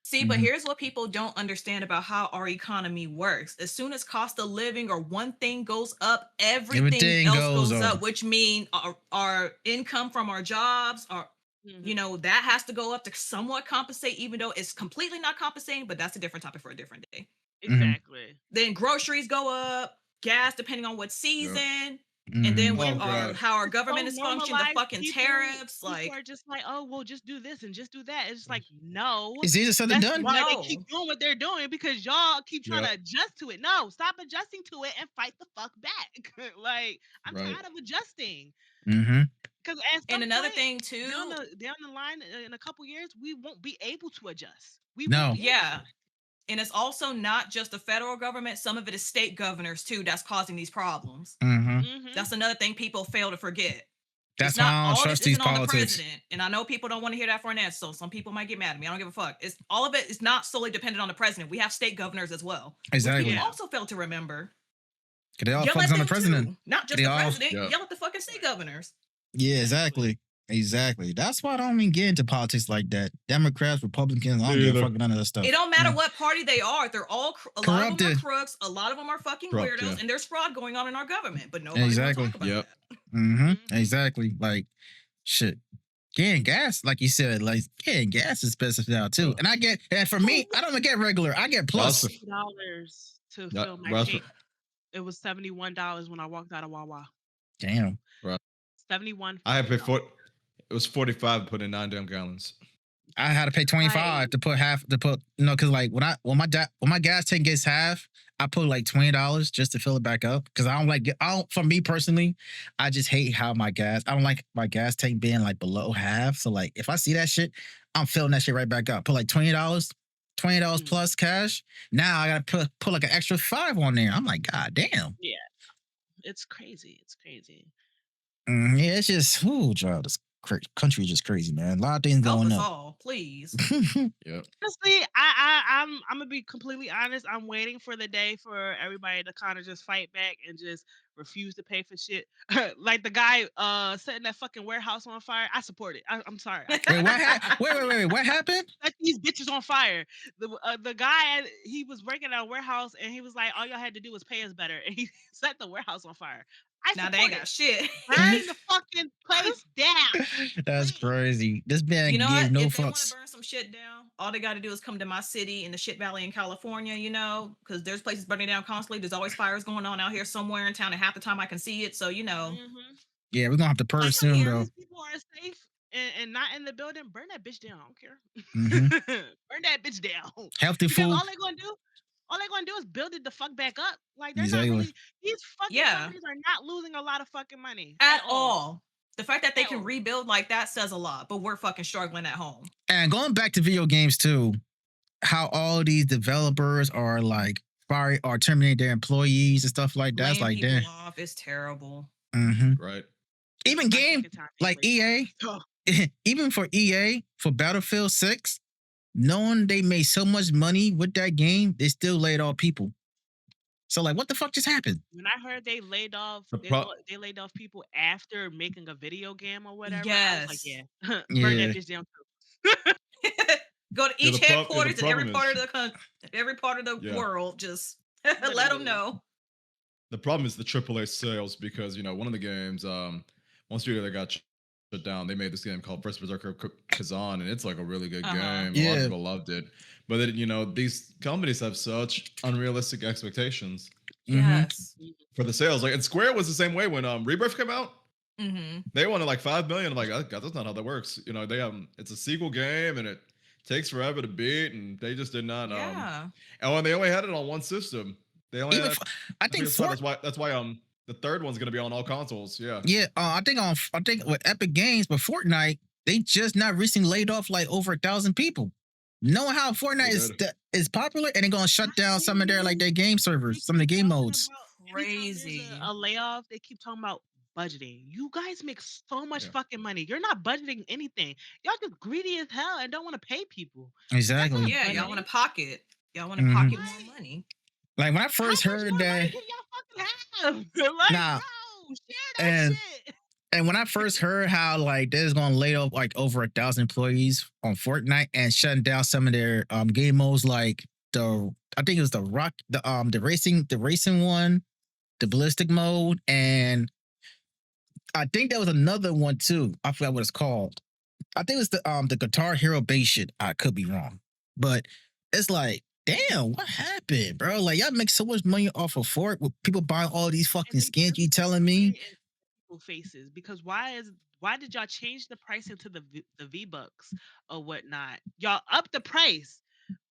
See, but here's what people don't understand about how our economy works. As soon as cost of living or one thing goes up, everything else goes up, which means our income from our jobs, that has to go up to somewhat compensate, even though it's completely not compensating, but that's a different topic for a different day. Exactly. Then groceries go up, gas, depending on what season. And then when how our government is functioning, the fucking tariffs, people like are just like, oh, well, just do this and just do that. It's just like, no. It's easier said than done. Why they keep doing what they're doing, because y'all keep trying to adjust to it. No, stop adjusting to it and fight the fuck back. Like, I'm tired of adjusting. Because and another thing too, down the line in a couple years, we won't be able to adjust. No. Yeah. And it's also not just the federal government. Some of it is state governors too that's causing these problems. That's another thing people fail to forget. That's It's not why I don't all trust this isn't these on the politics. president. And I know people don't want to hear that for an answer. So some people might get mad at me. I don't give a fuck. It's all of it is not solely dependent on the president. We have state governors as well. Exactly. Which people also fail to remember. Because they all Yell focus at on the them president. too. Not just They the all- president. Yeah. Yell at the fucking state governors. Yeah, exactly. That's why I don't even get into politics like that. Democrats, Republicans, I don't give a fuck none of that stuff. It don't matter Yeah. what party they are. They're all a lot of them are Corrupted. crooks. A lot of them are fucking Corrupt, weirdos, yeah. and there's fraud going on in our government. But nobody Exactly. talk about Yep. that. Exactly. Like, shit. Getting gas, like you said, like getting gas is expensive now too. And for me, I don't even get regular. I get plus. That's $50 to That- fill my that's tank. It was $71 when I walked out of Wawa. Damn. 71. I had paid it was 45 to put in 9 damn gallons. I had to pay 25 to put because like when my gas tank gets half, I put like $20 just to fill it back up. Cause for me personally, I just hate how I don't like my gas tank being like below half. So like if I see that shit, I'm filling that shit right back up. Put like $20 plus cash. Now I gotta put like an extra $5 on there. I'm like, God damn. Yeah. It's crazy. It's crazy. Yeah, it's just child, this country is just crazy, man. A lot of things Help going us up. all, please. Yep. Honestly, I'm gonna be completely honest. I'm waiting for the day for everybody to kind of just fight back and just refuse to pay for shit. Like the guy setting that fucking warehouse on fire. I support it. I'm sorry. Wait, what happened? Set these bitches on fire. The guy, he was working at a warehouse and he was like, all y'all had to do was pay us better, and he set the warehouse on fire. Now they ain't got shit. Burn the fucking place down. That's crazy. This man You know gives what? no If they want to fucks. burn some shit down, all they got to do is come to my city in the shit valley in California, because there's places burning down constantly. There's always fires going on out here somewhere in town, and half the time I can see it. So, Yeah, we're gonna have to purge soon Here, though. these people are safe and not in the building. Burn that bitch down. I don't care. Mhm. Burn that bitch down. Healthy Because food. all they're gonna do is build it the fuck back up. Like they're Exactly. not really. These fucking Yeah. companies are not losing a lot of fucking money at all. The fact that they At can all. rebuild like that says a lot, but we're fucking struggling at home. And going back to video games too, how all these developers are like terminating their employees and stuff like that. It's Laying like, damn. people off is terrible. Right. Even My game second time like anyway. EA, Oh, even for EA for Battlefield 6, knowing they made so much money with that game, they still laid off people. So like, what the fuck just happened? when I heard they laid off, they laid off people after making a video game or whatever. I was like, Yes. yeah, Yeah. burn that bitch down too. Go to Yeah, each the headquarters in every problem part of is- the country, every part of the Yeah. world. Just let them Literally. know. The problem is the AAA sales because one of the games, one studio that got shut down, they made this game called First Berserker Kazan, and it's like a really good Uh-huh. game. A lot Yeah. of people loved it, but then, these companies have such unrealistic expectations Mhm. Yes. for the sales. Like, and Square was the same way when Rebirth came out. Mm-hmm. They wanted like 5 million. I'm like, God, that's not how that works. They it's a sequel game and it takes forever to beat, and they just did not. Yeah. And they only had it on one system. They only Even had. I think That's why the third one's gonna be on all consoles. Yeah. Yeah, I think with Epic Games, but Fortnite, they just not recently laid off like over 1,000 people. Knowing how Fortnite is popular, and they're gonna shut down some of their game servers, some of the game modes. Crazy. A layoff. They keep talking about budgeting. You guys make so much Yeah. fucking money. You're not budgeting anything. Y'all just greedy as hell and don't want to pay people. Exactly. Yeah, funny. y'all want to pocket. Y'all want to Mhm. pocket Right. more money. Like when I first How much heard more money that, can y'all fucking have? Like, Nah. bro, share that And- shit. and when I first heard how like they're gonna lay off like over 1,000 employees on Fortnite and shutting down some of their game modes, like I think it was the racing one, the ballistic mode, and I think there was another one too. I forgot what it's called. I think it was the Guitar Hero base shit. I could be wrong, but it's like, damn, what happened, bro? Like y'all make so much money off of Fort with people buying all these fucking And they skins. just You telling me? in people's faces, because why did y'all change the pricing to the V-Bucks or whatnot? Y'all up the price,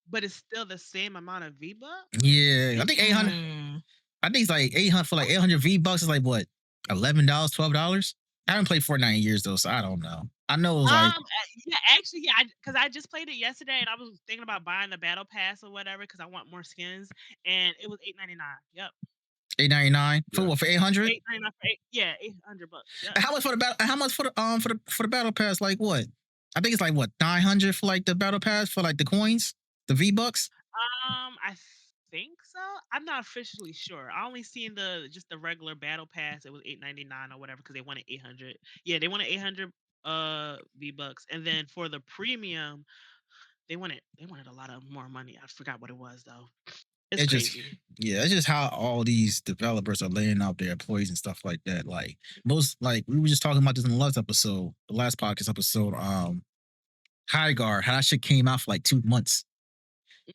but it's still the same amount of V-Bucks. Yeah, I think 800. Mm. I think it's like 800 for like 800 V-Bucks is like what, $11, $12? I haven't played Fortnite in years though, so I don't know. I know it was like Yeah, actually, yeah, because I just played it yesterday, and I was thinking about buying the battle pass or whatever because I want more skins, and it was $8.99. Yep, $8.99 for Yeah. what, for 800? $8.99 for $800. Yep. How much for the battle? How much for the battle pass? Like what? I think it's like what, 900 for like the battle pass for like the coins, the V-Bucks. I think so. I'm not officially sure. I only seen just the regular battle pass. It was $8.99 or whatever because they wanted 800. Yeah, they wanted 800 V-Bucks, and then for the premium, they wanted a lot of more money. I forgot what it was though. It's crazy. It's just how all these developers are laying out their employees and stuff like that. Like we were just talking about this in the last podcast episode. High Guard, how that shit came out for like 2 months.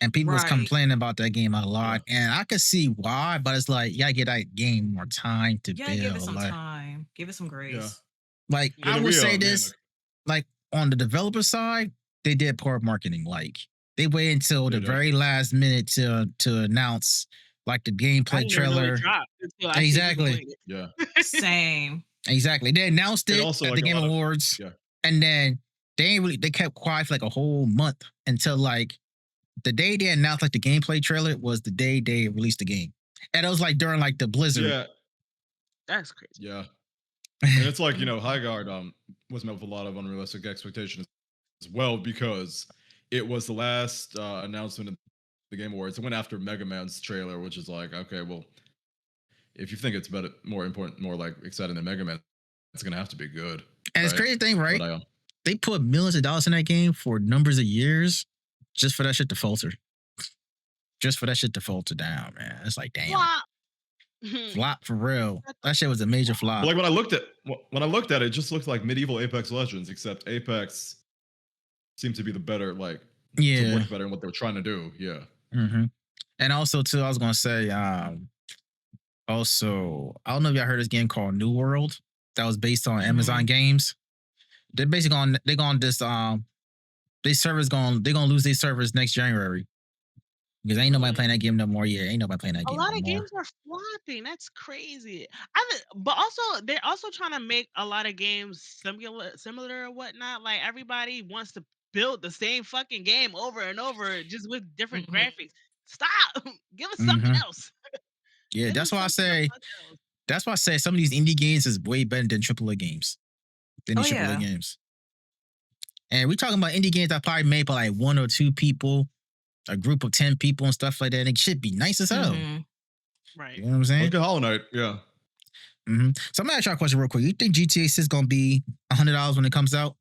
And people was complaining about that game a lot. Yeah. And I could see why, but it's like, you gotta get that game more time to build. Give it some time. Give it some grace. Yeah. Like, I would say this, like on the developer side, they did poor marketing. Like, they waited until the very last minute to announce like the gameplay trailer. Exactly. Yeah. Same. Exactly. They announced it at the Game Awards. Yeah. And then they kept quiet for like a whole month until like the day they announced like the gameplay trailer was the day they released the game. And it was like during like the blizzard. Yeah. That's crazy. Yeah. And it's like, High Guard was met with a lot of unrealistic expectations as well because it was the last announcement of the Game Awards. It went after Mega Man's trailer, which is like, okay, well, if you think it's better, more important, more like exciting than Mega Man, it's gonna have to be good. And it's crazy thing, right? But, they put millions of dollars in that game for numbers of years just for that shit to falter. Just for that shit to falter down, man. It's like, damn. Flop for real. That shit was a major flop. But like when I looked at it, it just looked like medieval Apex Legends, except Apex seemed to be the better, like, to work better in what they were trying to do. Yeah. Mm-hmm. And also, too, I was gonna say, also, I don't know if y'all heard this game called New World that was based on Amazon Games. They're basically they're gonna lose their servers next January. Because ain't nobody playing that game no more. Yeah, ain't nobody playing that game. A lot of games are flopping. That's crazy. But also, they're also trying to make a lot of games similar or whatnot. Like everybody wants to build the same fucking game over and over, just with different graphics. Stop. Give us something else. Yeah, that's why I say. That's why I say some of these indie games is way better than AAA games. AAA games. And we talking about indie games that probably made by like 1 or 2 people. A group of 10 people and stuff like that. And it should be nice as hell. Right. You know what I'm saying? Look at Hollow Knight. Yeah. Mm-hmm. So I'm going to ask y'all a question real quick. You think GTA 6 is going to be $100 when it comes out?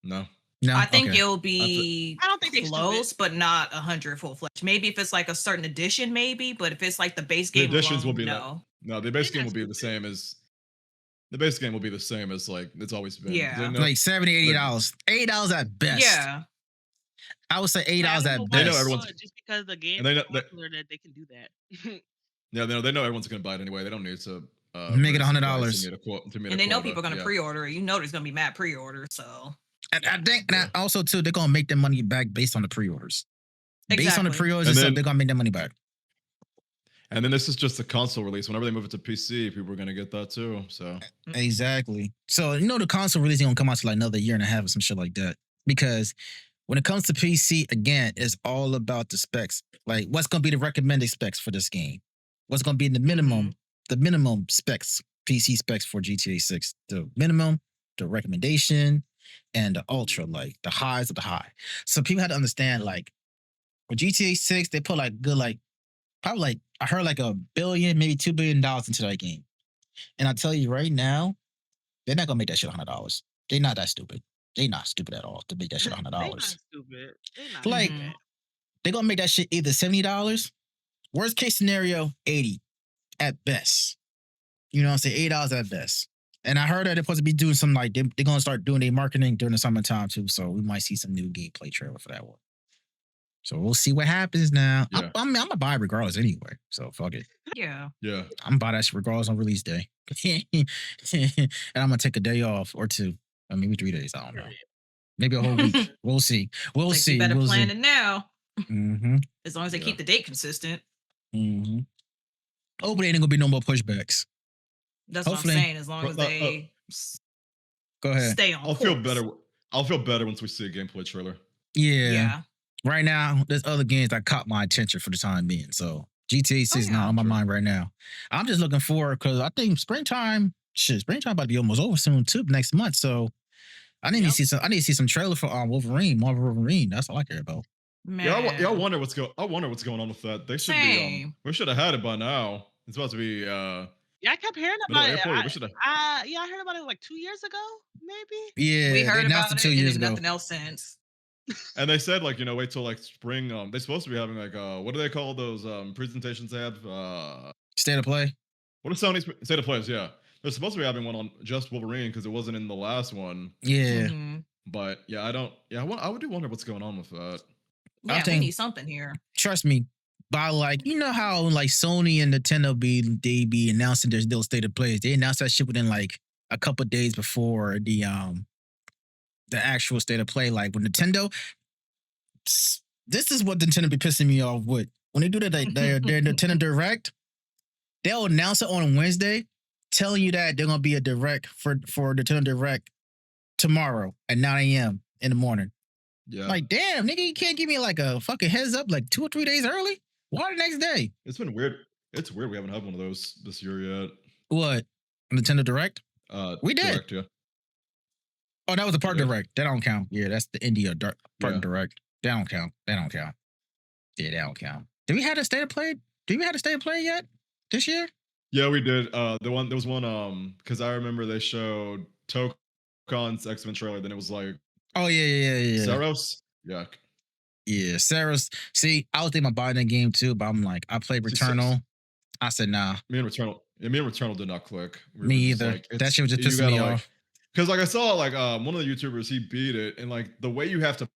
No. I think it'll be I don't think they close, but not 100 full-fledged. Maybe if it's like a certain edition, maybe. But if it's like the base game, the editions will be no. No, the base game will be the same as. The base game will be the same as like it's always been. Yeah. Like $70, $80. $80 at best. Yeah. I would say $8 at best. They know everyone's just because the game is popular that they can do that. Yeah, they know everyone's gonna buy it anyway. They don't need to make it $100. And they know people are gonna pre-order. You know there's gonna be mad pre-orders. So and I think that also too, they're gonna make their money back based on the pre-orders. Exactly. Based on the pre-orders, they're gonna make their money back. And then this is just a console release. Whenever they move it to PC, people are gonna get that too. So exactly. So the console release ain't gonna come out to like another year and a half or some shit like that. Because when it comes to PC, again, it's all about the specs. Like, what's going to be the recommended specs for this game? What's going to be the minimum specs, PC specs for GTA 6? The minimum, the recommendation, and the ultra, like the highs of the high. So people had to understand, like, with GTA 6, they put like good, like, probably like, I heard like $1 billion, maybe $2 billion into that game. And I tell you right now, they're not going to make that shit $100. They're not that stupid. They not stupid at all to make that shit $100. They not stupid. Like, they're gonna make that shit either $70, worst case scenario, $80 at best. You know what I'm saying? $8 at best. And I heard that they're supposed to be doing some like they're gonna start doing their marketing during the summertime too. So we might see some new gameplay trailer for that one. So we'll see what happens now. Yeah. I'm gonna buy it regardless anyway. So fuck it. Yeah. Yeah. I'm gonna buy that shit regardless on release day. And I'm gonna take a day off or 2. Or maybe 3 days. I don't know. Maybe a whole week. We'll see. We'll see. You better plan it now. Mm-hmm. As long as they keep the date consistent. Mm-hmm. Hopefully, ain't gonna be no more pushbacks. That's what I'm saying. As long as they Go ahead. Stay on. I'll feel better. I'll feel better once we see a gameplay trailer. Yeah. Right now, there's other games that caught my attention for the time being. So GTA 6 is not on my mind right now. I'm just looking forward because I think springtime about to be almost over soon too, next month. So I need to see some trailer for Wolverine, Marvel Wolverine. That's all I care about. Man. Yeah, I wonder what's going on with that. They should be. We should have had it by now. It's about to be. Yeah, I kept hearing about it. April, we should have. I heard about it like 2 years ago, maybe. Yeah, we heard about it it 2 years ago. Nothing else since. And they said like wait till like spring. They're supposed to be having like what do they call those presentations they have? State of play. What are Sony's state of plays? Yeah, they're supposed to be having one on just Wolverine because it wasn't in the last one. Yeah, but yeah, I don't. Yeah, I do wonder what's going on with that. Yeah, we need something here. Trust me. By like, you know how like Sony and Nintendo be announcing their little state of plays. They announced that shit within like a couple of days before the actual state of play. Like with Nintendo, this is what Nintendo be pissing me off with. When they do their Nintendo Direct, they'll announce it on Wednesday, telling you that they're gonna be a direct for Nintendo Direct tomorrow at 9 a.m. in the morning. Yeah. Like, damn, nigga, you can't give me like a fucking heads up like 2 or 3 days early? Why the next day? It's been weird. It's weird we haven't had one of those this year yet. What? Nintendo Direct? We did. Direct, yeah. Oh, that was the Park Direct. That don't count. Yeah, that's the India Park Direct. That don't count. Yeah, that don't count. Did we have a state of play? Did we have a state of play yet this year? Yeah, we did. There was one because I remember they showed Tokon's X-Men trailer, then it was like yeah. Saros? Yeah. Yeah, Saros. See, I was thinking about buying that game too, but I'm like, I played Returnal. I said, nah. Me and Returnal did not click. Me either. Like, that shit was just pissing me off. Because like I saw like one of the YouTubers, he beat it, and like the way you have to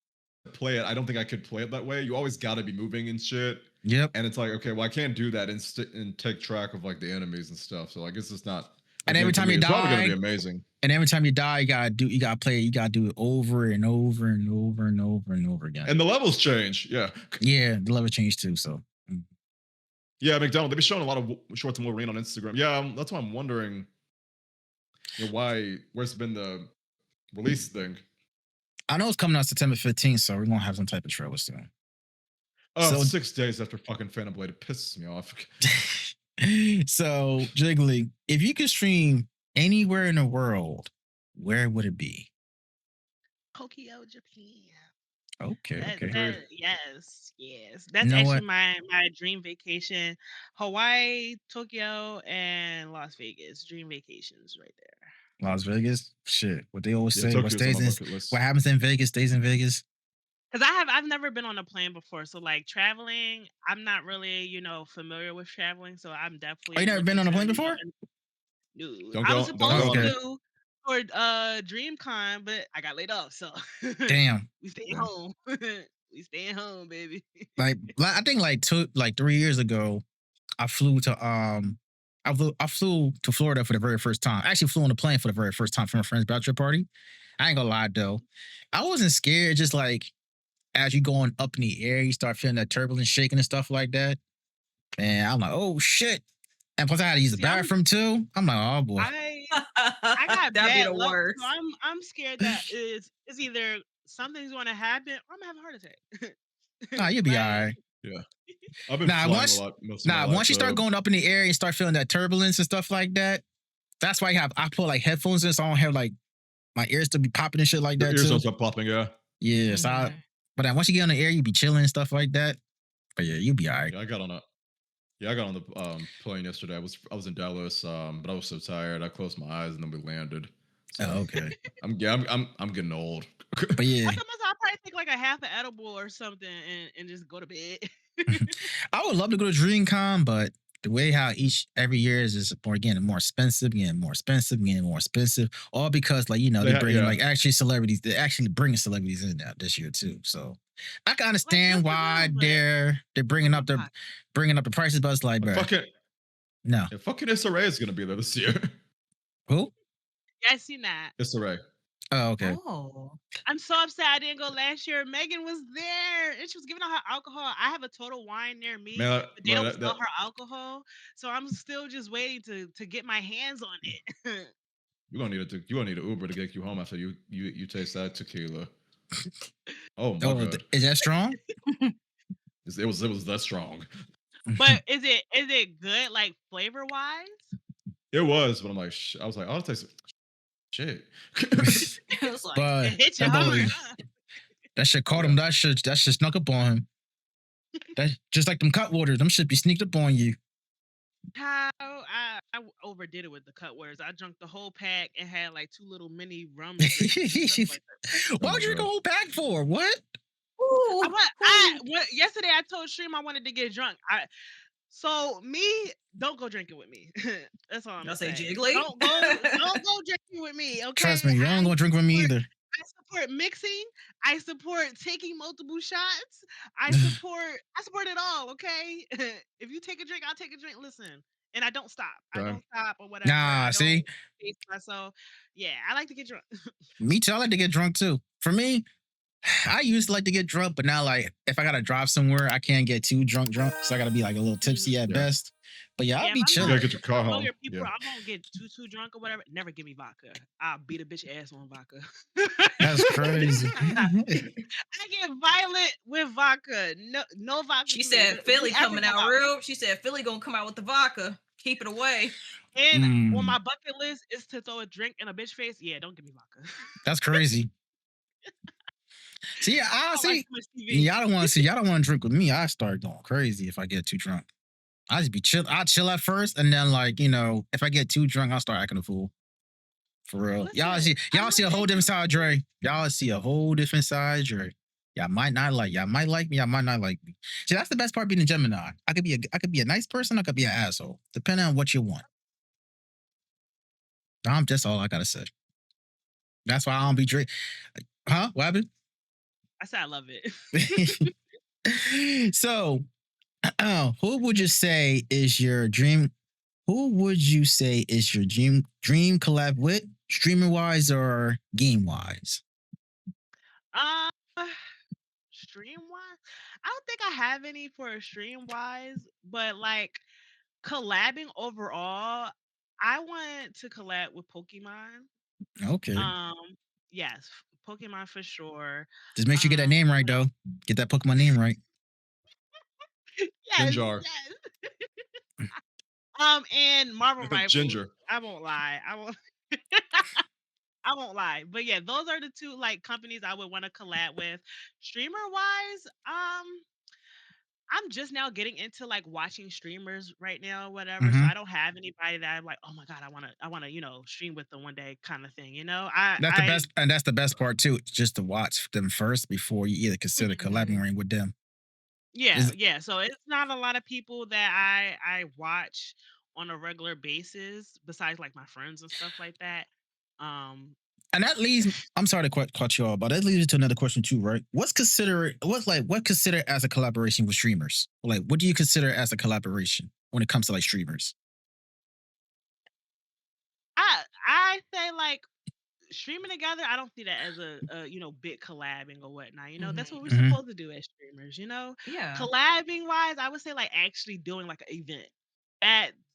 play it, I don't think I could play it that way. You always got to be moving and shit. Yep. And it's like, okay, well I can't do that and take track of like the enemies and stuff. So like it's just not. And every time you die, it's probably gonna be amazing. And every time you die, you gotta do it over and over and over and over and over again. And the levels change, yeah. Yeah, the levels change too. So. Yeah, McDonald. They've been showing a lot of shorts of Wolverine on Instagram. Yeah, that's why I'm wondering. Where's been the release thing? I know it's coming out September 15th, so we're gonna have some type of trailer soon. Oh, so, 6 days after fucking Phantom Blade, it pisses me off. So, Jiggly, if you could stream anywhere in the world, where would it be? Tokyo, Japan. Okay. Yes. That's actually my dream vacation. Hawaii, Tokyo, and Las Vegas. Dream vacations right there. Las Vegas? Shit. What they always say, what happens in Vegas stays in Vegas. Because I've never been on a plane before. So like traveling, I'm not really, familiar with traveling. So I'm definitely. Oh, you never been on a plane before? No. I was supposed to do for DreamCon, but I got laid off. So damn. We staying home. We staying home, baby. Like I think like 3 years ago, I flew to Florida for the very first time. I actually flew on a plane for the very first time for my friend's bachelor party. I ain't gonna lie though. I wasn't scared, just like as you going up in the air, you start feeling that turbulence shaking and stuff like that. And I'm like, oh shit. And plus I had to use the bathroom too. I'm like, oh boy. I got bad luck. So I'm scared that it's either something's gonna happen or I'm gonna have a heart attack. Nah, you'll be all right. Yeah. I've been flying a lot. Once you start going up in the air and start feeling that turbulence and stuff like that, that's why I put like headphones in so I don't have like my ears to be popping and shit like that. Your ears don't start popping, yeah. Yeah. Mm-hmm. So but then once you get on the air, you be chilling and stuff like that. But yeah, you'll be all right. Yeah, I got on the plane yesterday. I was in Dallas, but I was so tired. I closed my eyes and then we landed. So, oh, okay. I'm getting old. But yeah. I'll probably take like a half an edible or something and just go to bed. I would love to go to DreamCon, but the way how every year is more expensive, all because like they bring like actually celebrities. They're actually bringing celebrities in now this year too. So I can understand why they're bringing up the prices, but it's like, bro, no, fucking Issa Rae is gonna be there this year. Who? Yeah, I seen that. Issa Rae. Oh, okay. Oh. I'm so upset I didn't go last year. Megan was there and she was giving out her alcohol. I have a Total Wine near me, but they don't sell her alcohol. So I'm still just waiting to get my hands on it. You're gonna need an Uber to get you home after you taste that tequila. Oh my god, is that strong? it was that strong. But is it good, like flavor wise? It was, but I'm like, I was like, I'll taste it. Shit. It was like, But It hit you that boy, hard, huh? that shit caught him. That shit snuck up on him. That just like them cut waters. Them shit be sneaked up on you. How I overdid it with the cut waters. I drank the whole pack and had like 2 little mini rum drinks and stuff like that. Why would you drink a whole pack for? What? ooh, Yesterday I told Stream I wanted to get drunk. So me, don't go drinking with me. That's all I'm I'll saying. say Jiggly. Don't go drinking with me. Okay. Trust me, you don't gonna drink with me either. I support mixing. I support taking multiple shots. I support it all. Okay. If you take a drink, I'll take a drink. Listen, and I don't stop. I Okay. don't stop or whatever. Nah, I see? don't pace myself. Yeah, I like to get drunk. Me too. I like to get drunk too. For me, I used to like to get drunk, but now like if I gotta drive somewhere, I can't get too drunk, so I gotta be like a little tipsy at Yeah. best. But yeah, I'll Yeah, be if I'm You chilling. gotta get your car I know home. your people. Yeah. I won't get too drunk or whatever. Never give me vodka. I'll beat a bitch ass on vodka. That's crazy. I get violent with vodka. No vodka. She for me. said Philly We ever coming go out real. She said Philly gonna come out with the vodka. Keep it away. And on Mm. my bucket list is to throw a drink in a bitch face. Yeah, don't give me vodka. That's crazy. See, I I see. like too much TV. Y'all don't want to see. Y'all don't want to drink with me. I start going crazy if I get too drunk. I just be chill. I'll chill at first, and then like if I get too drunk, I'll start acting a fool. For real. Y'all Listen, y'all see a whole different side, Dre. Y'all see a whole different side, Dre. Y'all might not like. Y'all might like me. Y'all might not like me. See, that's the best part being a Gemini. I could be a nice person. I could be an asshole, depending on what you want. That's all I gotta say. That's why I don't be Dre. Huh? What happened? I said I love it. So, who would you say is your dream? Who would you say is your dream collab with, streaming wise or game wise? Stream wise, I don't think I have any for stream wise, but like collabing overall, I want to collab with Pokemon. Okay, Yes, Pokemon for sure. just make sure you get that name right though. Get that Pokemon name right. Yes, Ginger. yes. And Marvel Rivals. Ginger. I won't lie. I won't lie. But yeah, those are the two like companies I would want to collab with. Streamer wise, I'm just now getting into like watching streamers right now, whatever. So Mhm. I don't have anybody that I'm like, oh my god, I wanna, stream with them one day, kind of thing. That's the best, and that's the best part too. Just to watch them first before you either consider collaborating with them. Yeah, yeah. So it's not a lot of people that I watch on a regular basis, besides like my friends and stuff like that. And that leads. I'm sorry to cut you off, but that leads me to another question too, right? What considered as a collaboration with streamers? Like, what do you consider as a collaboration when it comes to like streamers? I say like streaming together. I don't see that as a big collabing or whatnot. That's what we're Mhm. supposed to do as streamers. Yeah. Collabing wise, I would say like actually doing like an event.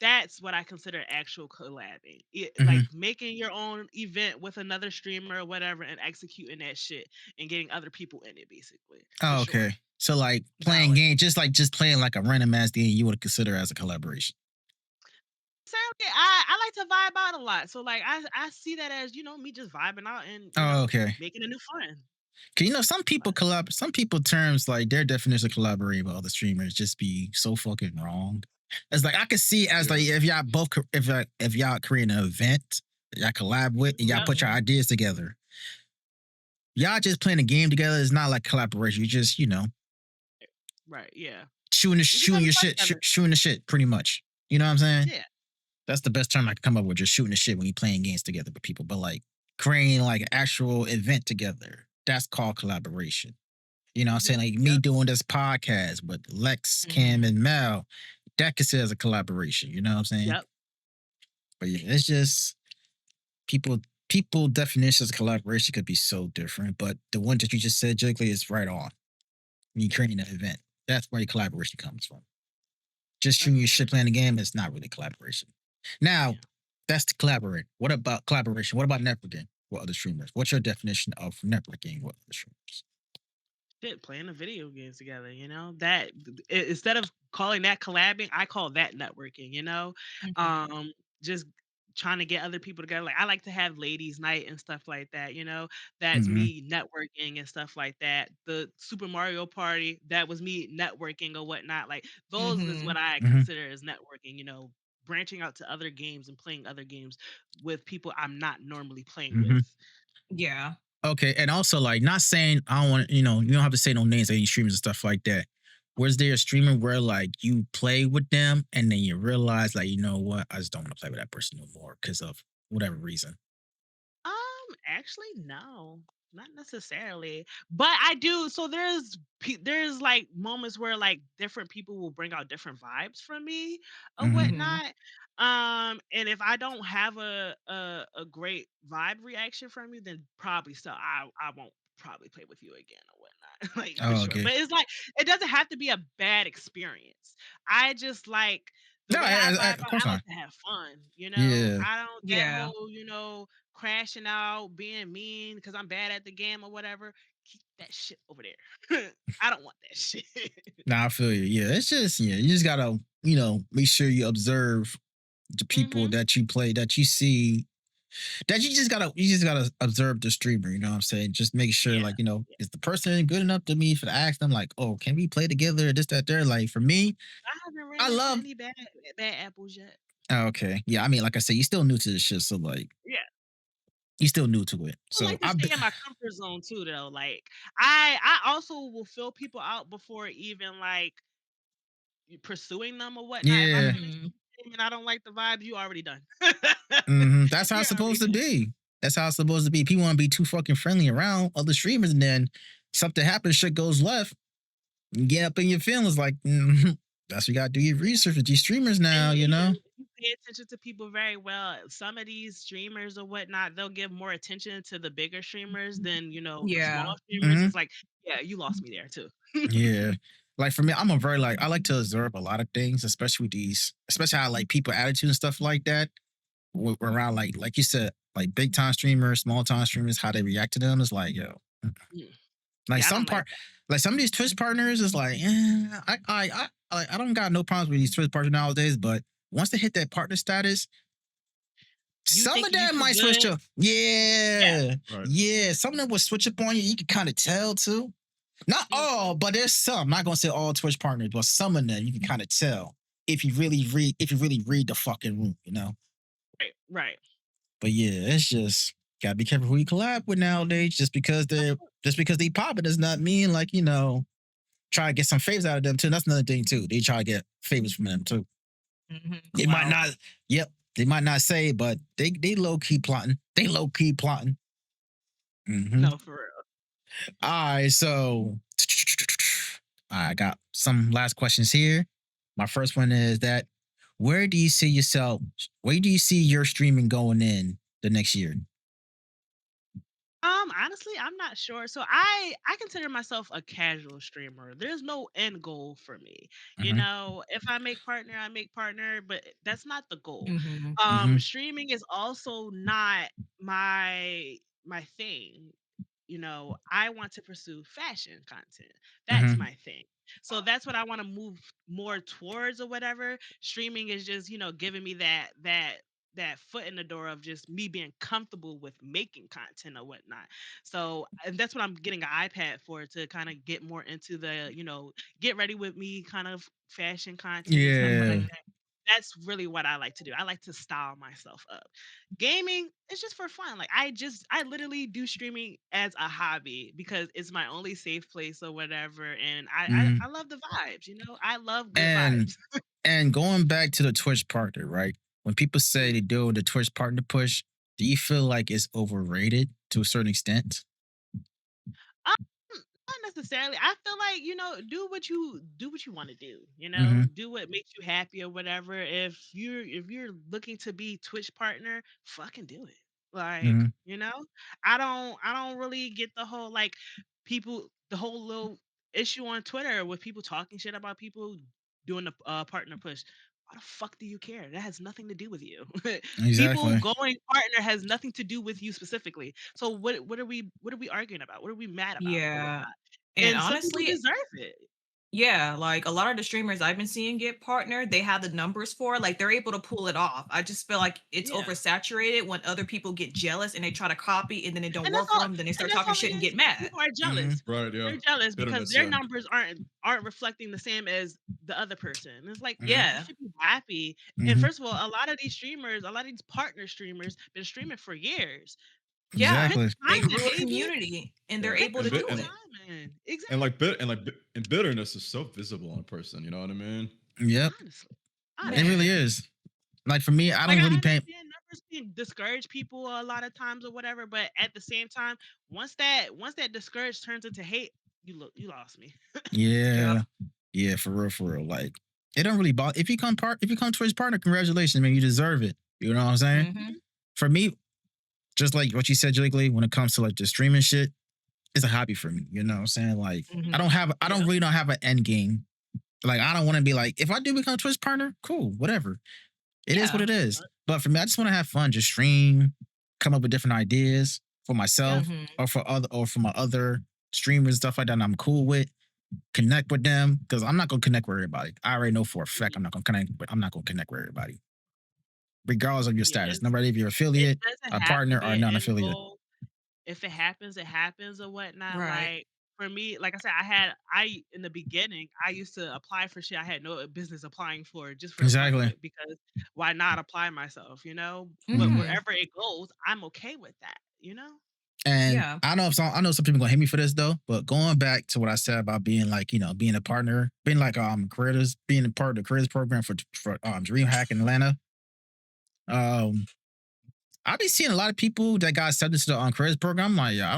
That's what I consider actual collabing. Like making your own event with another streamer or whatever and executing that shit and getting other people in it basically. Oh, for sure. okay. So like playing games, just playing like a random ass game, you would consider as a collaboration. So yeah, I like to vibe out a lot. So like I see that as, me just vibing out and Okay. making a new friend. Cause some people some people terms like their definition of collaborating with other streamers just be so fucking wrong. It's like I could see as like if y'all both if y'all create an event y'all collab with and y'all put your ideas together. Y'all just playing a game together is not like collaboration. You just Right, yeah. shooting the shit pretty much. You know what I'm saying? Yeah. That's the best term I can come up with. Just shooting the shit when you playing games together with people. But like creating like an actual event together, that's called collaboration. You know what I'm saying? Like me doing this podcast with Lex, Cam, and Mel, that considers a collaboration. You know what I'm saying? Yep. But yeah, it's just people definitions of collaboration could be so different. But the one that you just said, Jiggly, is right on. When you're creating an event, that's where your collaboration comes from. Just shooting your shit playing the game is not really collaboration. Now, that's the collaborate. What about collaboration? What about networking with other streamers? What's your definition of networking with other streamers? Shit, playing the video games together, that instead of calling that collabing, I call that networking, Mhm. um just trying to get other people together. Like I like to have ladies night and stuff like that, that's Hmm. me networking and stuff like that. The Super Mario Party, that was me networking or whatnot. Like those is what Mhm. I Hmm. consider as networking, branching out to other games and playing other games with people I'm not normally playing Hmm. with. Yeah. Okay, and also like not saying I don't want you don't have to say no names of any streamers and stuff like that. Was there a streamer where like you play with them and then you realize like you know what I just don't want to play with that person no more because of whatever reason? Actually, no, not necessarily. But I do. So there's like moments where like different people will bring out different vibes from me or Hmm. Mhm. whatnot. And if I don't have a great vibe reaction from you, then probably so I won't probably play with you again or whatnot. Like for Oh, sure. okay. But it's like it doesn't have to be a bad experience. I just like the No, way I vibe of out, course I like not. to have fun, Yeah. I don't that Yeah. whole, crashing out, being mean because I'm bad at the game or whatever. Keep that shit over there. I don't want that shit. Nah, I feel you. Yeah, it's just you just gotta make sure you observe the people Hmm. that you play that you see that you just gotta observe the streamer. You know what I'm saying? Just make sure Yeah, like yeah. is the person good enough to me for to ask them like oh can we play together this that there like for me I haven't I ran into love. any bad apples yet. Oh, okay, yeah, I mean like I said you still new to this shit so like Yeah. you still new to it I so like to stay in my comfort zone too though. Like I also will fill people out before even like pursuing them or whatnot. If I'm yeah. in a Mhm. game and I don't like the vibes, you already done. That's how You it's already supposed to done. be. That's how it's supposed to be. People want to be too fucking friendly around other streamers, and then something happens, shit goes left. You get up in your feelings, like that's what you got to do your research with these streamers And now. you pay attention to people very well. Some of these streamers or whatnot, they'll give more attention to the bigger streamers than, the Yeah. small streamers. Hmm. It's like, yeah, you lost me there too. Yeah, like for me, I'm a very like I like to observe a lot of things, especially with these, especially how like people attitude and stuff like that. Around like you said, like big time streamers, small time streamers, how they react to them is like yo. Mm. Like Yeah, I some don't like part, like some of these Twitch partners is like, I don't got no problems with these Twitch partners nowadays, but once they hit that partner status, you some of thinking you them too might switch good. to, Yeah. yeah, Right. yeah. Some of them will switch up on you. You can kind of tell too. Not Mhm. all, but there's some. I'm not gonna say all Twitch partners, but some of them you can kind of tell if you really read the fucking room. Right, right. But yeah, it's just gotta be careful who you collab with nowadays. Just because they pop it does not mean like try to get some favors out of them too. That's another thing too. They try to get favors from them too. Mhm. They might Wow. not. Yep. They might not say, but they low key plotting. They low key plotting. Hmm. No, for real. All right. So I got some last questions here. My first one is that where do you see yourself? Where do you see your streaming going in the next year? Honestly, I'm not sure. So I consider myself a casual streamer. There's no end goal for me. Hmm. If I make partner, I make partner, but that's not the goal. Mhm. Hmm. Streaming is also not my thing. I want to pursue fashion content. That's Hmm. my thing. So that's what I want to move more towards or whatever. Streaming is just, giving me that foot in the door of just me being comfortable with making content or whatnot. So and that's what I'm getting an iPad for to kind of get more into the, get ready with me kind of fashion content and stuff like Yeah. Mhm. that. That's really what I like to do. I like to style myself up. Gaming is just for fun. Like I literally do streaming as a hobby because it's my only safe place or whatever. And I Mhm. love the vibes, I love good And vibes. and going back to the Twitch partner, right? When people say they do the Twitch partner push, do you feel like it's overrated to a certain extent? Um, Not necessarily. I feel like, do what you want to do, Hmm. do what makes you happy or whatever. If you're looking to be Twitch partner, fucking do it. Like, Hmm. I don't really get the whole little issue on Twitter with people talking shit about people doing the partner push. why the fuck do you care? That has nothing to do with you. People Exactly. going partner has nothing to do with you specifically. So what are we arguing about? What are we mad about or Yeah. whatnot? And And some people honestly, deserve it. yeah, like a lot of the streamers I've been seeing get partnered, they have the numbers for it, like they're able to pull it off. I just feel like it's Yeah. oversaturated when other people get jealous and they try to copy and then it don't And that's work for all them, then they and start that's talking all it shit and is. get mad. People are Hmm. jealous. Right. Yeah. They're jealous because Bitterness. their Yeah. numbers aren't reflecting the same as the other person. It's like, Hmm. you Yeah. should be happy. And Hmm. first of all, a lot of these streamers, a lot of these partner streamers, been streaming for years. Yeah. Put Exactly. the They time in, grew a baby. community and they're Yeah. Put able to the do And it. time in. and like Exactly. and bitterness is so visible in a person. You know what I mean? Yep. Honestly. It really Honestly. Man. is. Like for me, I Like don't I really pay. understand numbers can discourage people a lot of times or whatever, but at the same time, once that discourage turns into hate, you lost me. Yep. Yeah. Yeah, for real, for real. Like it don't really bother if you come to his partner, congratulations, man. You deserve it. You know what I'm saying? Hmm. For me, just like what you said, Jiggly, when it comes to like the streaming shit, it's a hobby for me. You know what I'm saying? Like Hmm. I don't Yeah. really don't have an end game. Like I don't want to be like, if I do become a Twitch partner, cool, whatever. It is what Yeah. it is. But for me, I just want to have fun, just stream, come up with different ideas for myself Hmm. or for my other streamers, stuff like that. And I'm cool with. Connect with them because I'm not gonna connect with everybody. I already know for a fact I'm not gonna connect. I'm not gonna connect with everybody, regardless of your Yeah. status. Nobody if you're It affiliate, doesn't a have to partner, be or an end non-affiliate. goal. If it happens or whatnot. Right. Like for me, like I said, I in the beginning, I used to apply for shit I had no business applying for just for the fun of Exactly. it because why not apply myself, you know? But Mhm. Hmm. wherever it goes, I'm okay with that, you know? And Yeah. I know some people gonna hate me for this though, but going back to what I said about being like, being a partner, being like creators, being a part of the creators program for DreamHack in Atlanta. Um, I be seeing a lot of people that got accepted to the creators program. I'm like, yeah,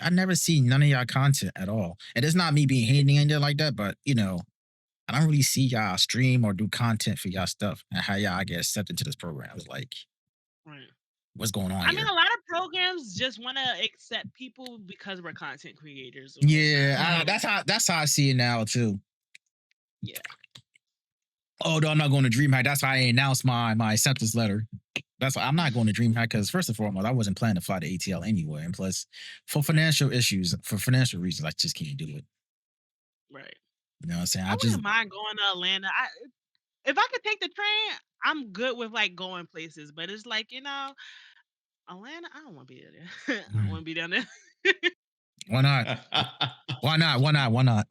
I never see none of y'all content at all. And it's not me being hating anything like that, but I don't really see y'all stream or do content for y'all stuff and how y'all get accepted to this program. It's like, Right. what's going on I mean, here? a lot of programs just want to accept people because we're content creators or Yeah, whatnot. Mhm. that's how I see it now too. Yeah. Oh, no, I'm not going to DreamHack. That's why I announced my acceptance letter. That's why I'm not going to DreamHack because first and foremost, I wasn't planning to fly to ATL anyway, and plus, for financial reasons, I just can't do it. Right. You know what I'm saying? I wouldn't mind going to Atlanta. If I could take the train, I'm good with like going places. But it's like, Atlanta, I don't want to be there. I don't want to be down there. Why not? Why not? Why not? Why not?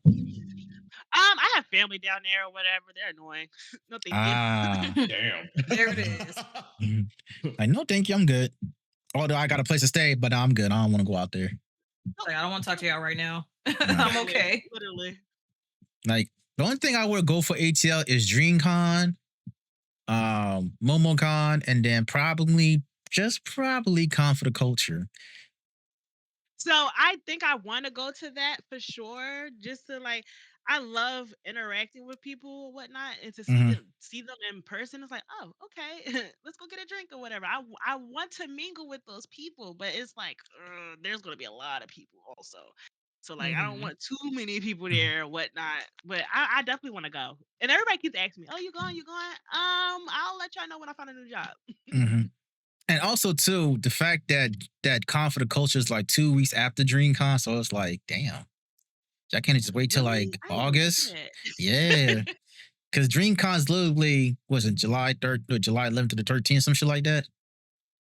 I have family down there or whatever. They're annoying. No, thank you. Ah, Damn. There it is. like no, thank you, I'm good. Although I got a place to stay, but I'm good. I don't want to go out there. Like, I don't want to talk to y'all right now. No. I'm Literally, okay. Literally. Like the only thing I would go for ATL is DreamCon, MomoCon, and then probably Con for the Culture. So I think I want to go to that for sure. Just to like, I love interacting with people or whatnot, and to Mhm. see them in person. It's like, oh, okay, let's go get a drink or whatever. I want to mingle with those people, but it's like there's gonna be a lot of people also. So like, I don't Mhm. want too many people there or whatnot. But I definitely want to go. And everybody keeps asking me, oh, you going? You going? I'll let y'all know when I find a new job. Mhm. And also too, the fact that Con for the Culture is like 2 weeks after DreamCon, so it's like, damn, I can't just wait till Really? like I didn't even know August. that. Yeah, because DreamCon's literally was it July 3rd, July 11th to the 13th, some shit like that.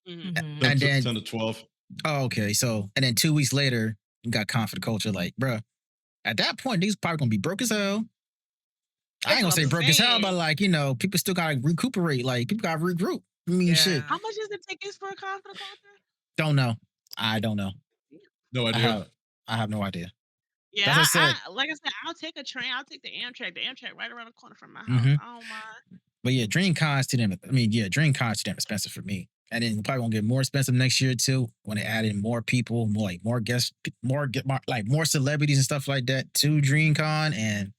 Mhm. Mhm. 10 And to, then 10 to 12. oh, okay, so and then 2 weeks later, you got Con for the Culture. Like, bruh, at that point, these probably gonna be broke as hell. I ain't That's gonna what say I'm broke as hell, but saying. like, people still gotta recuperate. Like, people gotta regroup. I mean, shit. Yeah. How much is the tickets for a con for the culture? Don't know. I don't know. No I idea. have no idea. Yeah, That's what I said. I like I said, I'll take a train. I'll take the Amtrak. The Amtrak right around the corner from my house. Hmm. I don't mind. But yeah, DreamCon's too damn. I mean, yeah, DreamCon's too damn expensive for me. And then probably gonna get more expensive next year too when they add in more people, more guests, more celebrities and stuff like that to DreamCon. And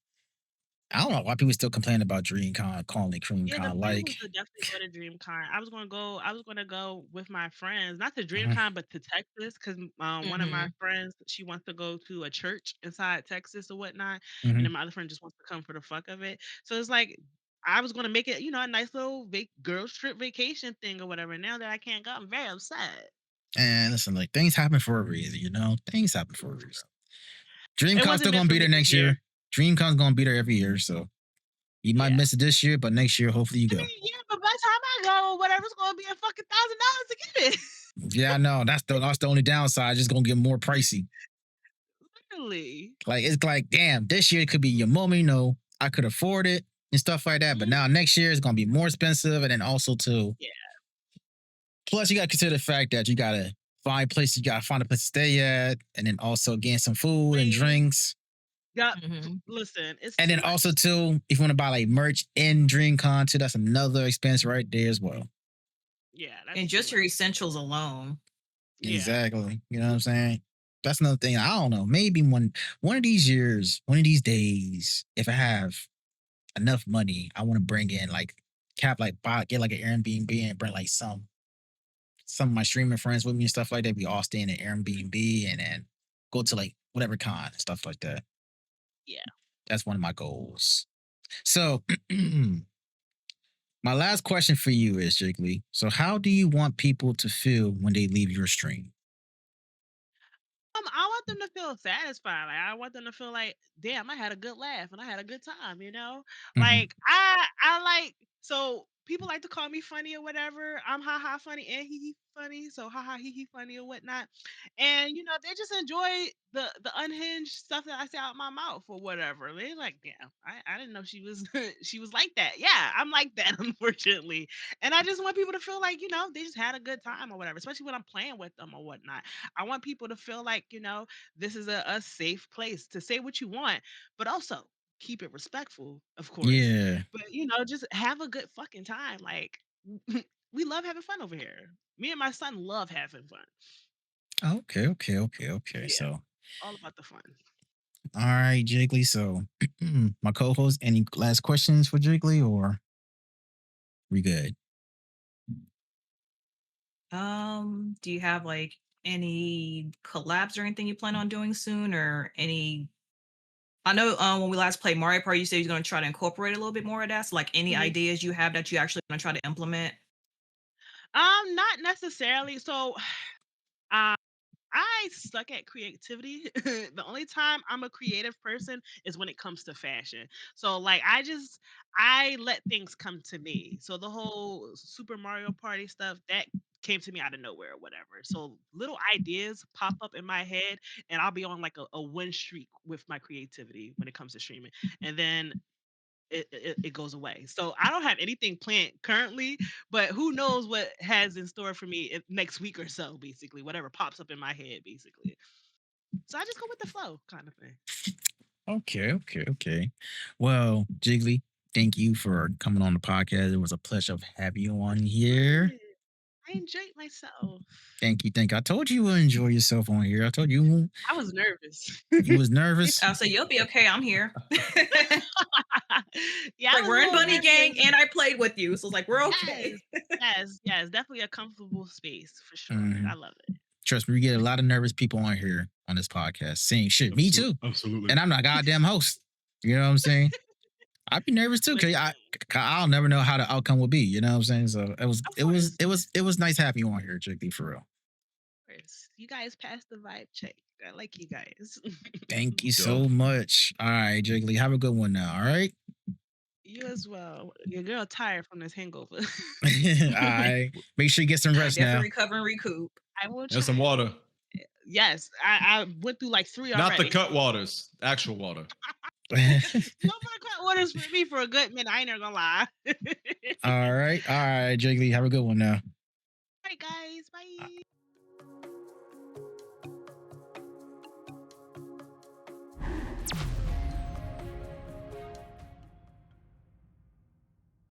I don't know why people still complain about DreamCon, calling it Yeah, the CreamCon. plan Like, was to definitely go to DreamCon. I was gonna go. I was gonna go with my friends, not to mhm, DreamCon, but to Texas, because one of my Mhm. friends she wants to go to a church inside Texas or whatnot, and mhm. then my other friend just wants to come for the fuck of it. So it's like I was gonna make it, a nice little girls trip vacation thing or whatever. Now that I can't go, I'm very upset. And listen, like things happen for a reason, Things happen for a reason. DreamCon's wasn't still meant gonna for be me there this next year. year. DreamCon's gonna be there every year, so you might Yeah. miss it this year, but next year, hopefully you I go. mean, yeah, but by the time I go, whatever's gonna be a fucking $1,000 to get it. Yeah, I know. That's the only downside. It's just gonna get more pricey. Literally. Like it's like, damn, this year it could be your moment, I could afford it and stuff like that. But now next year it's gonna be more expensive, and then also too. Yeah. Plus, you gotta consider the fact that you gotta find a place to stay at, and then also getting some food and drinks. Yeah. Listen, it's and then much. also too, if you want to buy like merch in DreamCon too, that's another expense right there as well. Yeah, and just your essentials alone. Yeah. Exactly. You know what I'm saying? That's another thing. I don't know. Maybe one of these years, one of these days, if I have enough money, I want to bring in like get like an Airbnb and bring like some of my streaming friends with me and stuff like that. We all stay in an Airbnb and then go to like whatever con and stuff like that. Yeah. That's one of my goals. So my last question for you is, Jiggly. So how do you want people to feel when they leave your stream? I want them to feel satisfied. Like I want them to feel like, damn, I had a good laugh and I had a good time. Like I like so people like to call me funny or whatever. I'm ha ha funny and he funny, so ha ha he funny or whatnot. And they just enjoy the unhinged stuff that I say out my mouth or whatever. They like, damn, I didn't know she was she was like that. Yeah, I'm like that, unfortunately. And I just want people to feel like, they just had a good time or whatever, especially when I'm playing with them or whatnot. I want people to feel like, this is a safe place to say what you want, but also keep it respectful, of course. Yeah. But, just have a good fucking time. Like, we love having fun over here. Me and my son love having fun. Okay. Yeah. So, All about the fun. all right, Jiggly. So, my co-host, any last questions for Jiggly, or we good? Do you have like any collabs or anything you plan on doing soon, or any? I know when we last played Mario Party, you said you're going to try to incorporate a little bit more of that. So, like, any ideas you have that you actually going to try to implement? Not necessarily. So, I suck at creativity. The only time I'm a creative person is when it comes to fashion. So like I let things come to me. So the whole Super Mario Party stuff that came to me out of nowhere or whatever. So little ideas pop up in my head and I'll be on like a win streak with my creativity when it comes to streaming. And then it goes away. So I don't have anything planned currently, but who knows what has in store for me next week or so, basically, whatever pops up in my head, basically. So I just go with the flow kind of thing. Okay. Well, Jiggly, thank you for coming on the podcast. It was a pleasure of having you on here. I enjoyed myself. Thank you. I told you would enjoy yourself on here. I told you. I was nervous. You was nervous? I'll say you'll be okay. I'm here. Yeah, like we're in Bunny Gang, and I played with you, so it's like we're okay. Yes, definitely a comfortable space for sure. I love it. Trust me, we get a lot of nervous people on here on this podcast saying shit. Me too. Absolutely. And I'm not a goddamn host. You know what I'm saying? I'd be nervous too, because I'll never know how the outcome will be. You know what I'm saying? So it was nice having you on here, Jiggly, for real. You guys passed the vibe check. I like you guys. Thank you so much. All right, Jiggly, have a good one now. All right. You as well. Your girl tired from this hangover. All right. Make sure you get some rest now. Recover and recoup. I will. And some water. Yes, I went through like 3 already. Not the cut waters, actual water. No more cut waters for me for a good minute. I ain't never gonna lie. All right, Jiggly, have a good one now.